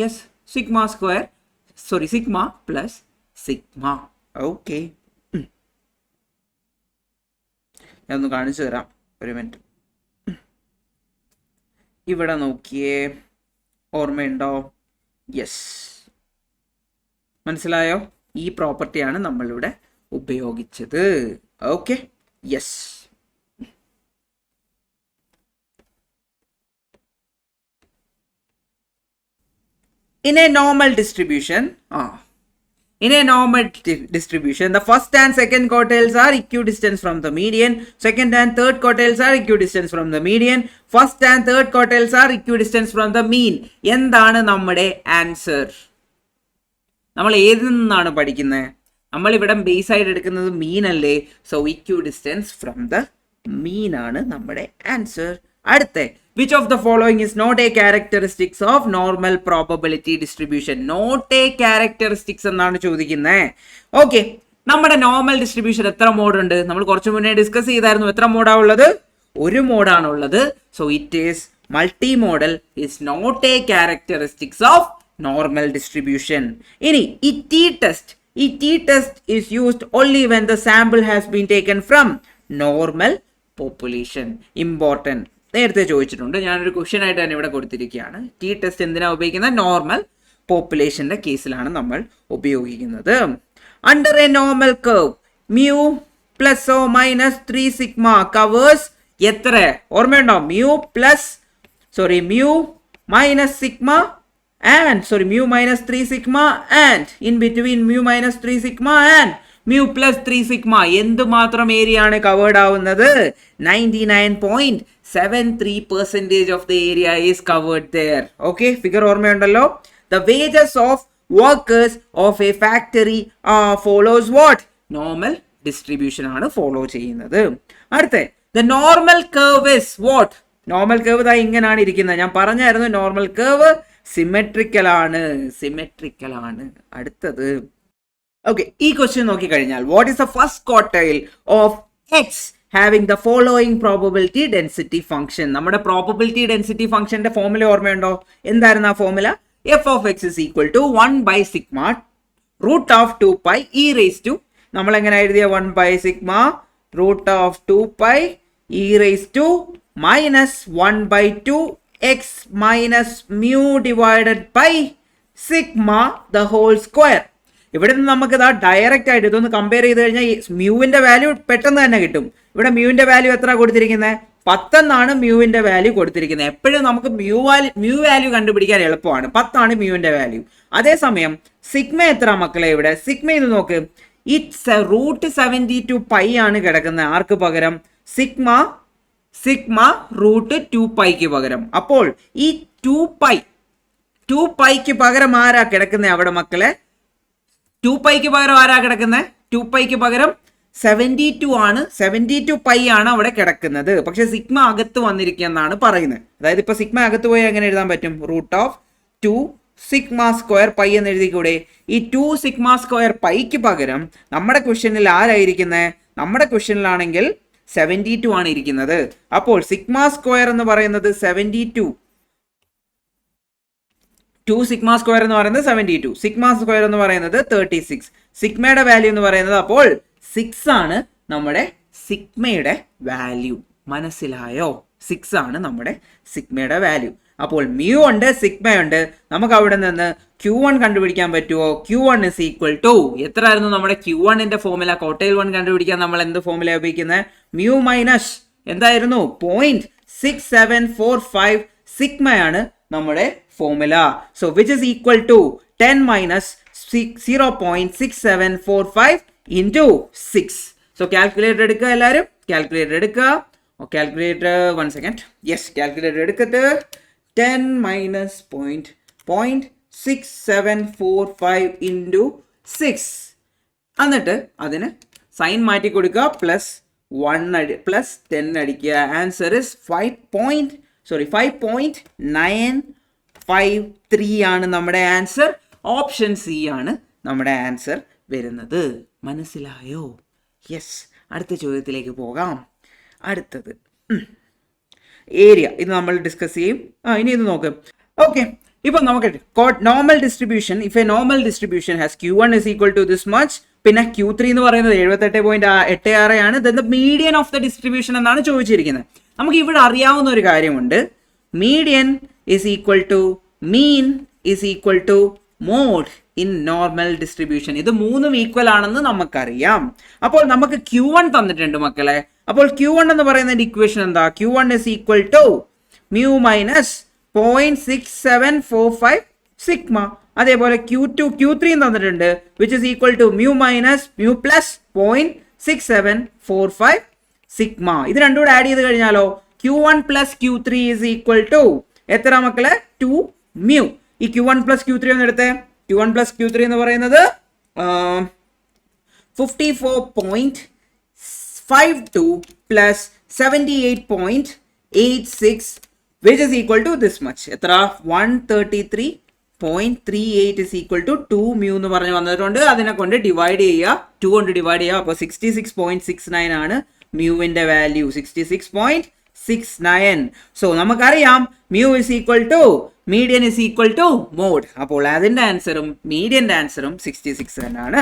Yes, sigma plus sigma. Okay, ഞാൻ ഒന്ന് കാണിച്ചു തരാം, ഒരു മിനിറ്റ്. ഇവിടെ നോക്കിയേ, ഓർമ്മയുണ്ടോ? യെസ്, മനസ്സിലായോ? ഈ പ്രോപ്പർട്ടിയാണ് നമ്മളിവിടെ ഉപയോഗിച്ചത്. Okay, yes. In a normal distribution, In a normal distribution, the first and second quartiles are equidistant from the median. Second and third quartiles are equidistant from the median. First and third quartiles are equidistant from the mean. എന്താണ് നമ്മുടെ answer? നമ്മൾ ഏതിൽ നിന്നാണ് പഠിക്കുന്നത്? നമ്മൾ ഇവിടെ base ആയിട്ട് എടുക്കുന്നത് മീൻ അല്ലേ? So equidistance from the mean ആണ് നമ്മുടെ ആൻസർ. അടുത്ത, which of the following is not a characteristics of normal probability distribution? Not a characteristics എന്നാണ് ചോദിക്കുന്നത്. ഓക്കെ, നമ്മുടെ നോർമൽ ഡിസ്ട്രിബ്യൂഷൻ എത്ര മോഡ് ഉണ്ട്? നമ്മൾ കുറച്ച് മുന്നേ ഡിസ്കസ് ചെയ്തായിരുന്നു. എത്ര മോഡാണ് ഉള്ളത്? ഒരു മോഡാണ് ഉള്ളത്. So it is multi model is not a characteristics of normal distribution. ഇനി ഈ t-test is used only when the sample has been taken from normal population. Important. നേരത്തെ ചോദിച്ചിട്ടുണ്ട്, ഞാനൊരു ക്വസ്റ്റ്യൻ ആയിട്ട് തന്നെ ഇവിടെ കൊടുത്തിരിക്കുകയാണ്. t-test എന്തിനാണ് ഉപയോഗിക്കുന്നത്? നോർമൽ പോപ്പുലേഷന്റെ കേസിലാണ് നമ്മൾ ഉപയോഗിക്കുന്നത്. Under a normal curve mu plus or minus 3 sigma covers എത്ര? ഓർമ്മയുണ്ടോ? mu minus sigma and mu minus 3 sigma and in between mu minus 3 sigma and mu plus 3 sigma എന്തുമാത്രം ഏരിയ ആണ് കവേർഡ് ആവുന്നത്? 99.73% of the area is covered there. Okay, figure ഓർമ്മയുണ്ടല്ലോ. The wages of workers of a factory follows what? Normal distribution ആണ് follow ചെയ്യുന്നത്. അടുത്ത, the normal curve is what? Normal curve ദാ ഇങ്ങനെയാണ് ഇരിക്കുന്നത്. ഞാൻ പറഞ്ഞായിരുന്നു നോർമൽ കർവ് സിമെട്രിക്കൽ ആണ്. അടുത്തത്, ഓക്കെ, ഈ ക്വസ്റ്റ്യൻ നോക്കിക്കഴിഞ്ഞാൽ what is the first quartile of x having the following probability density function? നമ്മുടെ പ്രോബബിലിറ്റി ഡെൻസിറ്റി ഫംഗ്ഷന്റെ ഫോർമുല ഓർമ്മയുണ്ടോ? എന്തായിരുന്നു ആ formula? F of X is equal to 1/σ root of 2π e raise to, നമ്മൾ എങ്ങനെ എഴുതിയ 1/σ root of 2π e raise to minus 1/2 x minus mu divided by sigma the whole square. ഇവിടെ നിന്ന് നമുക്ക് ഇതാ ഡയറക്റ്റ് ആയിട്ട് ഇതൊന്ന് കമ്പയർ ചെയ്ത് കഴിഞ്ഞാൽ മ്യൂവിന്റെ വാല്യൂ പെട്ടെന്ന് തന്നെ കിട്ടും. ഇവിടെ മ്യൂവിന്റെ വാല്യൂ എത്ര കൊടുത്തിരിക്കുന്നത്? 10 എന്നാണ് മ്യൂവിന്റെ വാല്യൂ കൊടുത്തിരിക്കുന്നത്. എപ്പോഴും നമുക്ക് മ്യൂ വാല്യൂ കണ്ടുപിടിക്കാൻ എളുപ്പമാണ്. 10 ആണ് മ്യൂവിന്റെ വാല്യൂ. അതേസമയം സിഗ്മ എത്ര മക്കളെ? ഇവിടെ സിഗ്മ ഇത് നോക്ക്, ഇറ്റ്സ് റൂട്ട് 72 പൈ ആണ് കിടക്കുന്നത്. ആർക്ക് പകരം? സിഗ്മ റൂട്ട് 2πക്ക് പകരം. അപ്പോൾ ഈ 2πക്ക് പകരം ആരാ കിടക്കുന്നത് അവിടെ മക്കളെ? 2πക്ക് പകരം ആരാ കിടക്കുന്നത്? 2πക്ക് പകരം 72 ആണ്. 72 പൈ ആണ് അവിടെ കിടക്കുന്നത്. പക്ഷെ സിഗ്മ അകത്ത് വന്നിരിക്കുക എന്നാണ് പറയുന്നത്. അതായത് ഇപ്പൊ സിഗ്മ അകത്ത് പോയി എങ്ങനെ എഴുതാൻ പറ്റും? Root of 2 sigma square pi എന്ന് എഴുതിക്കൂടെ? ഈ 2 സിഗ്മ സ്ക്വയർ പൈക്ക് പകരം നമ്മുടെ ക്വസ്റ്റ്യനിൽ ആരായിരിക്കുന്നത്? നമ്മുടെ ക്വസ്റ്റ്യനിലാണെങ്കിൽ 72 ആണ് ഇരിക്കുന്നത്. അപ്പോൾ സിഗ്മ സ്ക്വയർ എന്ന് പറയുന്നത് 72, 2 സിഗ്മ സ്ക്വയർ എന്ന് പറയുന്നത് 72, സിഗ്മ സ്ക്വയർ എന്ന് പറയുന്നത് 36. സിഗ്മയുടെ വാല്യൂ എന്ന് പറയുന്നത് അപ്പോൾ 6 ആണ് നമ്മുടെ സിഗ്മയുടെ വാല്യൂ. മനസ്സിലായോ? 6 ആണ് നമ്മുടെ സിഗ്മയുടെ വാല്യൂ. അപ്പോൾ മ്യൂ ഉണ്ട്, സിഗ്മ ഉണ്ട്. നമുക്ക് അവിടെ നിന്ന് Q1 കണ്ടുപിടിക്കാൻ പറ്റുമോ? Q1 is equal to എത്രയായിരുന്നു നമ്മുടെ Q1ന്റെ ഫോർമുല? കോട്ടയിൽ 1 കണ്ടുപിടിക്കാൻ നമ്മൾ എന്ത് ഫോർമുല ഉപയോഗിക്കുന്നത്? മ്യൂ മൈനസ് എന്തായിരുന്നു? 0.6745 സിഗ്മയാണ് നമ്മുടെ formula. So which is equal to 10 minus 0.6745 into 6. So calculator എടുക്കുക എല്ലാവരും, കാൽക്കുലേറ്റർ എടുക്കുക. Calculator 1 second. യെസ്, കാൽക്കുലേറ്റർ എടുക്കട്ട് 10 മൈനസ് 0.6745 ഇൻറ്റു 6. എന്നിട്ട് അതിന് സൈൻ മാറ്റി കൊടുക്കുക, പ്ലസ് 10 അടിക്കുക. ആൻസർ ഇസ് 5.953 ആണ് നമ്മുടെ ആൻസർ. ഓപ്ഷൻ സി ആണ് നമ്മുടെ ആൻസർ വരുന്നത്. മനസ്സിലായോ? യെസ്, അടുത്ത ചോദ്യത്തിലേക്ക് പോകാം. അടുത്തത് ഏരിയ, ഇത് നമ്മൾ ഡിസ്കസ് ചെയ്യും. ഇനി ഇത് നോക്കാം. ഓക്കെ, ഇപ്പൊ നമുക്ക് normal distribution, if A normal distribution has Q1 is equal to this much, പിന്നെ Q3 എന്ന് പറയുന്നത് 78.86 ആണ്. Then the median of the distribution എന്നാണ് ചോദിച്ചിരിക്കുന്നത്. നമുക്ക് ഇവിടെ അറിയാവുന്ന ഒരു കാര്യമുണ്ട്, median is equal to mean is equal to mode in normal distribution. ഇത് മൂന്നും ഈക്വൽ ആണെന്ന് നമുക്കറിയാം. അപ്പോൾ നമുക്ക് Q1 തന്നിട്ടുണ്ട് മക്കളെ. അപ്പോൾ Q1 എന്ന് പറയുന്നതിന്റെ ഇക്വേഷൻ എന്താ? Q1 is equal to mu minus 0.6745 sigma. അതേപോലെ Q2 Q3 തന്നിട്ടുണ്ട് which is equal to mu minus mu plus 0.6745 sigma. ഇത് രണ്ടും കൂടെ ആഡ് ചെയ്ത് കഴിഞ്ഞാലോ Q1 plus Q3 is equal to എത്ര മക്കളെ 2 മ്യൂ. ഈ Q1 പ്ലസ് Q3 ഒന്ന് എടുത്തേ. Q1 പ്ലസ് Q3 എന്ന് പറയുന്നത് 54.52 plus 78.86 which is equal to this much. എത്ര 133.38 is equal to 2 mu എന്ന് പറഞ്ഞു വന്നിട്ടുണ്ട്. അതിനെ കൊണ്ട് ഡിവൈഡ് ചെയ്യുക, 2 കൊണ്ട് ഡിവൈഡ് ചെയ്യുക. അപ്പോൾ 66.69 ആണ് മ്യൂവിന്റെ വാല്യൂ, 66.69. സോ നമുക്കറിയാം mu is equal to median is equal to mode. അപ്പോൾ അതിന്റെ ആൻസറും മീഡിയന്റെ ആൻസറും 66 തന്നെയാണ്.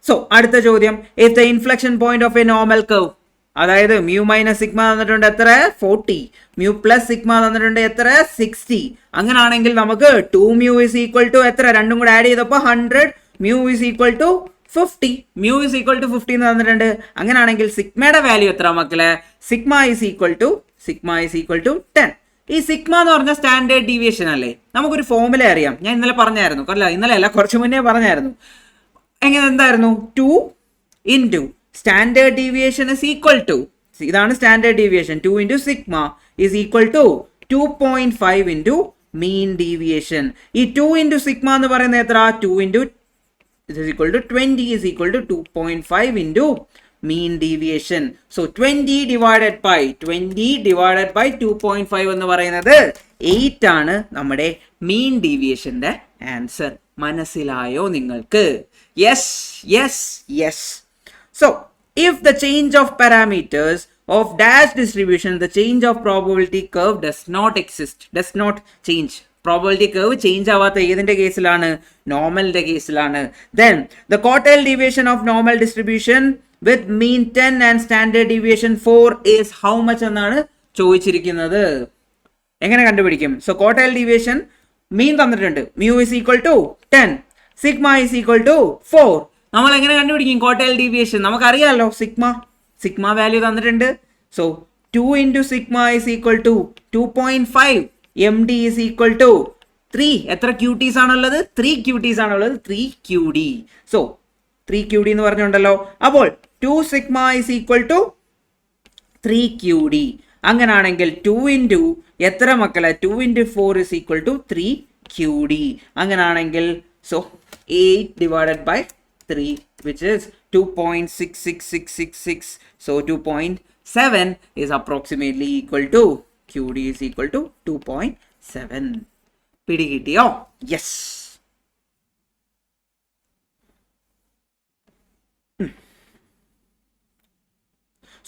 സോ അടുത്ത ചോദ്യം, if the inflection point of A normal curve, അതായത് മ്യൂ മൈനസ് സിഗ്മ തന്നിട്ടുണ്ട് എത്ര 40, മ്യൂ പ്ലസ് സിഗ്മ തന്നിട്ടുണ്ട് എത്ര 60. അങ്ങനാണെങ്കിൽ നമുക്ക് 2 മ്യൂ ഇസ് ഈക്വൽ ടു എത്ര, രണ്ടും കൂടെ ആഡ് ചെയ്തപ്പോൾ 100, mu is equal to 50, mu is equal to 50 എന്ന് തന്നിട്ടുണ്ട്. അങ്ങനാണെങ്കിൽ സിഗ്മയുടെ വാല്യൂ എത്ര മക്കളെ, സിഗ്മ ഇസ് ഈക്വൽ ടു 10. ഈ സിഗ്മ എന്ന് പറഞ്ഞ സ്റ്റാൻഡേർഡ് ഡീവിയേഷൻ അല്ലേ, നമുക്കൊരു ഫോർമുല അറിയാം. ഞാൻ ഇന്നലെ പറഞ്ഞായിരുന്നു, ഇന്നലെ അല്ല കുറച്ച് മുന്നേ പറഞ്ഞായിരുന്നു. എങ്ങനെ എന്തായിരുന്നു, 2 into standard deviation is equal to, ഇതാണ് standard deviation, 2 into sigma is equal to 2.5 into mean deviation. ഈ 2 ഇൻറ്റു സിഗ്മ എന്ന് പറയുന്നത് എത്ര, 2 into is equal to 20 is equal to 2.5 into mean deviation. So 20 divided by 2.5 എന്ന് പറയുന്നത് 8 ആണ് നമ്മുടെ മീൻ ഡീവിയേഷന്റെ answer. മനസ്സിലായോ നിങ്ങൾക്ക്? Yes yes yes. So if the change of parameters of dash distribution, the change of probability curve does not exist, does not change. Probability curve change ആവാത്ത ഏതിന്റെ കേസിലാണ്, നോർമലിന്റെ കേസിലാണ്. Then the quartile deviation of normal distribution with mean 10 and standard deviation 4 is how much എന്നാണ് ചോദിച്ചിരിക്കുന്നത്. എങ്ങനെ കണ്ടുപിടിക്കും? So quartile deviation mean തന്നിട്ടുണ്ട്, mu is equal to 10, sigma is equal to 4. നമ്മൾ എങ്ങനെ കണ്ടുപിടിക്കും ക്വാർട്ടൈൽ ഡീവിയേഷൻ? നമുക്കറിയാമല്ലോ സിഗ്മ വാല്യൂ തന്നിട്ടുണ്ട്. So 2 into sigma is equal to 2.5, MD is equal to 3. എത്ര ക്യൂട്ടീസ് ആണുള്ളത്? 3 ക്യൂട്ടീസ് ആണുള്ളത്, 3 QD. സോ 3 QD എന്ന് പറഞ്ഞുണ്ടല്ലോ. അപ്പോൾ 2 sigma is equal to 3 QD. അങ്ങനാണെങ്കിൽ 2 ഇൻറ്റു എത്ര മക്കളെ, 2 into 4 is equal to 3 QD. അങ്ങനാണെങ്കിൽ so 8 divided by 3 which is 2.66666. So 2.7 is approximately equal to QD is equal to 2.7. പിടികിട്ടിയോ? യെസ്.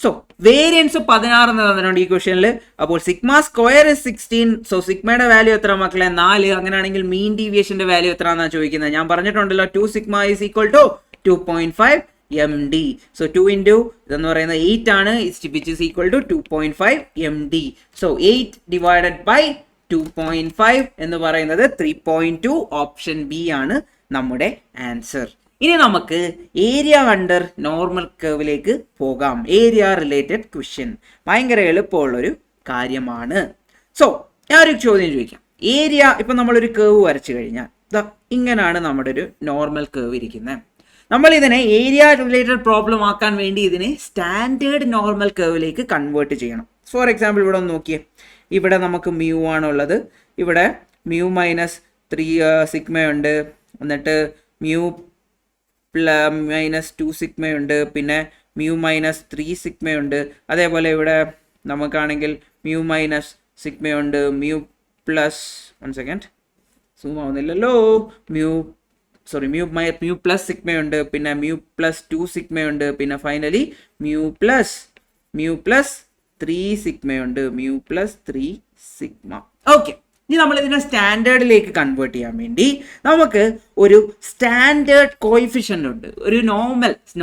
സോ വേരിയൻസ് 16 എന്ന് തന്നിട്ടുണ്ട് ഈ ക്വസ്റ്റ്യനിൽ. അപ്പോൾ സിഗ്മ സ്ക്വയർ ഇസ് 16. സോ സിഗ്മയുടെ വാല്യൂ എത്ര മക്കളെ, 4. അങ്ങനെയാണെങ്കിൽ മീൻ ഡീവിയേഷന്റെ വാല്യൂ എത്ര എന്നാണ് ചോദിക്കുന്നത്. ഞാൻ പറഞ്ഞിട്ടുണ്ടല്ലോ 2 sigma is equal to 2.5 MD. So 2 into ഇതെന്ന് പറയുന്നത് 8 ആണ്, which is equal to 2.5 MD. So 8 divided by 2.5 എന്ന് പറയുന്നത് 3.2. ഓപ്ഷൻ ബി ആണ് നമ്മുടെ ആൻസർ. ഇനി നമുക്ക് ഏരിയ അണ്ടർ നോർമൽ കർവിലേക്ക് പോകാം. ഏരിയ റിലേറ്റഡ് ക്വസ്റ്റ്യൻ, ഭയങ്കര എളുപ്പമുള്ളൊരു കാര്യമാണ്. സോ ഞാൻ ഒരു ചോദ്യം ചോദിക്കാം. ഏരിയ ഇപ്പം നമ്മളൊരു കേവ് വരച്ചു കഴിഞ്ഞാൽ ഇങ്ങനെയാണ് നമ്മുടെ ഒരു നോർമൽ കേവ് ഇരിക്കുന്നത്. നമ്മൾ ഇതിനെ ഏരിയ റിലേറ്റഡ് പ്രോബ്ലം ആക്കാൻ വേണ്ടി ഇതിനെ സ്റ്റാൻഡേർഡ് നോർമൽ കർവിലേക്ക് കൺവേർട്ട് ചെയ്യണം. ഫോർ എക്സാമ്പിൾ ഇവിടെ ഒന്ന് നോക്കിയേ, ഇവിടെ നമുക്ക് മ്യൂ ആണുള്ളത്, ഇവിടെ മ്യൂ മൈനസ് 3 സിഗ്മയുണ്ട്, എന്നിട്ട് മ്യൂ മൈനസ് 2 സിഗ്മയുണ്ട്, പിന്നെ മ്യൂ മൈനസ് 3 സിഗ്മയുണ്ട്. അതേപോലെ ഇവിടെ നമുക്കാണെങ്കിൽ മ്യൂ മൈനസ് സിഗ്മയുണ്ട്, മ്യൂ പ്ലസ് സൂം ആവുന്നില്ലല്ലോ, മ്യൂ പ്ലസ് സിഗ്മയുണ്ട്, പിന്നെ മ്യൂ പ്ലസ് 2 സിഗ്മയുണ്ട്, പിന്നെ ഫൈനലി മ്യൂ പ്ലസ് 3 സിഗ്മയുണ്ട്, മ്യൂ പ്ലസ് 3 സിഗ്മ. ഓക്കെ, ഇനി നമ്മൾ ഇതിനെ സ്റ്റാൻഡേർഡിലേക്ക് കൺവേർട്ട് ചെയ്യാൻ വേണ്ടി നമുക്ക് ഒരു സ്റ്റാൻഡേർഡ് കോയിഫിഷ്യൻ്റ് ഉണ്ട്. ഒരു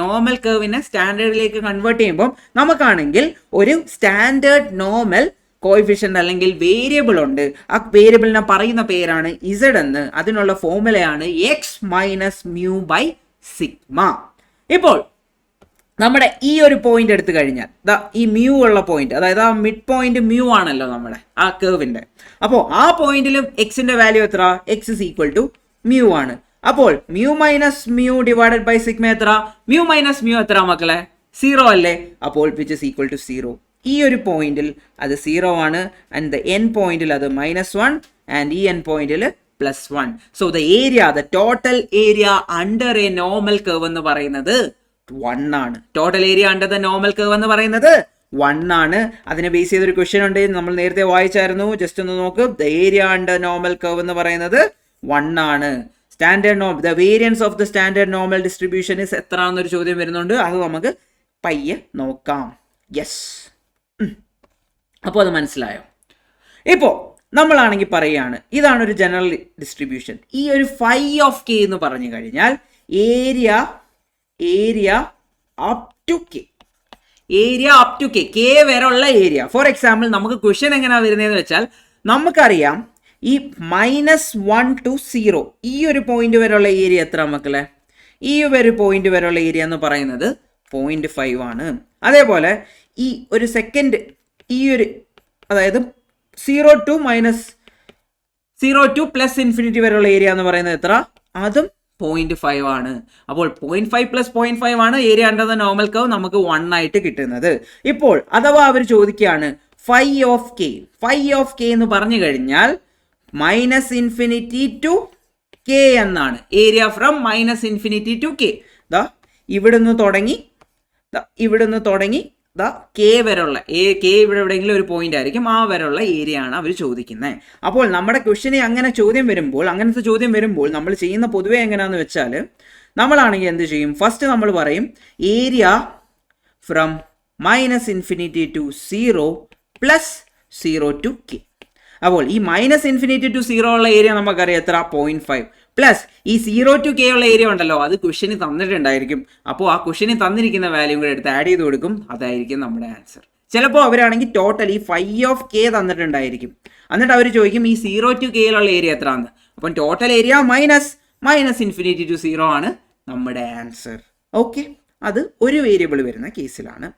നോർമൽ കർവിനെ സ്റ്റാൻഡേർഡിലേക്ക് കൺവേർട്ട് ചെയ്യുമ്പോൾ നമുക്കാണെങ്കിൽ ഒരു സ്റ്റാൻഡേർഡ് നോർമൽ കോയിഫിഷ്യൻ്റ് അല്ലെങ്കിൽ വേരിയബിൾ ഉണ്ട്. ആ വേരിയബിളിനെ പറയുന്ന പേരാണ് ഇസഡ് എന്ന്. അതിനുള്ള ഫോർമുലയാണ് x minus mu by sigma. ഇപ്പോൾ നമ്മുടെ ഈ ഒരു പോയിന്റ് എടുത്തു കഴിഞ്ഞാൽ ഈ മ്യൂ ഉള്ള പോയിന്റ്, അതായത് ആ മിഡ് പോയിന്റ് മ്യൂ ആണല്ലോ നമ്മുടെ ആ കർവിന്റെ. അപ്പോൾ ആ പോയിന്റിലും എക്സിന്റെ വാല്യൂ എത്ര, X is equal to mu ആണ്. അപ്പോൾ mu minus mu divided by sigma എത്ര? മ്യൂ മൈനസ് മ്യൂ എത്ര മക്കളെ? 0 അല്ലേ? അപ്പോൾ വിച്ച് ഇസ് ഈക്വൽ ടു 0. ഈ ഒരു പോയിന്റിൽ അത് 0 ആണ്, ആൻഡ് ദ എൻ പോയിന്റിൽ അത് -1, ആൻഡ് ഈ എൻ പോയിന്റിൽ +1. So the area, the total area under a normal curve എന്ന് പറയുന്നത് 1 ആണ്. Total area under the normal curve എന്ന് പറയുന്നത് 1 ആണ്. അതിനെ ബേസ് ചെയ്തൊരു ക്വസ്റ്റ്യൻ ഉണ്ട്, നമ്മൾ നേരത്തെ വായിച്ചായിരുന്നു. ജസ്റ്റ് ഒന്ന് നോക്ക്. The area under normal curve എന്ന് പറയുന്നത് 1 ആണ്. Standard normal, the variance of the standard normal distribution is എത്ര എന്നൊരു ചോദ്യം വരുന്നുണ്ട്. അത് നമുക്ക് പയ്യെ നോക്കാം. യെസ്, അപ്പോൾ അത് മനസ്സിലായോ? ഇപ്പോൾ നമ്മളാണെങ്കിൽ പറയുകയാണ്, ഇതാണ് ഒരു ജനറൽ ഡിസ്ട്രിബ്യൂഷൻ. ഈ ഒരു φ ഓഫ് k എന്ന് പറഞ്ഞു കഴിഞ്ഞാൽ area up to k, area up to k വരെ ഉള്ള ഏരിയ. ഫോർ എക്സാമ്പിൾ നമുക്ക് ക്വസ്റ്റ്യൻ എങ്ങനെയാണ് വരുന്നതെന്ന് വെച്ചാൽ, നമുക്കറിയാം ഈ -1 to 0 ഈ ഒരു പോയിന്റ് വരെയുള്ള ഏരിയ എത്ര മക്കളെ? ഈ ഒരു പോയിന്റ് വരെയുള്ള ഏരിയ എന്ന് പറയുന്നത് 0.5 ആണ്. അതേപോലെ ഈ ഒരു സെക്കൻഡ്, ഈ ഒരു അതായത് 0 to +∞ വരെയുള്ള ഏരിയ എന്ന് പറയുന്നത് എത്ര? അതും 0.5 ആണ്. അപ്പോൾ 0.5 + 0.5 ആണ് area under the normal curve നമുക്ക് 1 ആയിട്ട് കിട്ടുന്നത്. ഇപ്പോൾ അഥവാ അവർ ചോദിക്കുകയാണ് φ ഓഫ് k എന്ന് പറഞ്ഞു കഴിഞ്ഞാൽ -∞ to k എന്നാണ്. Area from -∞ to k. ഇവിടുന്ന് തുടങ്ങി k വരെയുള്ള k ഇവിടെ എവിടെയെങ്കിലും ഒരു പോയിന്റ് ആയിരിക്കും, ആ വരെയുള്ള ഏരിയ ആണ് അവർ ചോദിക്കുന്നത്. അപ്പോൾ നമ്മുടെ ക്വസ്റ്റ്യനെ അങ്ങനത്തെ ചോദ്യം വരുമ്പോൾ നമ്മൾ ചെയ്യുന്ന പൊതുവെ എങ്ങനെയാണെന്ന് വെച്ചാൽ, നമ്മളാണെങ്കിൽ എന്ത് ചെയ്യും? ഫസ്റ്റ് നമ്മൾ പറയും area from -∞ to 0 + 0 to k. അപ്പോൾ ഈ -∞ to 0 ഉള്ള ഏരിയ നമുക്കറിയാം എത്ര? 0.5 പ്ലസ് ഈ 0 to k ഉള്ള ഏരിയ ഉണ്ടല്ലോ, അത് ക്വസ്റ്റ്യന് തന്നിട്ടുണ്ടായിരിക്കും. അപ്പോൾ ആ ക്വസ്റ്റ്യന് തന്നിരിക്കുന്ന വാല്യൂ കൂടെ എടുത്ത് ആഡ് ചെയ്ത് കൊടുക്കും, അതായിരിക്കും നമ്മുടെ ആൻസർ. ചിലപ്പോൾ അവരാണെങ്കിൽ ടോട്ടൽ ഈ φ ഓഫ് k തന്നിട്ടുണ്ടായിരിക്കും, എന്നിട്ട് അവർ ചോദിക്കും ഈ 0 to k യിലുള്ള ഏരിയ എത്രയാണ്. അപ്പം ടോട്ടൽ ഏരിയ -∞ to 0 ആണ് നമ്മുടെ ആൻസർ. ഓക്കെ, അത് ഒരു വേരിയബിൾ വരുന്ന കേസിലാണ്.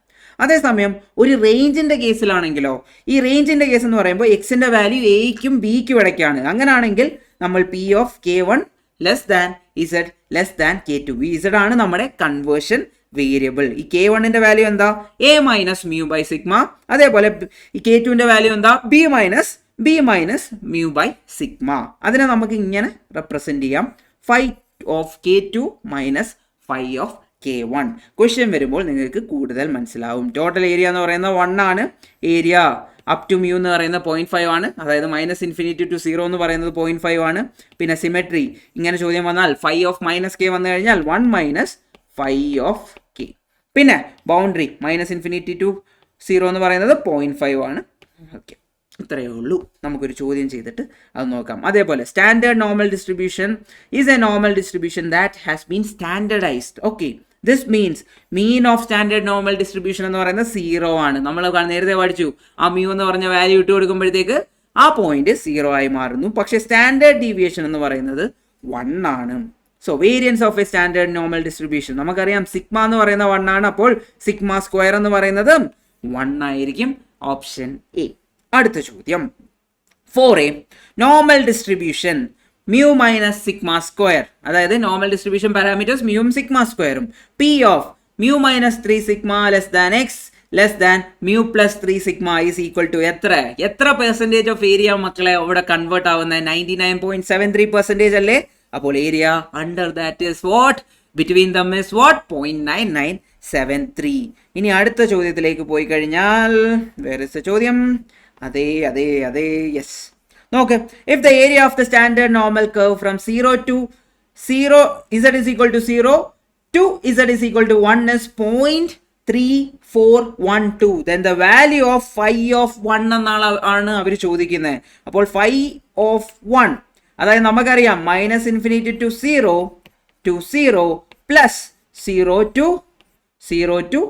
അതേസമയം ഒരു റേഞ്ചിന്റെ കേസിലാണെങ്കിലോ, ഈ റേഞ്ചിന്റെ കേസ് എന്ന് പറയുമ്പോൾ എക്സിന്റെ വാല്യൂ എയ്ക്കും ബിക്കും ഇടയ്ക്കാണ്. അങ്ങനെയാണെങ്കിൽ നമ്മൾ P of K1 less than Z less than K2. Z ആണ് നമ്മുടെ കൺവേർഷൻ വേരിയബിൾ. ഈ K1ന്റെ വാല്യൂ എന്താ? A minus mu by sigma. അതേപോലെ ഈ K2ന്റെ വാല്യൂ എന്താ? B minus mu by sigma. അതിനെ നമുക്ക് ഇങ്ങനെ റെപ്രസെന്റ് ചെയ്യാം, φ of K2 minus φ of K1. Question വരുമ്പോൾ നിങ്ങൾക്ക് കൂടുതൽ മനസ്സിലാവും. ടോട്ടൽ ഏരിയ എന്ന് പറയുന്നത് 1 ആണ്. ഏരിയ അപ് ടു മ്യൂ എന്ന് പറയുന്നത് 0.5 ആണ്. അതായത് -∞ to 0 എന്ന് പറയുന്നത് 0.5 ആണ്. പിന്നെ സിമെട്രി, ഇങ്ങനെ ചോദ്യം വന്നാൽ φ ഓഫ് -k വന്നു കഴിഞ്ഞാൽ 1 മൈനസ് φ ഓഫ് k. പിന്നെ ബൗണ്ടറി -∞ to 0 എന്ന് പറയുന്നത് 0.5 ആണ്. ഓക്കെ, ഇത്രയേ ഉള്ളൂ. നമുക്കൊരു ചോദ്യം ചെയ്തിട്ട് അത് നോക്കാം. അതേപോലെ standard normal distribution is a normal distribution that has been standardised. Okay, this means mean of standard normal distribution എന്ന് പറയുന്നത് 0 ആണ്. നമ്മൾ നേരത്തെ പഠിച്ചു, ആ മ്യൂ എന്ന് പറഞ്ഞ വാല്യൂ ഇട്ട് കൊടുക്കുമ്പോഴത്തേക്ക് ആ പോയിന്റ് 0 ആയി മാറുന്നു. പക്ഷേ സ്റ്റാൻഡേർഡ് ഡീവിയേഷൻ എന്ന് പറയുന്നത് 1 ആണ്. So variance of a standard normal distribution നമുക്കറിയാം, സിഗ്മ എന്ന് പറയുന്ന 1 ആണ്. അപ്പോൾ സിഗ്മ സ്ക്വയർ എന്ന് പറയുന്നത് 1 ആയിരിക്കും. Option A. അടുത്ത ചോദ്യം, for a normal distribution mu minus sigma square, അതായത് നോർമൽ ഡിസ്ട്രിബ്യൂഷൻ പാരാമീറ്റേഴ്സ് മ്യൂവും സിഗ്മ സ്ക്വയറും. P of mu minus 3 sigma less than X less than mu plus 3 sigma is equal to എത്ര percentage of area മക്കളെ ഇവിടെ convert ആവുന്നത്? 99.73% അല്ലേ? അപ്പോൾ area under that is what? Between them is what? 0.9973. ഇനി അടുത്ത ചോദ്യത്തിലേക്ക് പോയി കഴിഞ്ഞാൽ, വേറെ ചോദ്യം, അതെ, യെസ്. നോക്ക്, if the area of the standard normal curve from 0 to 0 z is equal to 0 to z is equal to 1 is 0.3412, then the value of phi of 1 എന്നാണ് അവർ ചോദിക്കുന്നത്. അപ്പോൾ phi of 1, അതായത് നമുക്കറിയാം -∞ to 0 പ്ലസ് 0 to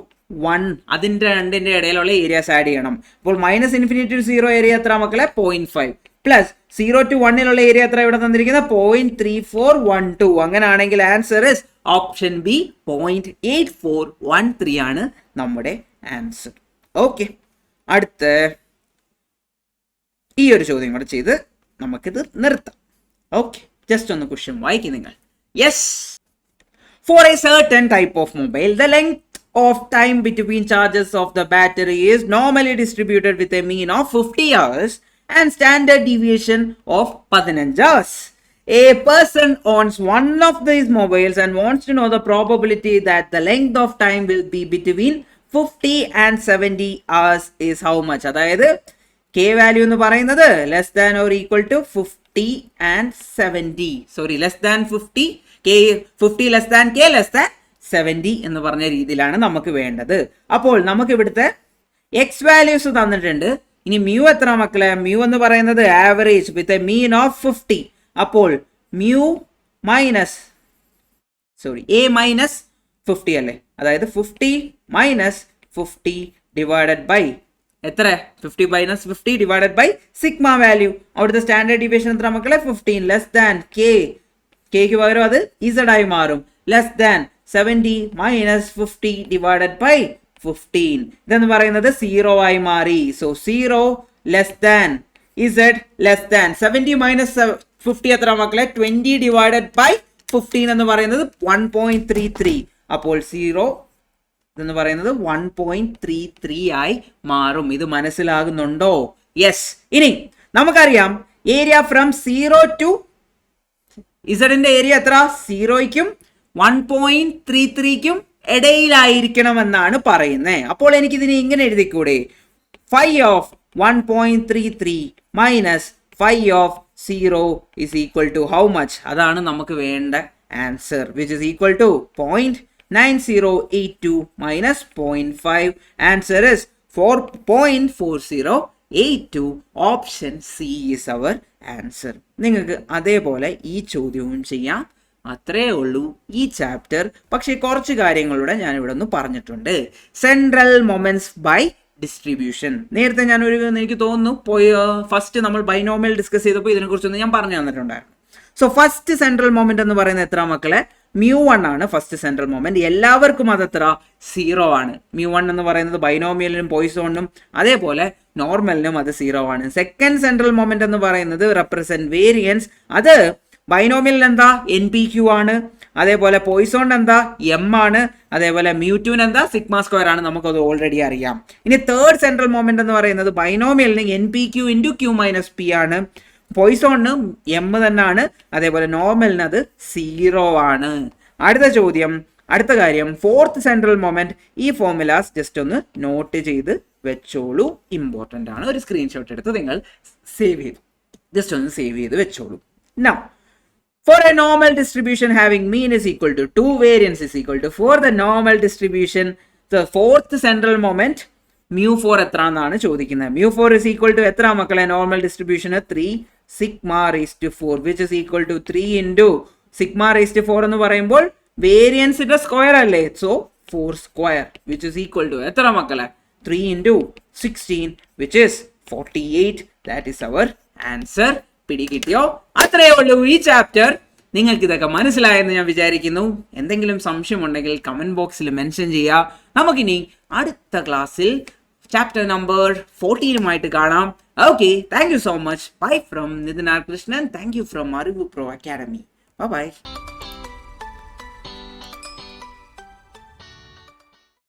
1, അതിൻ്റെ രണ്ടിൻ്റെ ഇടയിലുള്ള areas add ചെയ്യണം. അപ്പോൾ -∞ to 0 ഏരിയ എത്ര മക്കളെ? 0.5 പ്ലസ് 0 to 1 ഏരിയ എത്ര ഇവിടെ തന്നിരിക്കുന്നത്? 0.3412. അങ്ങനെയാണെങ്കിൽ ആൻസർ ഇസ് ഓപ്ഷൻ ബി 0.8413 ആണ് നമ്മുടെ ആൻസർ. ഓക്കെ, അടുത്ത ഈ ഒരു ചോദ്യം കൂടെ ചെയ്ത് നമുക്കിത് നിർത്താം. ഓക്കെ, ജസ്റ്റ് ഒന്ന് ക്വസ്റ്റ്യൻ വായിക്കും നിങ്ങൾ. Yes, for a certain type of mobile, the length of time between charges of the battery is normally distributed with a mean of 50 hours and standard deviation of 15 hours. A person owns one of these mobiles and wants to know the probability that the length of time will be between 50 and 70 hours is how much? അതായത് k value എന്ന് പറയുന്നത് less than or equal to 50 and 70. Sorry, less than 50, k 50 less than k less than 70 എന്ന് പറഞ്ഞ രീതിയിലാണ് നമുക്ക് വേണ്ടത്. അപ്പോൾ നമുക്ക് ഇവിടുത്തെ എക്സ് വാല്യൂസ് തന്നിട്ടുണ്ട്. ഇനി മ്യൂ എത്ര മക്കളെ? മ്യൂ എന്ന് പറയുന്നത് average with a mean of 50. അപ്പോൾ മ്യൂ മൈനസ് എ മൈനസ് 50 അല്ലേ, അതായത് 50 മൈനസ് 50 ഡിവൈഡഡ് ബൈ എത്ര? 50 minus 50 divided by sigma value. അവിടുത്തെ സ്റ്റാൻഡേർഡ് ഡീവിയേഷൻ എത്ര മക്കളെ? 15 ലെസ് ദാൻ കെക്ക് പകരം അത് ഇസഡ് ആയി മാറും. Less than 70 minus 50 divided by 15 ഇതെന്ന് പറയുന്നത് 0 ആയി മാറി. So 0 less than Z less than 70 minus 50 എത്ര മക്കളെ? 20 ഡിവൈഡഡ് ബൈ 15 എന്ന് പറയുന്നത് 1.33. അപ്പോൾ 0 എന്ന് പറയുന്നത് 1.33 ആയി മാറും. ഇത് മനസ്സിലാകുന്നുണ്ടോ? യെസ്. ഇനി നമുക്കറിയാം ഏരിയ ഫ്രം 0 ടു ഇസഡിന്റെ ഏരിയ എത്ര? 0യ്ക്കും 1.33ക്കും ഇടയിലായിരിക്കണമെന്നാണ് പറയുന്നത്. അപ്പോൾ എനിക്കിതിനെ ഇങ്ങനെ എഴുതിക്കൂടെ? 5 of 1.33 minus 5 of 0 is equal to how much? അതാണ് നമുക്ക് വേണ്ട answer, which is equal to 0.9082 minus 0.5. Answer is 4.4082. Option C is our answer. നിങ്ങൾക്ക് അതേപോലെ ഈ ചോദ്യവും ചെയ്യാം. അത്രേ ഉള്ളൂ ഈ ചാപ്റ്റർ. പക്ഷേ കുറച്ച് കാര്യങ്ങളുടെ ഞാൻ ഇവിടെ ഒന്ന് പറഞ്ഞിട്ടുണ്ട്. Central moments by distribution. നേരത്തെ എനിക്ക് തോന്നുന്നു ഫസ്റ്റ് നമ്മൾ ബൈനോമിയൽ ഡിസ്കസ് ചെയ്തപ്പോൾ ഇതിനെക്കുറിച്ചൊന്ന് ഞാൻ പറഞ്ഞു തന്നിട്ടുണ്ടായിരുന്നു. സോ ഫസ്റ്റ് സെൻട്രൽ മൊമെന്റ് എന്ന് പറയുന്നത് എത്ര മക്കളെ? μ1 ആണ് ഫസ്റ്റ് സെൻട്രൽ മൊമെന്റ്. എല്ലാവർക്കും അത് എത്ര? 0 ആണ്. μ1 എന്ന് പറയുന്നത് ബൈനോമിയലിനും പോയിസോണിനും അതേപോലെ നോർമലിനും അത് 0 ആണ്. സെക്കൻഡ് സെൻട്രൽ മൊമെന്റ് എന്ന് പറയുന്നത് റെപ്രസെന്റ് വേരിയൻസ്. അത് ബൈനോമിയലിന് എന്താ? NPQ ആണ്. അതേപോലെ പോയിസോണിന് എന്താ? M ആണ്. അതേപോലെ μ2 എന്താ? സിഗ്മ സ്ക്വയർ ആണ്. നമുക്കത് ഓൾറെഡി അറിയാം. ഇനി തേർഡ് സെൻട്രൽ മൊമെന്റ് എന്ന് പറയുന്നത് ബൈനോമിയലിന് NPQ into Q minus P ആണ്. പോയിസോണിന് M തന്നെയാണ്. അതേപോലെ നോർമലിന് അത് 0 ആണ്. അടുത്ത കാര്യം ഫോർത്ത് സെൻട്രൽ മൊമെന്റ്. ഈ ഫോർമുലാസ് ജസ്റ്റ് ഒന്ന് നോട്ട് ചെയ്ത് വെച്ചോളൂ, ഇമ്പോർട്ടൻ്റ് ആണ്. ഒരു സ്ക്രീൻഷോട്ട് എടുത്ത് നിങ്ങൾ ജസ്റ്റ് ഒന്ന് സേവ് ചെയ്ത് വെച്ചോളൂ. Now for a normal distribution having mean is equal to 2, variance is equal to 4, the normal distribution, the fourth central moment μ4 എത്ര എന്നാണ് ചോദിക്കുന്നത്. μ4 is equal to എത്ര മക്കളെ? Normal distribution 3 sigma raised to 4 which is equal to 3 into sigma raised to 4 എന്ന് പറയുമ്പോൾ വേരിയൻസിന്റെ square അല്ലേ? So 4 square which is equal to എത്ര മക്കളെ? 3 into 16 which is 48. that is our answer. പിടികിട്ടിയോ? അത്രയേ ഉള്ളൂ ഈ ചാപ്റ്റർ. നിങ്ങൾക്ക് ഇതൊക്കെ മനസ്സിലായെന്ന് ഞാൻ വിചാരിക്കുന്നു. എന്തെങ്കിലും സംശയം ഉണ്ടെങ്കിൽ കമന്റ് ബോക്സിൽ മെൻഷൻ ചെയ്യുക. നമുക്കിനി അടുത്ത ക്ലാസ്സിൽ ചാപ്റ്റർ നമ്പർ 14 കാണാം. Okay, thank you so much. Bye from Nithin R Krishnan. Thank you from Arivu Pro Academy. By.